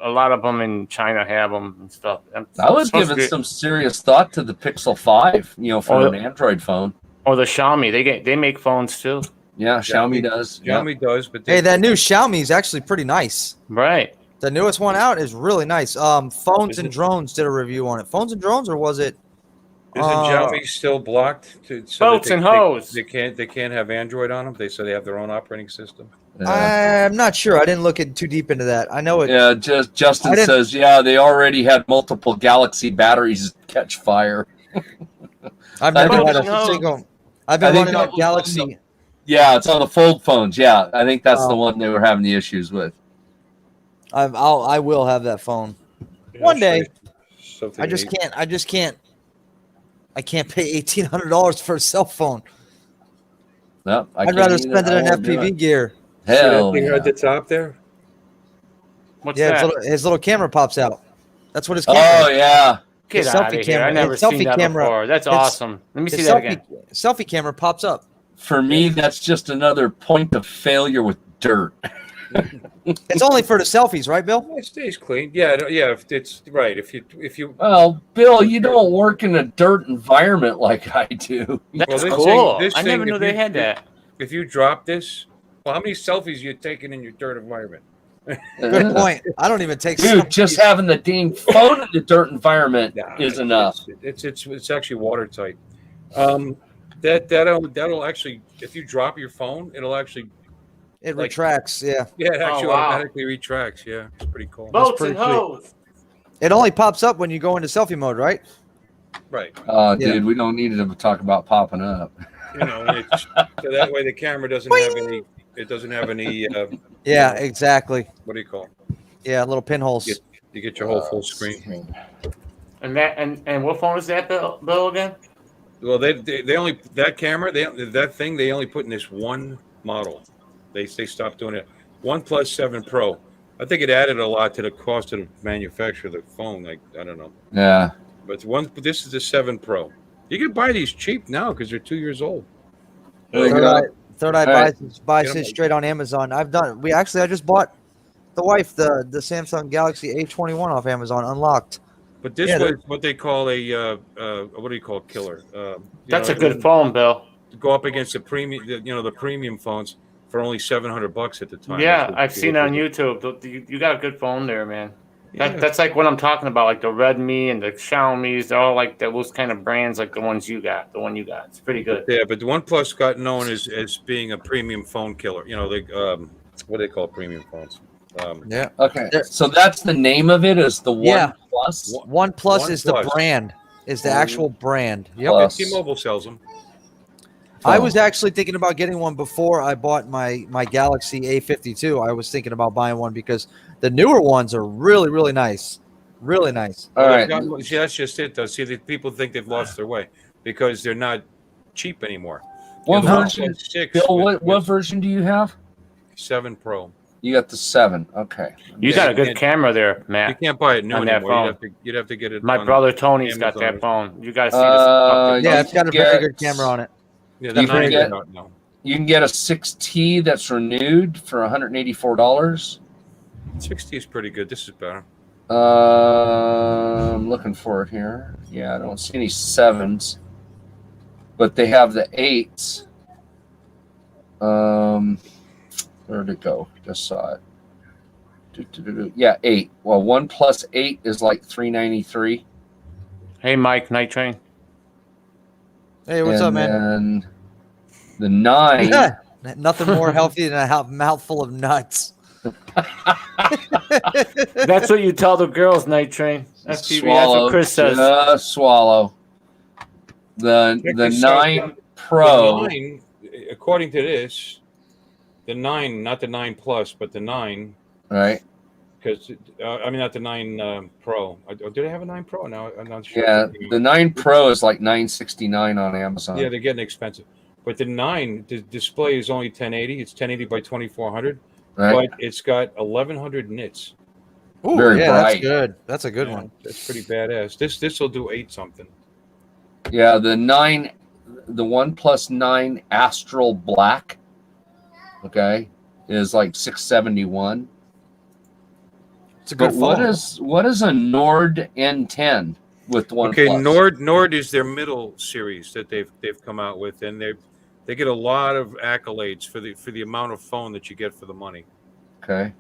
Speaker 5: A lot of them in China have them and stuff.
Speaker 4: I was giving some serious thought to the Pixel 5, for an Android phone.
Speaker 5: Or the Xiaomi. They make phones too.
Speaker 4: Yeah, Xiaomi does.
Speaker 1: Xiaomi does, but
Speaker 3: Hey, that new Xiaomi is actually pretty nice.
Speaker 5: Right.
Speaker 3: The newest one out is really nice. Phones and Drones did a review on it. Phones and Drones, or was it?
Speaker 1: Isn't Xiaomi still blocked?
Speaker 5: Boats and hoes.
Speaker 1: They can't have Android on them. They have their own operating system.
Speaker 3: I'm not sure. I didn't look too deep into that. I know it.
Speaker 4: Yeah, Justin says, they already had multiple Galaxy batteries catch fire.
Speaker 3: I've never
Speaker 5: don't
Speaker 3: had a
Speaker 5: know.
Speaker 3: single. I've been running on Galaxy.
Speaker 4: Yeah, it's on the fold phones. Yeah, I think that's the one they were having the issues with.
Speaker 3: I will have that phone
Speaker 1: Yeah,
Speaker 3: one day.
Speaker 1: something
Speaker 3: I just
Speaker 1: neat.
Speaker 3: can't. I can't pay $1,800 for a cell phone.
Speaker 4: No,
Speaker 3: I'd rather spend it on FPV gear.
Speaker 1: See that
Speaker 4: Hell
Speaker 1: thing
Speaker 4: yeah.
Speaker 1: at the top there?
Speaker 5: What's
Speaker 3: Yeah,
Speaker 5: that?
Speaker 3: his little camera pops out. That's what his camera.
Speaker 4: Oh yeah.
Speaker 5: Get
Speaker 3: his
Speaker 5: out
Speaker 3: selfie
Speaker 5: of here. I
Speaker 3: camera-
Speaker 5: never
Speaker 3: his
Speaker 5: seen
Speaker 3: selfie
Speaker 5: that
Speaker 3: camera-
Speaker 5: before. That's
Speaker 3: his-
Speaker 5: awesome. Let me see
Speaker 3: His
Speaker 5: that again.
Speaker 3: selfie camera pops up.
Speaker 4: For me, that's just another point of failure with dirt.
Speaker 3: It's only for the selfies, right, Bill?
Speaker 1: It stays clean. Yeah, if it's right. If you
Speaker 4: Well, Bill, you don't work in a dirt environment like I do.
Speaker 5: That's
Speaker 1: this
Speaker 5: cool.
Speaker 1: thing- this
Speaker 5: I never
Speaker 1: thing,
Speaker 5: knew
Speaker 1: if
Speaker 5: they
Speaker 1: you-
Speaker 5: had that.
Speaker 1: if you drop this, Well, how many selfies you taking in your dirt environment?
Speaker 3: Good point. I don't even take.
Speaker 4: Dude, just having the dang phone in the dirt environment is
Speaker 1: Nah,
Speaker 4: enough.
Speaker 1: It's actually watertight. That'll actually, if you drop your phone, it'll actually.
Speaker 3: It retracts. Yeah.
Speaker 1: Yeah, it actually
Speaker 5: wow.
Speaker 1: automatically retracts. Yeah, it's pretty cool.
Speaker 5: Boats
Speaker 3: pretty
Speaker 5: and hoes.
Speaker 3: It only pops up when you go into selfie mode, right?
Speaker 1: Right.
Speaker 3: Yeah.
Speaker 4: Dude, we don't need to talk about popping up.
Speaker 1: You know, so that way the camera doesn't have any. It doesn't have any.
Speaker 3: Yeah, exactly.
Speaker 1: What do you call?
Speaker 3: Yeah, little pinholes.
Speaker 1: You get your whole full screen.
Speaker 5: And what phone is that, Bill again?
Speaker 1: Well, they only that camera that thing they only put in this one model. They stopped doing it. OnePlus 7 Pro. I think it added a lot to the cost of the manufacture of the phone. Like I don't know.
Speaker 4: Yeah.
Speaker 1: But this is the 7 Pro. You can buy these cheap now because they're 2 years old.
Speaker 3: Third Eye buys
Speaker 1: Get 'em.
Speaker 3: his straight on Amazon. I just bought the wife the Samsung Galaxy A21 off Amazon unlocked.
Speaker 1: But this was what they call a what do you call killer?
Speaker 5: That's a good phone, Bill.
Speaker 1: To go up against the premium, the premium phones for only $700 at the time.
Speaker 5: Yeah, I've seen it on YouTube. You got a good phone there, man. That's like what I'm talking about, like the Redmi and the Xiaomi's. They're all like those kind of brands, like the one you got. It's pretty good.
Speaker 1: Yeah, but the OnePlus got known as being a premium phone killer. What do they call premium phones?
Speaker 3: Yeah.
Speaker 4: Okay. So that's the name of it. Is the
Speaker 3: Yeah.
Speaker 4: OnePlus?
Speaker 3: OnePlus is the
Speaker 1: OnePlus.
Speaker 3: brand. Is the actual brand. Yep.
Speaker 4: Plus.
Speaker 1: T-Mobile sells them.
Speaker 3: I was actually thinking about getting one before I bought my Galaxy A52. I was thinking about buying one because the newer ones are really, really nice. Really nice.
Speaker 4: All right.
Speaker 1: See, that's just it, though. See, the people think they've lost their way because they're not cheap anymore.
Speaker 4: What
Speaker 1: The
Speaker 4: version?
Speaker 1: OnePlus 6
Speaker 4: Bill,
Speaker 1: with
Speaker 4: what version do you have?
Speaker 1: 7 Pro.
Speaker 4: You got the 7. Okay.
Speaker 5: You got a good camera there,
Speaker 1: You
Speaker 5: Matt.
Speaker 1: can't buy it new
Speaker 5: On that
Speaker 1: anymore.
Speaker 5: phone.
Speaker 1: You'd have to get it.
Speaker 5: My
Speaker 1: on
Speaker 5: brother Tony's got
Speaker 1: Amazon.
Speaker 5: that phone. You guys see this?
Speaker 3: Yeah,
Speaker 4: You
Speaker 3: it's got a
Speaker 4: can
Speaker 3: very
Speaker 4: get-
Speaker 3: good camera on it.
Speaker 1: Yeah, the
Speaker 4: You can
Speaker 1: 9
Speaker 4: get-
Speaker 1: is out now.
Speaker 4: You can get a 6T that's renewed for $184.
Speaker 1: 60 is pretty good. This is better.
Speaker 4: I'm looking for it here. Yeah, I don't see any 7s, but they have the 8s. Where'd it go? Just saw it. Yeah, 8. Well, OnePlus 8 is like $393.
Speaker 5: Hey, Mike, Night Train.
Speaker 3: Hey, what's up, man?
Speaker 4: And the 9.
Speaker 3: Nothing more healthy than a mouthful of nuts.
Speaker 5: That's what you tell the girls, Night Train. FTV, that's what Chris says.
Speaker 4: Just swallow. The 9 Pro.
Speaker 1: The 9, according to this, the 9, not the 9 Plus, but the 9.
Speaker 4: Right.
Speaker 1: Because not the 9 Pro. Did I have a 9 Pro? No, I'm not sure.
Speaker 4: Yeah, the 9 Pro is like $969 on Amazon.
Speaker 1: Yeah, they're getting expensive. But the 9, the display is only 1080. It's 1080 by 2400.
Speaker 4: Right.
Speaker 1: But it's got 1100 nits.
Speaker 3: Ooh,
Speaker 4: Very
Speaker 3: yeah, that's
Speaker 4: bright.
Speaker 3: good. That's a good
Speaker 1: Yeah,
Speaker 3: one.
Speaker 1: That's pretty badass. This will do 8 something.
Speaker 4: Yeah, the OnePlus 9 Astral Black, okay, is like $671.
Speaker 3: It's a good
Speaker 4: But
Speaker 3: phone.
Speaker 4: what is a Nord N10 with OnePlus?
Speaker 1: Okay, Nord is their middle series that they've come out with, and they get a lot of accolades for the amount of phone that you get for the money.
Speaker 4: Okay,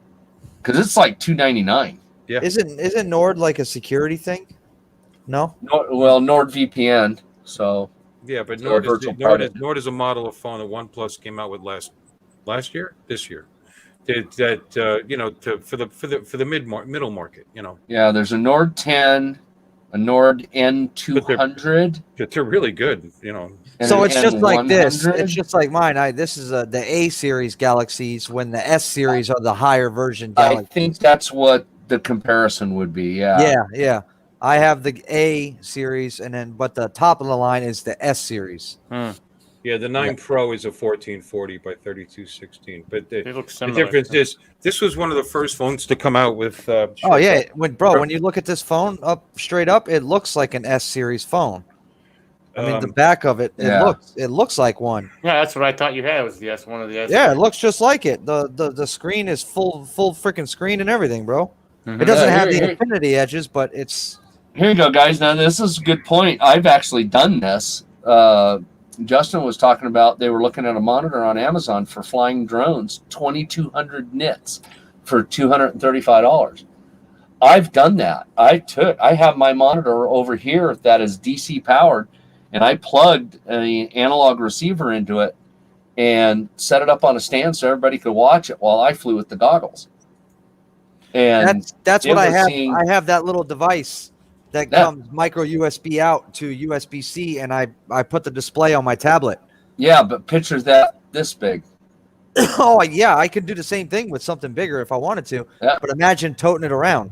Speaker 4: because it's like $299.
Speaker 1: Yeah.
Speaker 3: Isn't Nord like a security thing? No.
Speaker 4: NordVPN. So
Speaker 1: Yeah, but
Speaker 4: So
Speaker 1: Nord
Speaker 4: virtual
Speaker 1: is,
Speaker 4: private.
Speaker 1: Nord is a model of phone that OnePlus came out with last year, this year. For the middle market,
Speaker 4: yeah, there's a Nord 10, a Nord N200.
Speaker 1: they're really good,
Speaker 4: and
Speaker 3: So
Speaker 4: an
Speaker 3: it's just like this.
Speaker 4: N100.
Speaker 3: It's just like mine. This is the A series Galaxies, when the S series are the higher version
Speaker 4: I
Speaker 3: Galaxies.
Speaker 4: think that's what the comparison would be.
Speaker 3: Yeah. I have the A series, but the top of the line is the S series.
Speaker 1: Yeah, the 9 Pro is a 1440 by 3216. But
Speaker 5: They look
Speaker 1: the
Speaker 5: similar.
Speaker 1: difference is this was one of the first phones to come out with.
Speaker 3: Oh yeah, when you look at this phone straight up, it looks like an S series phone. I mean, the back of it, it looks like one.
Speaker 5: Yeah, that's what I thought you had. Was the S, one of the S.
Speaker 3: Yeah, it looks just like it. The screen is full freaking screen and everything, bro.
Speaker 5: Mhm.
Speaker 3: It doesn't
Speaker 4: Yeah,
Speaker 3: have the
Speaker 4: here-
Speaker 3: infinity edges, but it's
Speaker 4: Here you go, guys. Now this is a good point. I've actually done this. Justin was talking about they were looking at a monitor on Amazon for flying drones, 2,200 nits for $235. I've done that. I have my monitor over here that is DC powered, and I plugged an analog receiver into it and set it up on a stand so everybody could watch it while I flew with the goggles. And
Speaker 3: that's what I have.
Speaker 4: seeing,
Speaker 3: I have that little device that comes micro USB out to USB-C, and I put the display on my tablet.
Speaker 4: Yeah, but picture that this big.
Speaker 3: Oh yeah, I could do the same thing with something bigger if I wanted to.
Speaker 4: Yeah.
Speaker 3: But imagine toting it around.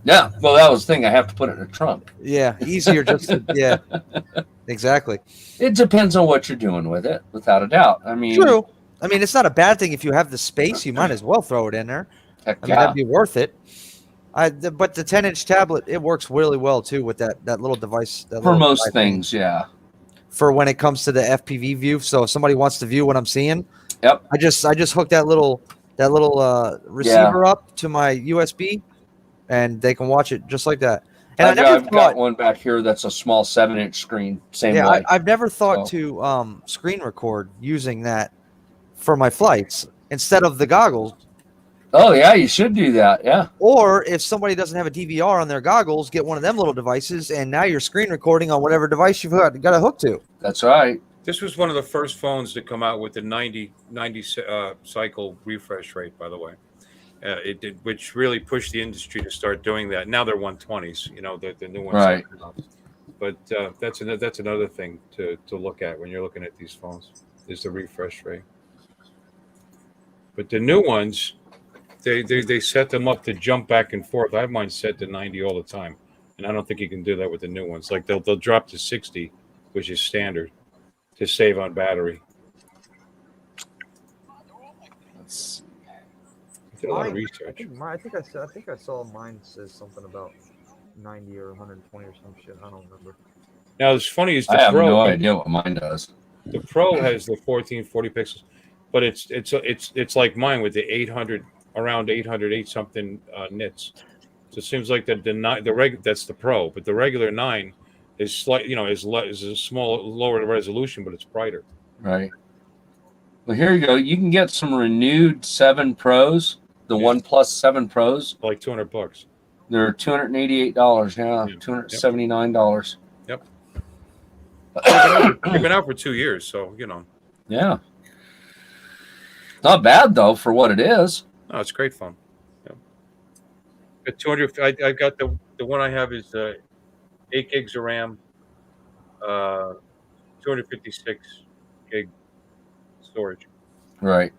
Speaker 4: Yeah, well, that was the thing. I have to put it in a trunk.
Speaker 3: Yeah, easier just to, yeah, exactly.
Speaker 4: It depends on what you're doing with it, without a doubt. I mean,
Speaker 3: True. I mean, it's not a bad thing if you have the space. You might as well throw it in there.
Speaker 4: Heck
Speaker 3: I mean, that'd be worth it. But the 10-inch tablet, it works really well too with that little device.
Speaker 4: For most things, yeah.
Speaker 3: For when it comes to the FPV view, so if somebody wants to view what I'm seeing,
Speaker 4: yep.
Speaker 3: I just hook that little receiver up to my USB, and they can watch it just like that. And
Speaker 4: I've got one back here that's a small 7-inch screen. Same way.
Speaker 3: I've never thought to screen record using that for my flights instead of the goggles.
Speaker 4: Oh yeah, you should do that. Yeah.
Speaker 3: Or if somebody doesn't have a DVR on their goggles, get one of them little devices, and now you're screen recording on whatever device you've got a hook to.
Speaker 4: That's right.
Speaker 1: This was one of the first phones to come out with the 90 cycle refresh rate, by the way. It did, which really pushed the industry to start doing that. Now they're 120s, the new ones.
Speaker 4: Right.
Speaker 1: But that's another thing to look at when you're looking at these phones is the refresh rate. But the new ones, they set them up to jump back and forth. I have mine set to 90 all the time, and I don't think you can do that with the new ones. Like they'll drop to 60, which is standard, to save on battery.
Speaker 3: Let's see.
Speaker 1: Did a lot of research.
Speaker 3: I think I saw mine says something about 90 or 120 or some shit. I don't remember.
Speaker 1: Now, it's funny is
Speaker 4: I have no idea what mine does.
Speaker 1: The Pro has the 1440 pixels, but it's like mine with the 800 around 808 something nits. So it seems like that's the Pro, but the regular 9 is slight, is a small lower resolution, but it's brighter.
Speaker 4: Right. Well, here you go. You can get some renewed 7 Pros, the OnePlus 7 Pros,
Speaker 1: like $200.
Speaker 4: They're $288. Yeah, $279.
Speaker 1: Yep. They've been out for 2 years, so
Speaker 4: Yeah. Not bad though for what it is.
Speaker 1: Oh, it's a great phone. Yeah. Got 200. I got the one I have is 8 gigs of RAM, 256 gig storage.
Speaker 4: Right.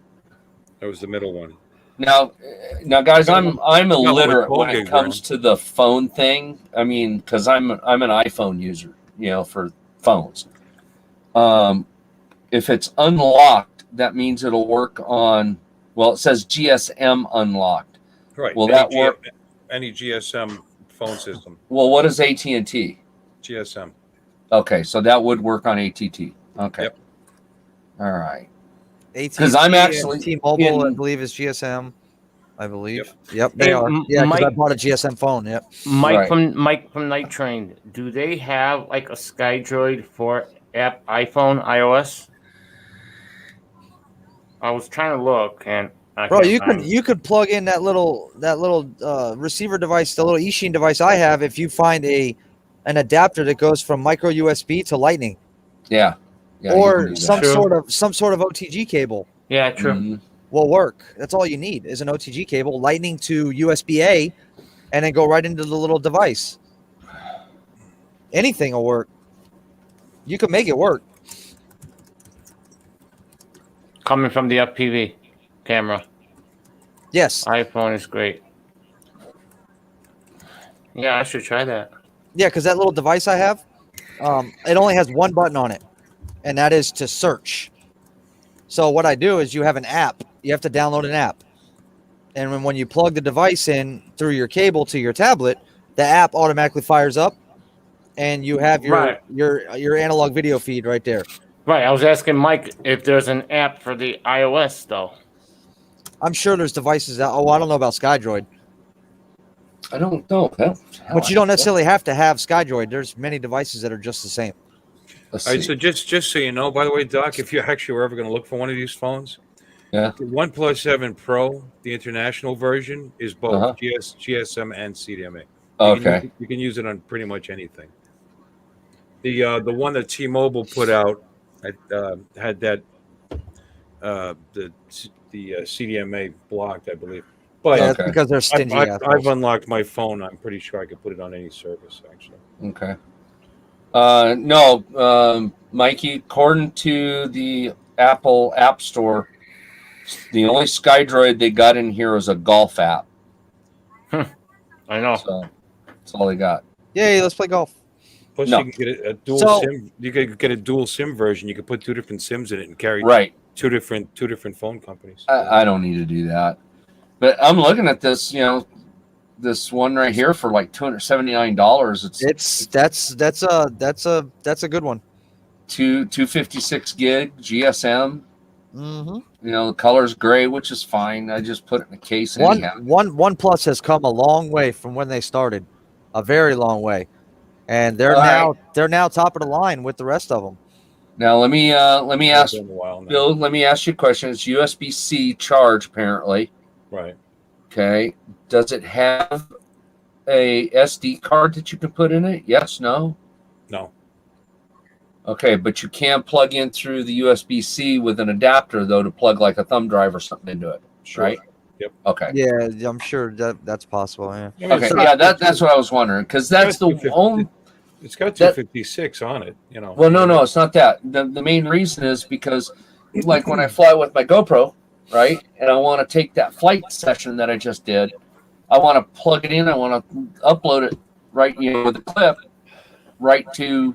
Speaker 1: That was the middle one.
Speaker 4: Now, guys, I'm illiterate when it comes
Speaker 1: RAM.
Speaker 4: to the phone thing. I mean, because I'm an iPhone user, for phones. If it's unlocked, that means it'll work on. Well, it says GSM unlocked.
Speaker 1: Right.
Speaker 4: Will that work?
Speaker 1: Any GSM phone system.
Speaker 4: Well, what is AT&T?
Speaker 1: GSM.
Speaker 4: Okay, so that would work on AT&T. Okay.
Speaker 1: Yep.
Speaker 4: All right.
Speaker 3: Because
Speaker 4: I'm actually
Speaker 3: T-Mobile, I believe, is GSM. I believe. Yep, they are. Yeah, because I bought a GSM phone. Yep.
Speaker 5: Mike from Night Train. Do they have like a SkyDroid for app iPhone, iOS? I was trying to look, and
Speaker 3: bro, you could plug in that little receiver device, the little eSheen device I have. If you find an adapter that goes from micro USB to Lightning.
Speaker 4: Yeah.
Speaker 3: Or some sort of OTG cable.
Speaker 5: Yeah, true.
Speaker 4: Mm-hmm.
Speaker 3: Will work. That's all you need is an OTG cable, Lightning to USB-A, and then go right into the little device. Anything will work. You can make it work.
Speaker 5: Coming from the FPV camera.
Speaker 3: Yes.
Speaker 5: iPhone is great. Yeah, I should try that.
Speaker 3: Yeah, because that little device I have, it only has one button on it, and that is to search. So what I do is you have an app. You have to download an app. And when you plug the device in through your cable to your tablet, the app automatically fires up, and you have your analog video feed right there.
Speaker 5: Right. I was asking Mike if there's an app for the iOS, though.
Speaker 3: I'm sure there's devices out. Oh, I don't know about SkyDroid.
Speaker 4: I don't know.
Speaker 3: But you don't necessarily have to have SkyDroid. There's many devices that are just the same.
Speaker 4: Let's
Speaker 1: All right,
Speaker 4: see.
Speaker 1: so just so you know, by the way, Doc, if you actually were ever going to look for one of these phones,
Speaker 4: Yeah.
Speaker 1: the OnePlus 7 Pro, the international version, is both
Speaker 4: Uh-huh.
Speaker 1: GSM and CDMA.
Speaker 4: Okay.
Speaker 1: You can use it on pretty much anything. The one that T-Mobile put out had that the CDMA blocked, I believe. But
Speaker 3: Yeah,
Speaker 4: Okay.
Speaker 3: it's because they're stingy.
Speaker 1: I've unlocked my phone. I'm pretty sure I could put it on any service, actually.
Speaker 4: Okay. No, Mikey, according to the Apple App Store, the only SkyDroid they got in here is a golf app.
Speaker 5: I know.
Speaker 4: So that's all they got.
Speaker 3: Yay, let's play golf.
Speaker 1: Plus,
Speaker 4: No.
Speaker 1: you can get a dual
Speaker 3: So-
Speaker 1: SIM. You could get a dual SIM version. You could put 2 different SIMs in it and carry
Speaker 4: Right.
Speaker 1: two different phone companies.
Speaker 4: I don't need to do that. But I'm looking at this, this one right here for like $279.
Speaker 3: That's a good one.
Speaker 4: 256 gig GSM.
Speaker 3: Mm-hmm.
Speaker 4: The color's gray, which is fine. I just put it in a case anyhow.
Speaker 3: OnePlus has come a long way from when they started, a very long way, and they're
Speaker 4: All
Speaker 3: now top of the line with the rest of them.
Speaker 4: Now let me ask
Speaker 1: It's been a while now.
Speaker 4: Bill. Let me ask you a question. It's USB-C charge apparently.
Speaker 1: Right.
Speaker 4: Okay. Does it have a SD card that you can put in it? Yes. No.
Speaker 1: No.
Speaker 4: Okay, but you can plug in through the USB-C with an adapter though to plug like a thumb drive or something into it.
Speaker 1: Sure.
Speaker 4: Right.
Speaker 1: Yep.
Speaker 4: Okay.
Speaker 3: Yeah, I'm sure that's possible. Yeah.
Speaker 1: I mean,
Speaker 4: Okay. Yeah, that's what I was wondering because that's the only.
Speaker 1: It's got 256 on it.
Speaker 4: Well, no, it's not that. The main reason is because, like, when I fly with my GoPro, right, and I want to take that flight session that I just did, I want to plug it in. I want to upload it right, with the clip, right to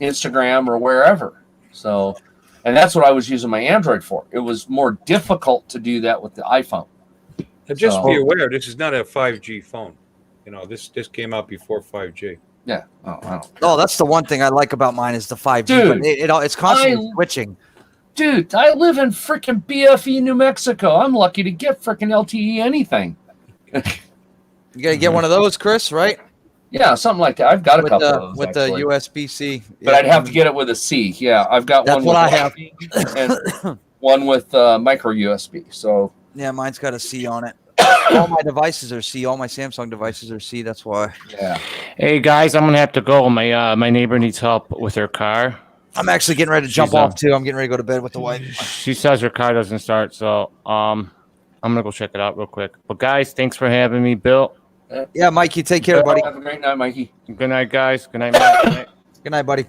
Speaker 4: Instagram or wherever. So, and that's what I was using my Android for. It was more difficult to do that with the iPhone.
Speaker 1: And just
Speaker 4: So-
Speaker 1: be aware, this is not a 5G phone. This came out before 5G.
Speaker 4: Yeah. Oh, I don't.
Speaker 3: Oh, that's the one thing I like about mine is the 5G.
Speaker 4: Dude,
Speaker 3: but it's constantly switching.
Speaker 4: Dude, I live in freaking BFE, New Mexico. I'm lucky to get freaking LTE anything.
Speaker 3: You gotta get one of those, Chris, right?
Speaker 4: Yeah, something like that. I've got a
Speaker 3: With
Speaker 4: couple
Speaker 3: the
Speaker 4: of those
Speaker 3: with
Speaker 4: actually.
Speaker 3: the USB-C.
Speaker 4: But I'd have to get it with a C. Yeah, I've got
Speaker 3: That's
Speaker 4: one
Speaker 3: what
Speaker 4: with
Speaker 3: I have.
Speaker 4: and one with micro USB. So
Speaker 3: Yeah, mine's got a C on it. All my devices are C. All my Samsung devices are C. That's why.
Speaker 4: yeah.
Speaker 5: Hey guys, I'm gonna have to go. My neighbor needs help with her car.
Speaker 3: I'm actually getting ready to jump
Speaker 5: She's,
Speaker 3: off too. I'm getting ready to go to bed with the wife.
Speaker 5: She says her car doesn't start, so I'm gonna go check it out real quick. But guys, thanks for having me, Bill.
Speaker 3: Yeah, Mike, you take care, buddy.
Speaker 4: Have a great night, Mikey.
Speaker 5: Good night, guys. Good night, Mike. Good night.
Speaker 3: Good night, buddy.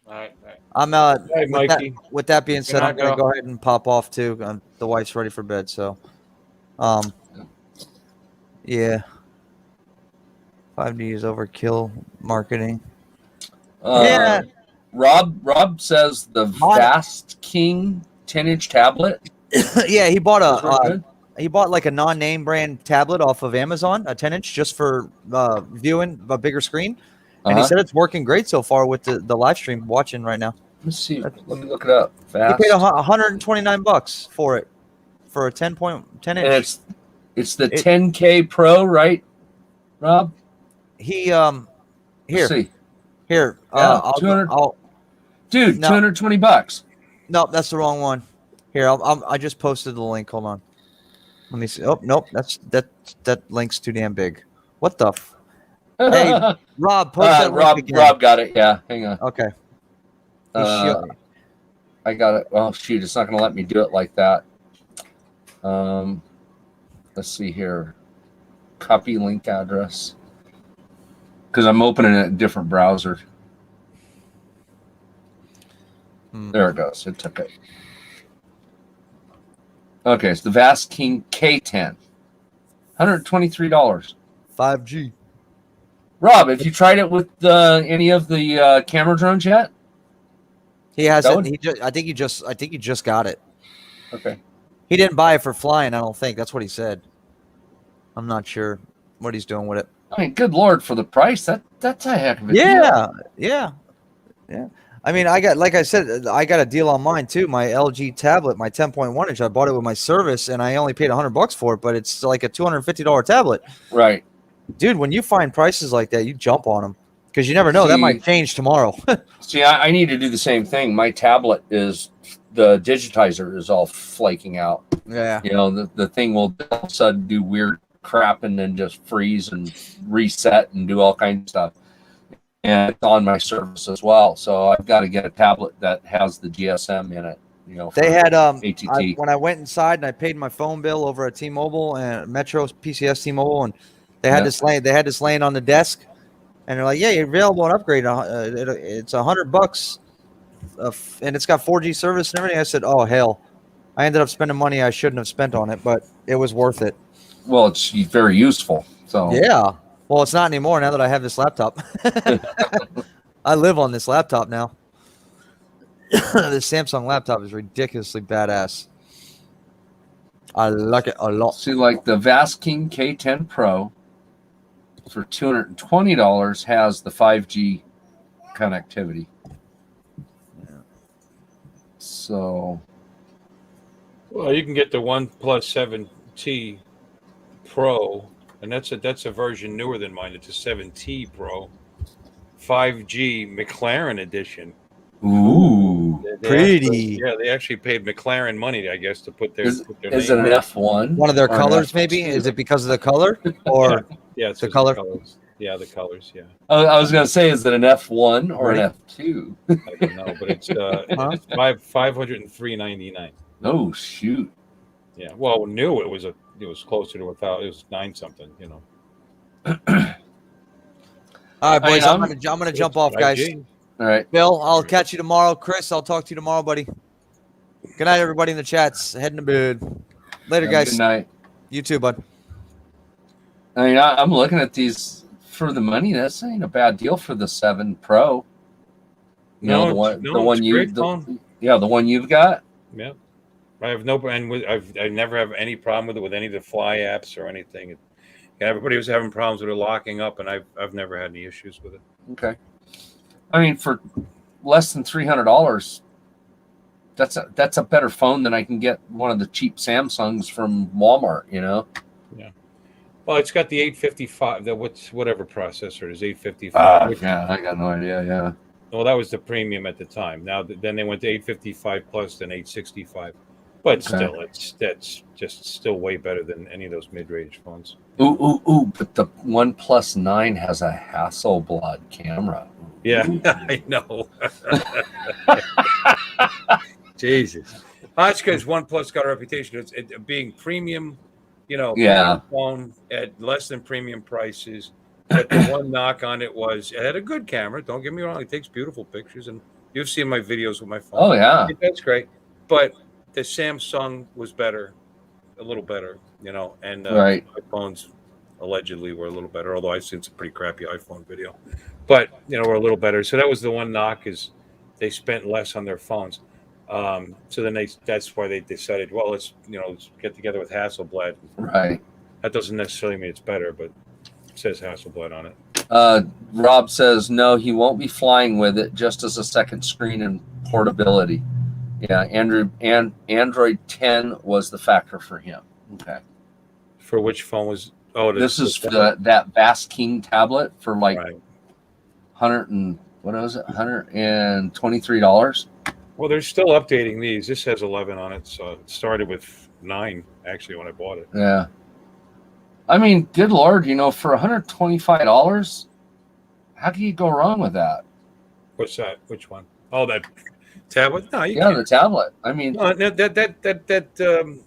Speaker 5: All right.
Speaker 3: I'm
Speaker 1: Hey,
Speaker 3: with
Speaker 1: Mikey.
Speaker 3: with that being said,
Speaker 5: night,
Speaker 3: I'm gonna
Speaker 5: girl.
Speaker 3: go ahead and pop off too. The wife's ready for bed, so yeah. 5G is overkill marketing. Yeah.
Speaker 4: Rob says the Vast King 10-inch tablet.
Speaker 3: Yeah, he bought
Speaker 4: is really
Speaker 3: a
Speaker 4: good.
Speaker 3: he bought like a non-name brand tablet off of Amazon, a 10-inch, just for viewing a bigger screen. And he
Speaker 4: Uh-huh.
Speaker 3: said it's working great so far with the live stream watching right now.
Speaker 4: Let's see. Let me look it up. Fast.
Speaker 3: He paid $129 for it for a 10.10
Speaker 4: And
Speaker 3: inch.
Speaker 4: it's the 10K Pro, right, Rob?
Speaker 3: He
Speaker 4: Let's
Speaker 3: here
Speaker 4: see.
Speaker 3: here
Speaker 4: Yeah,
Speaker 3: I'll,
Speaker 4: 200
Speaker 3: I'll
Speaker 4: Dude,
Speaker 3: No.
Speaker 4: $220.
Speaker 3: no, that's the wrong one. Here, I just posted the link. Hold on. Let me see. Oh nope, that link's too damn big. What the? Hey, Rob, post that link
Speaker 4: Rob,
Speaker 3: again.
Speaker 4: Rob got it. Yeah, hang on.
Speaker 3: Okay.
Speaker 4: I got it. Well, shoot, it's not going to let me do it like that. Let's see here. Copy link address. Because I'm opening a different browser. There it goes. It took it. Okay, it's the Vast King K10. $123.
Speaker 3: 5G.
Speaker 4: Rob, have you tried it with any of the camera drones yet?
Speaker 3: He hasn't.
Speaker 4: one?
Speaker 3: I think he just got it.
Speaker 4: Okay.
Speaker 3: He didn't buy it for flying. I don't think that's what he said. I'm not sure what he's doing with it.
Speaker 4: I mean, good Lord, for the price, that's a heck of a deal.
Speaker 3: Yeah. I mean, I got a deal on mine too. My LG tablet, my 10.1 inch. I bought it with my service, and I only paid $100 for it. But it's like a $250 tablet,
Speaker 4: Right.
Speaker 3: dude. When you find prices like that, you jump on them. Because you never know, that might change tomorrow.
Speaker 4: See, I need to do the same thing. My tablet the digitizer is all flaking out.
Speaker 3: Yeah.
Speaker 4: You know, the thing will all of a sudden do weird crap and then just freeze and reset and do all kinds of stuff. And it's on my service as well. So I've got to get a tablet that has the GSM in it. You know,
Speaker 3: They had
Speaker 4: ATT.
Speaker 3: when I went inside and I paid my phone bill over at T-Mobile and Metro PCS T-Mobile, and they had this laying on the desk, and they're like, "Yeah, you're available on upgrade. It's $100, and it's got 4G service and everything." I said, "Oh hell!" I ended up spending money I shouldn't have spent on it, but it was worth it.
Speaker 4: Well, it's very useful. So
Speaker 3: yeah. Well, it's not anymore now that I have this laptop. I live on this laptop now. This Samsung laptop is ridiculously badass. I like it a lot.
Speaker 4: See, like the VastKing K10 Pro for $220 has the 5G connectivity.
Speaker 3: Yeah.
Speaker 4: So,
Speaker 1: well, you can get the OnePlus 7T Pro, and that's a version newer than mine. It's a 7T Pro, 5G McLaren edition.
Speaker 4: ooh,
Speaker 3: Pretty.
Speaker 1: They actually paid McLaren money, I guess, to put their.
Speaker 4: is
Speaker 1: put their
Speaker 4: it
Speaker 1: name
Speaker 4: an
Speaker 1: on it.
Speaker 4: F1?
Speaker 3: One of their
Speaker 4: or an
Speaker 3: colors,
Speaker 4: F2?
Speaker 3: maybe? Is it because of the color? Or
Speaker 1: Yeah, it's
Speaker 3: the
Speaker 1: just
Speaker 3: color?
Speaker 1: colors. Yeah, the colors. Yeah,
Speaker 4: I was going to say, is it an F1 or
Speaker 3: Right.
Speaker 4: an F2?
Speaker 1: I don't know, but it's
Speaker 3: Huh?
Speaker 1: it's $503.99.
Speaker 4: Oh, shoot.
Speaker 1: Yeah, well, new it was closer to 1,000. It was 9 something. You know.
Speaker 3: All right, boys.
Speaker 4: I mean,
Speaker 3: I'm gonna jump off, guys.
Speaker 1: 5G.
Speaker 4: All right.
Speaker 3: Bill, I'll catch you tomorrow. Chris, I'll talk to you tomorrow, buddy. Good night, everybody in the chats. Heading to bed. Later,
Speaker 4: Have a
Speaker 3: guys.
Speaker 4: Good night.
Speaker 3: You too, bud.
Speaker 4: I mean, I'm looking at these for the money. This ain't a bad deal for the 7 Pro. You know, the one
Speaker 1: it's a great phone.
Speaker 4: the one you've got.
Speaker 1: Yeah, I have no, and I never have any problem with it with any of the Fly apps or anything. Yeah, everybody was having problems with it locking up, and I've never had any issues with it.
Speaker 4: Okay. I mean, for less than $300, that's a better phone than I can get one of the cheap Samsungs from Walmart. You know.
Speaker 1: Well, it's got the 855, whatever processor it is, 855.
Speaker 4: Yeah, I got no idea. Yeah.
Speaker 1: Well, that was the premium at the time. Now, then they went to 855 plus, then 865. But still, that's just still way better than any of those mid-range phones.
Speaker 4: Ooh! But the OnePlus 9 has a Hasselblad camera.
Speaker 1: Yeah, I know. Jesus. That's because OnePlus got a reputation of being premium,
Speaker 4: Yeah.
Speaker 1: phone at less than premium prices. But the one knock on it was it had a good camera. Don't get me wrong; it takes beautiful pictures, and you've seen my videos with my phone.
Speaker 4: Oh yeah.
Speaker 1: That's great. But the Samsung was better, a little better, and
Speaker 4: Right.
Speaker 1: iPhones allegedly were a little better. Although I've seen some pretty crappy iPhone video, but were a little better. So that was the one knock is they spent less on their phones. So then that's why they decided, well, let's get together with Hasselblad.
Speaker 4: Right.
Speaker 1: That doesn't necessarily mean it's better, but it says Hasselblad on it.
Speaker 4: Rob says no, he won't be flying with it, just as a second screen and portability. Yeah, Android 10 was the factor for him. Okay.
Speaker 1: For which phone was? Oh,
Speaker 4: This is for that VastKing tablet for like
Speaker 1: right.
Speaker 4: $123.
Speaker 1: Well, they're still updating these. This has 11 on it, so it started with 9 actually when I bought it.
Speaker 4: Yeah. I mean, good Lord, for $125, how can you go wrong with that?
Speaker 1: What's that? Which one? Oh, that tablet? No, you
Speaker 4: Yeah,
Speaker 1: can't.
Speaker 4: the tablet. I mean,
Speaker 1: No, that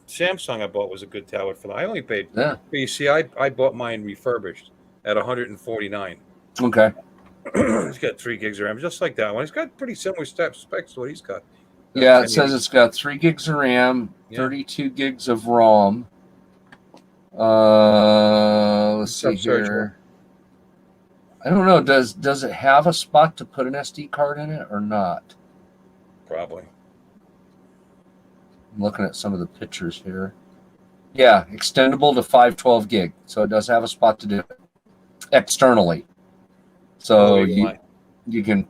Speaker 1: Samsung I bought was a good tablet for that. I only paid.
Speaker 4: yeah.
Speaker 1: But you see, I bought mine refurbished at $149.
Speaker 4: Okay.
Speaker 1: It's got 3 gigs of RAM, just like that one. It's got pretty similar specs to what he's got.
Speaker 4: Yeah, it says it's got 3 gigs of RAM,
Speaker 1: Yeah.
Speaker 4: 32 gigs of ROM. Let's see
Speaker 1: Search
Speaker 4: here. I don't know. Does it have a spot to put an SD card in it or not?
Speaker 1: Probably.
Speaker 4: I'm looking at some of the pictures here. Yeah, extendable to 512 gig. So it does have a spot to do it externally. So you can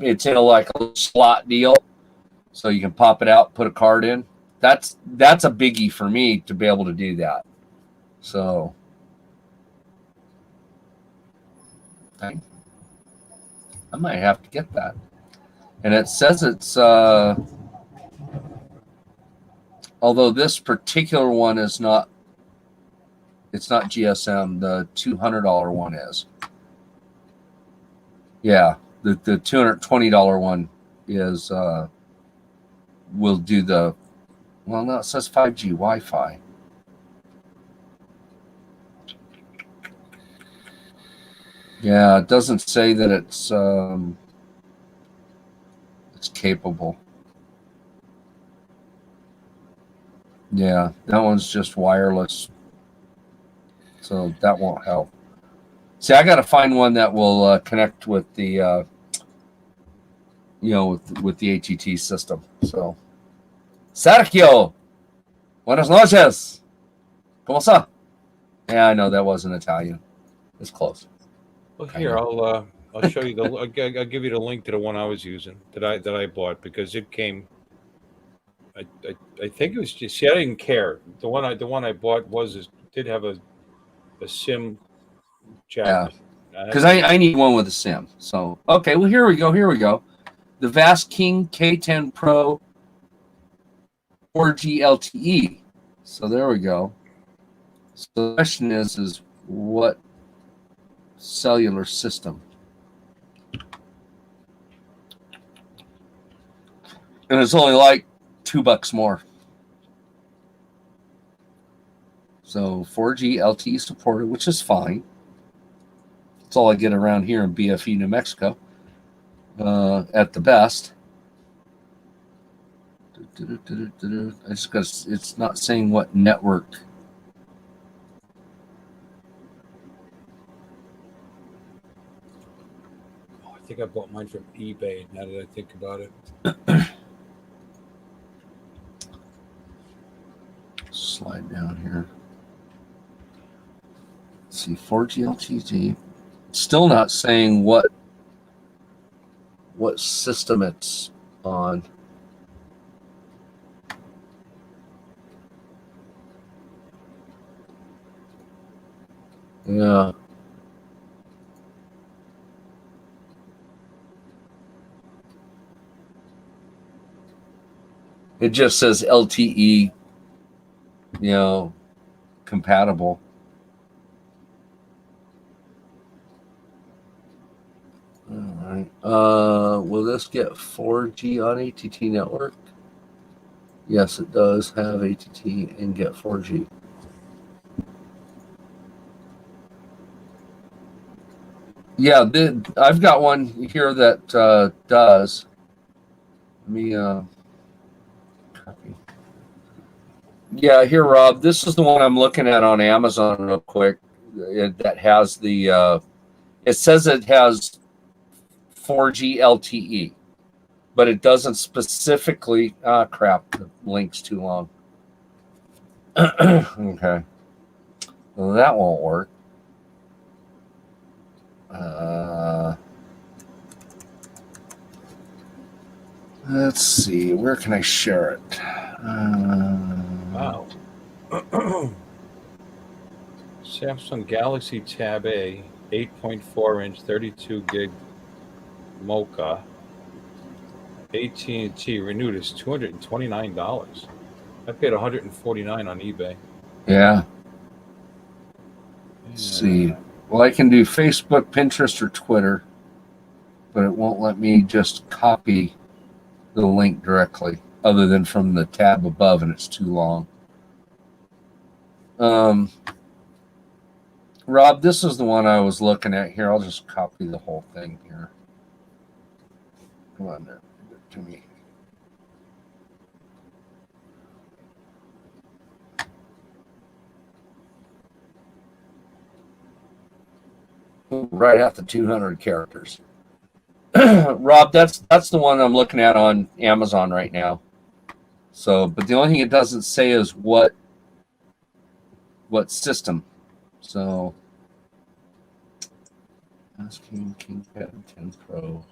Speaker 4: it's in a slot deal. So you can pop it out, put a card in. That's a biggie for me to be able to do that. So I might have to get that. And it says it's although this particular one is not, it's not GSM. The $200 one is. Yeah, the $220 one is will do the, well, no, it says 5G Wi-Fi. Yeah, it doesn't say that it's capable. Yeah, that one's just wireless, so that won't help. See, I got to find one that will connect with the, with the ATT system. So, Sergio, buenas noches. ¿Cómo está? Yeah, I know that wasn't Italian. It's close.
Speaker 1: Well, here I'll show you I'll give you the link to the one I was using that I bought because it came. I think it was just. See, I didn't care. The one I bought did have a SIM jack.
Speaker 4: Yeah, because I need one with a SIM. So okay, well here we go. The Vast King K10 Pro 4G LTE. So there we go. So the question is what cellular system? And it's only like $2 more. So 4G LTE supported, which is fine. That's all I get around here in BFE, New Mexico, at the best. I just got. It's not saying what network.
Speaker 1: Oh, I think I bought mine from eBay. Now that I think about it.
Speaker 4: Slide down here. Let's see, 4G LTE. Still not saying what system it's on. Yeah. It just says LTE, compatible. All right. Will this get 4G on ATT network? Yes, it does have ATT and get 4G. Yeah, I've got one here that does. Let me copy. Yeah, here, Rob. This is the one I'm looking at on Amazon real quick. That has the. It says it has 4G LTE, but it doesn't specifically. Crap! The link's too long. Okay, well, that won't work. Let's see. Where can I share it?
Speaker 1: Wow. Samsung Galaxy Tab A, 8.4-inch, 32 gig Mocha. AT&T renewed is $229. I paid $149 on eBay.
Speaker 4: Yeah. Let's see. Well, I can do Facebook, Pinterest, or Twitter, but it won't let me just copy the link directly, other than from the tab above, and it's too long. Rob, this is the one I was looking at here. I'll just copy the whole thing here. Come on there. Give it to me. Right at the 200 characters. Rob, that's the one I'm looking at on Amazon right now. So, but the only thing it doesn't say is what system. So, asking KingPad 10 Pro.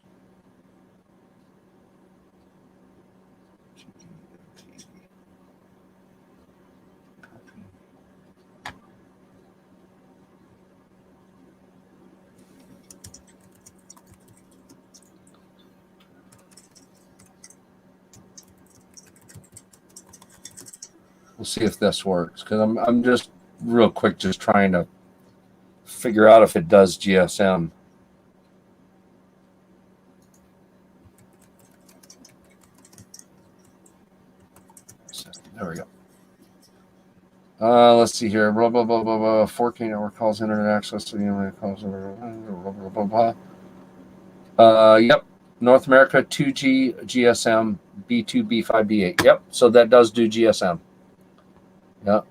Speaker 4: We'll see if this works because I'm just real quick just trying to figure out if it does GSM. So, there we go. Let's see here. Blah, blah, blah, blah, blah. 4K network calls, internet access to the internet calls. Blah, blah, blah, blah. Yep. North America 2G GSM B2 B5 B8. Yep. So that does do GSM. Yep.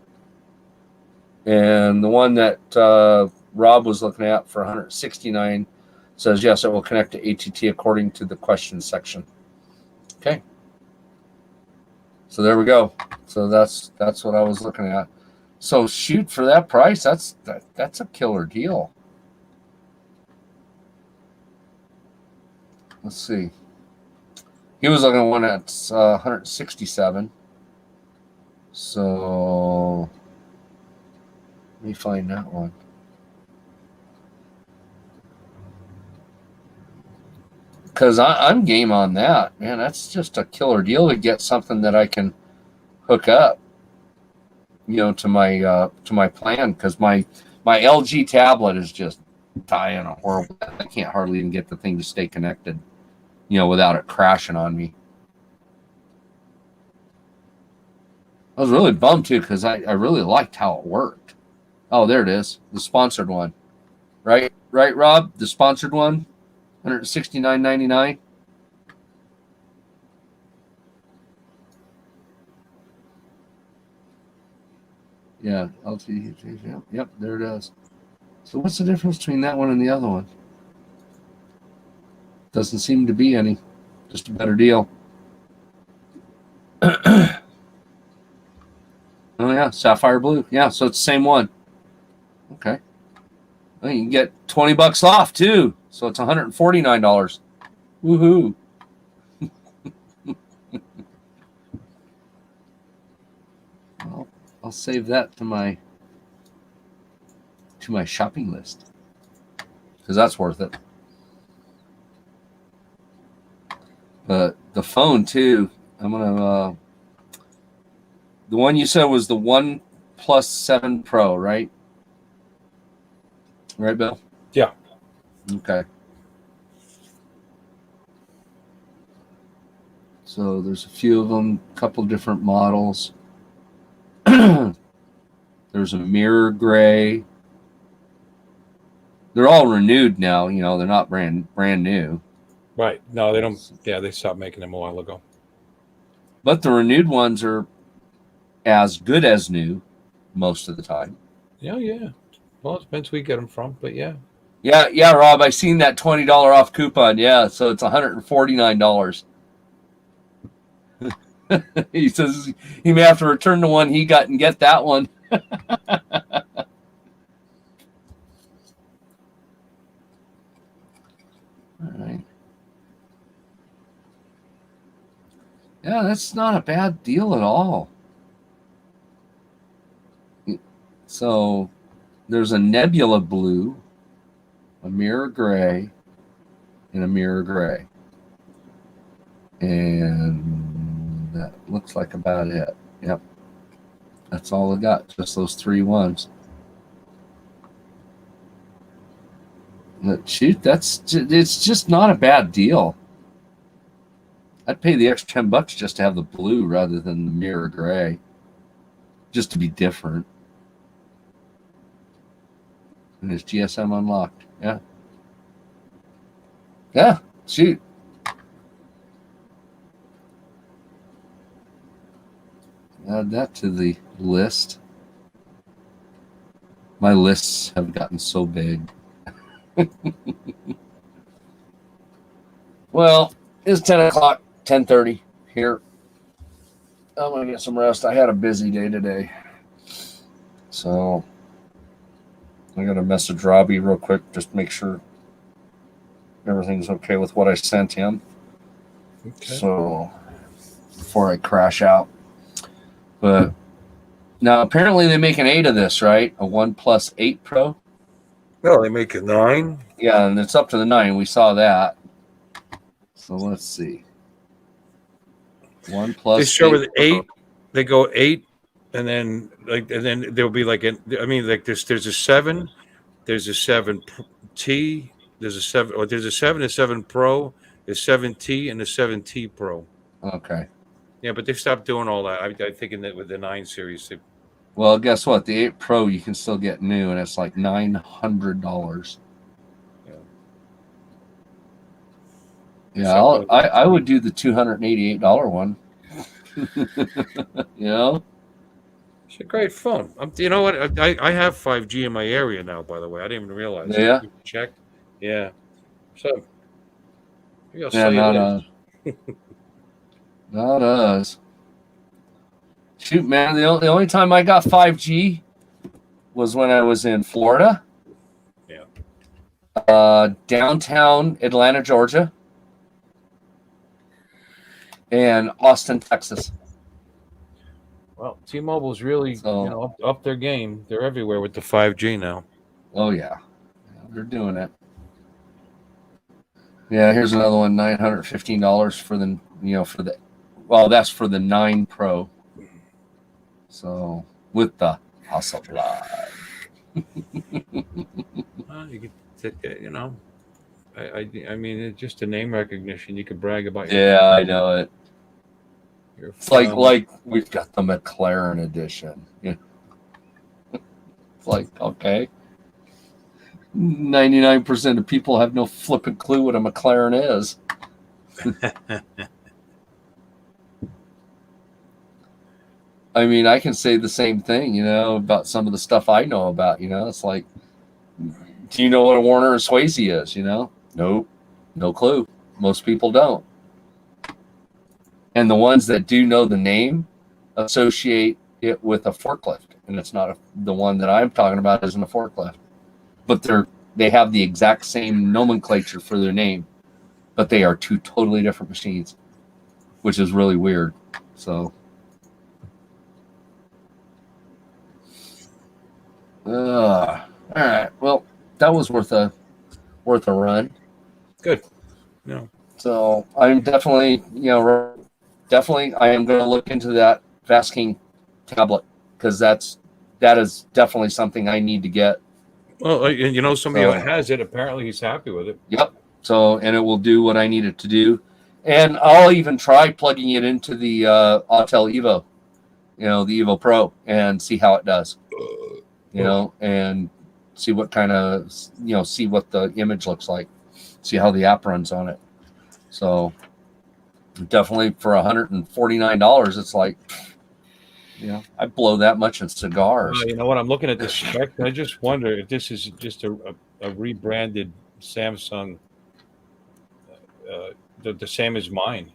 Speaker 4: And the one that Rob was looking at for 169 says yes, it will connect to ATT according to the question section. Okay. So there we go. So that's what I was looking at. So shoot, for that price, that's a killer deal. Let's see. He was looking at one at 167. So let me find that one. Because I'm game on that, man. That's just a killer deal to get something that I can hook up, to my plan. Because my LG tablet is just dying a horrible. I can't hardly even get the thing to stay connected, without it crashing on me. I was really bummed too because I really liked how it worked. Oh, there it is, the sponsored one, right, Rob? The sponsored one, $169.99. Yeah, LG. Yep, there it is. So what's the difference between that one and the other one? Doesn't seem to be any. Just a better deal. Oh yeah, sapphire blue. Yeah, so it's the same one. Okay. Well, you can get $20 off too. So it's $149. Woohoo. Well, I'll save that to my shopping list. Because that's worth it. But the phone too, I'm gonna the one you said was the OnePlus 7 Pro, right? Right, Bill?
Speaker 1: Yeah.
Speaker 4: Okay. So there's a few of them, a couple different models. There's a mirror gray. They're all renewed now, they're not brand new.
Speaker 1: Right. No, they don't. Yeah, they stopped making them a while ago.
Speaker 4: But the renewed ones are as good as new most of the time.
Speaker 1: Yeah. Well, it depends where you get them from, but yeah.
Speaker 4: Yeah, Rob, I seen that $20 off coupon. Yeah, so it's $149. He says he may have to return the one he got and get that one. All right. Yeah, that's not a bad deal at all. So there's a nebula blue, a mirror gray, and a mirror gray. And that looks like about it. Yep. That's all I got, just those 3 ones. But shoot, it's just not a bad deal. I'd pay the extra $10 just to have the blue rather than the mirror gray, just to be different. And it's GSM unlocked. Yeah, shoot. Add that to the list. My lists have gotten so big. Well, it's 10 o'clock, 10:30 here. I'm going to get some rest. I had a busy day today. So I'm going to message Robbie real quick, just make sure everything's okay with what I sent him.
Speaker 1: Okay.
Speaker 4: So before I crash out. But now apparently they make an 8 of this, right? A OnePlus 8 Pro.
Speaker 1: Well, they make a 9.
Speaker 4: Yeah, and it's up to the 9. We saw that. So let's see. OnePlus.
Speaker 1: They start with 8.
Speaker 4: Pro.
Speaker 1: They go 8, and then there'll be like there's a 7, there's a 7T, there's a 7, or there's a 7, a 7 Pro, a 7T, and a 7T Pro.
Speaker 4: Okay.
Speaker 1: Yeah, but they stopped doing all that. I think in that with the 9 series.
Speaker 4: Well, guess what? The 8 Pro you can still get new, and it's like $900. Yeah, I would do the $288 one. You know,
Speaker 1: it's a great phone. You know what? I have 5G in my area now. By the way, I didn't even realize.
Speaker 4: Yeah.
Speaker 1: Checked. Yeah. So. Maybe I'll
Speaker 4: yeah,
Speaker 1: sell you
Speaker 4: not us. Shoot, man, the only time I got 5G was when I was in Florida.
Speaker 1: Yeah.
Speaker 4: Downtown Atlanta, Georgia. And Austin, Texas.
Speaker 1: Well, T-Mobile's really up their game. They're everywhere with the 5G now.
Speaker 4: Oh yeah, they're doing it. Yeah, here's another one, $915 for the that's for the 9 Pro. So with the Hasselblad.
Speaker 1: I mean, it's just a name recognition. You could brag about.
Speaker 4: Yeah, I know it. It's like we've got the McLaren edition. Yeah. It's like, okay. 99% of people have no flipping clue what a McLaren is. I mean, I can say the same thing, about some of the stuff I know about, It's like, do you know what a Warner and Swayze is, Nope. No clue. Most people don't. And the ones that do know the name associate it with a forklift. And it's not the one that I'm talking about isn't a forklift. But they have the exact same nomenclature for their name. But they are 2 totally different machines, which is really weird. So all right. Well, that was worth a run.
Speaker 1: Good. No.
Speaker 4: So I'm definitely, I am going to look into that Vasking tablet because that is definitely something I need to get.
Speaker 1: Well, somebody who has it. Apparently, he's happy with it.
Speaker 4: Yep. So, and it will do what I need it to do, and I'll even try plugging it into the Autel Evo, the Evo Pro, and see how it does. And see what kind of, see what the image looks like, see how the app runs on it. So definitely for $149, it's like, I blow that much in cigars.
Speaker 1: You know what? I'm looking at the spec. I just wonder if this is just a rebranded Samsung, the same as mine.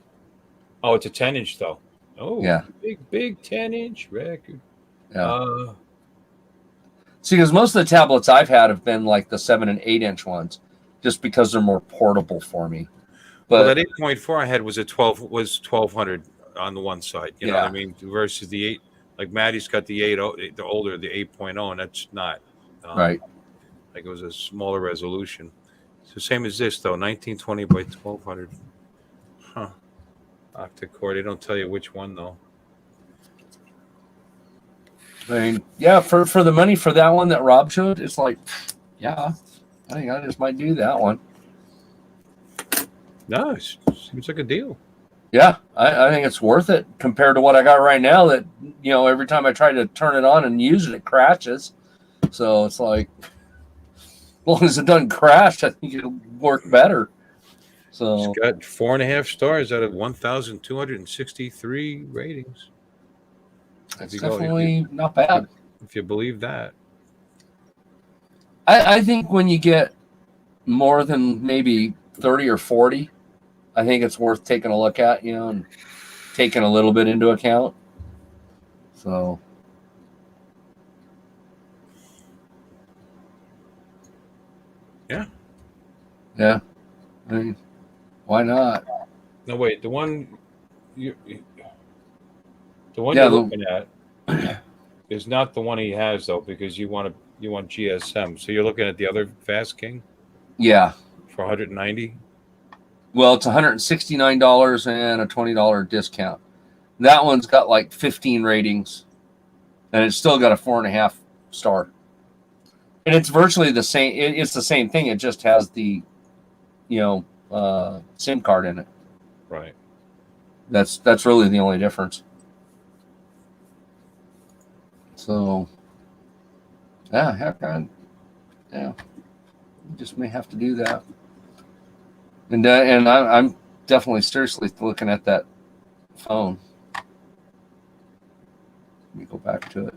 Speaker 1: Oh, it's a 10-inch though. Oh, yeah, big 10-inch record.
Speaker 4: Yeah. See, because most of the tablets I've had have been like the 7 and 8-inch ones, just because they're more portable for me. But
Speaker 1: that 8.4 I had was 1200 on the one side. You know what I mean? Versus the 8, like Maddie's got the 8, the older, the 8.0, and that's not
Speaker 4: right.
Speaker 1: Like it was a smaller resolution. So same as this though, 1920 by 1200. Huh? Octa-core. They don't tell you which one though.
Speaker 4: I mean, yeah, for the money for that one that Rob showed, it's like, I think I just might do that one.
Speaker 1: No, it seems like a deal.
Speaker 4: Yeah, I think it's worth it compared to what I got right now that, every time I try to turn it on and use it, it crashes. So it's like, as long as it doesn't crash, I think it'll work better. So
Speaker 1: it's got 4.5 stars out of 1,263 ratings.
Speaker 4: That's definitely not bad.
Speaker 1: If you believe that.
Speaker 4: I think when you get more than maybe 30 or 40, I think it's worth taking a look at, and taking a little bit into account. So.
Speaker 1: Yeah.
Speaker 4: Yeah. I mean, why not?
Speaker 1: No, wait. The one you're looking at is not the one he has though, because you want GSM. So you're looking at the other Fast King.
Speaker 4: Yeah.
Speaker 1: For $190.
Speaker 4: Well, it's $169 and a $20 discount. That one's got like 15 ratings, and it's still got a 4.5 star. And it's virtually the same. It's the same thing. It just has the, SIM card in it.
Speaker 1: Right.
Speaker 4: That's really the only difference. So, yeah, heck, you just may have to do that. And I'm definitely seriously looking at that phone. Let me go back to it.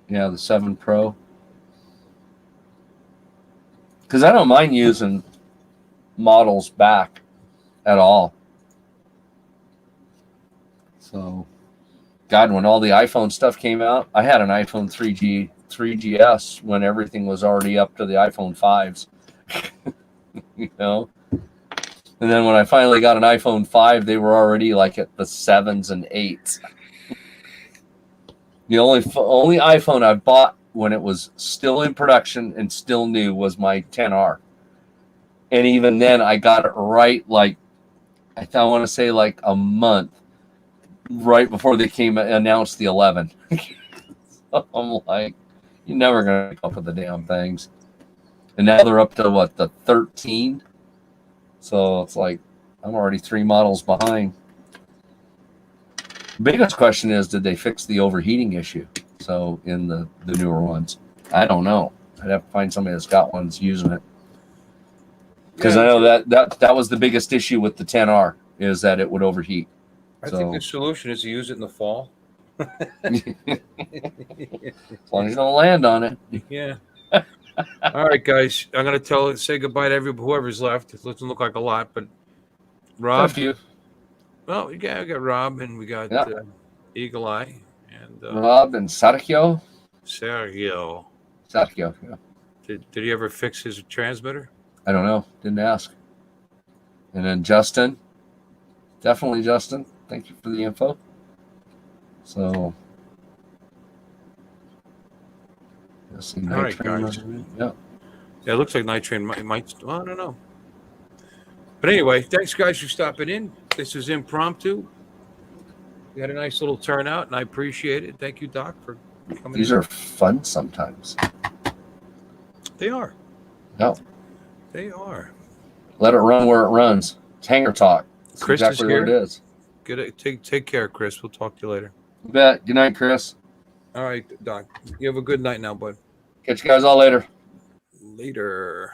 Speaker 4: Yeah, the 7 Pro. Because I don't mind using models back at all. So, God, when all the iPhone stuff came out, I had an iPhone 3GS when everything was already up to the iPhone 5s. And then when I finally got an iPhone 5, they were already like at the 7s and 8s. The only iPhone I bought when it was still in production and still new was my 10R. And even then, I got it right, like, I want to say like a month right before they announced the 11. So I'm like, you're never going to pick up with the damn things. And now they're up to, what, the 13? So it's like, I'm already 3 models behind. The biggest question is, did they fix the overheating issue? So in the newer ones, I don't know. I'd have to find somebody that's got ones using it. Because I know that was the biggest issue with the 10R, is that it would overheat.
Speaker 1: I think the solution is to use it in the fall.
Speaker 4: As long as you don't land on it.
Speaker 1: Yeah. All right, guys. I'm gonna say goodbye to whoever's left. It doesn't look like a lot, but Rob. Well, we got Rob, and we got Eagle Eye, and
Speaker 4: Rob and Sergio.
Speaker 1: Sergio.
Speaker 4: Yeah.
Speaker 1: Did he ever fix his transmitter?
Speaker 4: I don't know. Didn't ask. And then Justin. Definitely Justin. Thank you for the info. So.
Speaker 1: All right, guys.
Speaker 4: Yeah.
Speaker 1: Yeah, it looks like Night Train might. Well, I don't know. But anyway, thanks, guys, for stopping in. This is Impromptu. We had a nice little turnout, and I appreciate it. Thank you, Doc, for coming.
Speaker 4: These are fun sometimes.
Speaker 1: They are.
Speaker 4: No.
Speaker 1: They are.
Speaker 4: Let it run where it runs. It's Hangar Talk. That's
Speaker 1: Chris
Speaker 4: exactly
Speaker 1: is here.
Speaker 4: what it is.
Speaker 1: Good. Take care, Chris. We'll talk to you later.
Speaker 4: You bet. Good night, Chris.
Speaker 1: All right, Doc. You have a good night now, bud.
Speaker 4: Catch you guys all later.
Speaker 1: Later.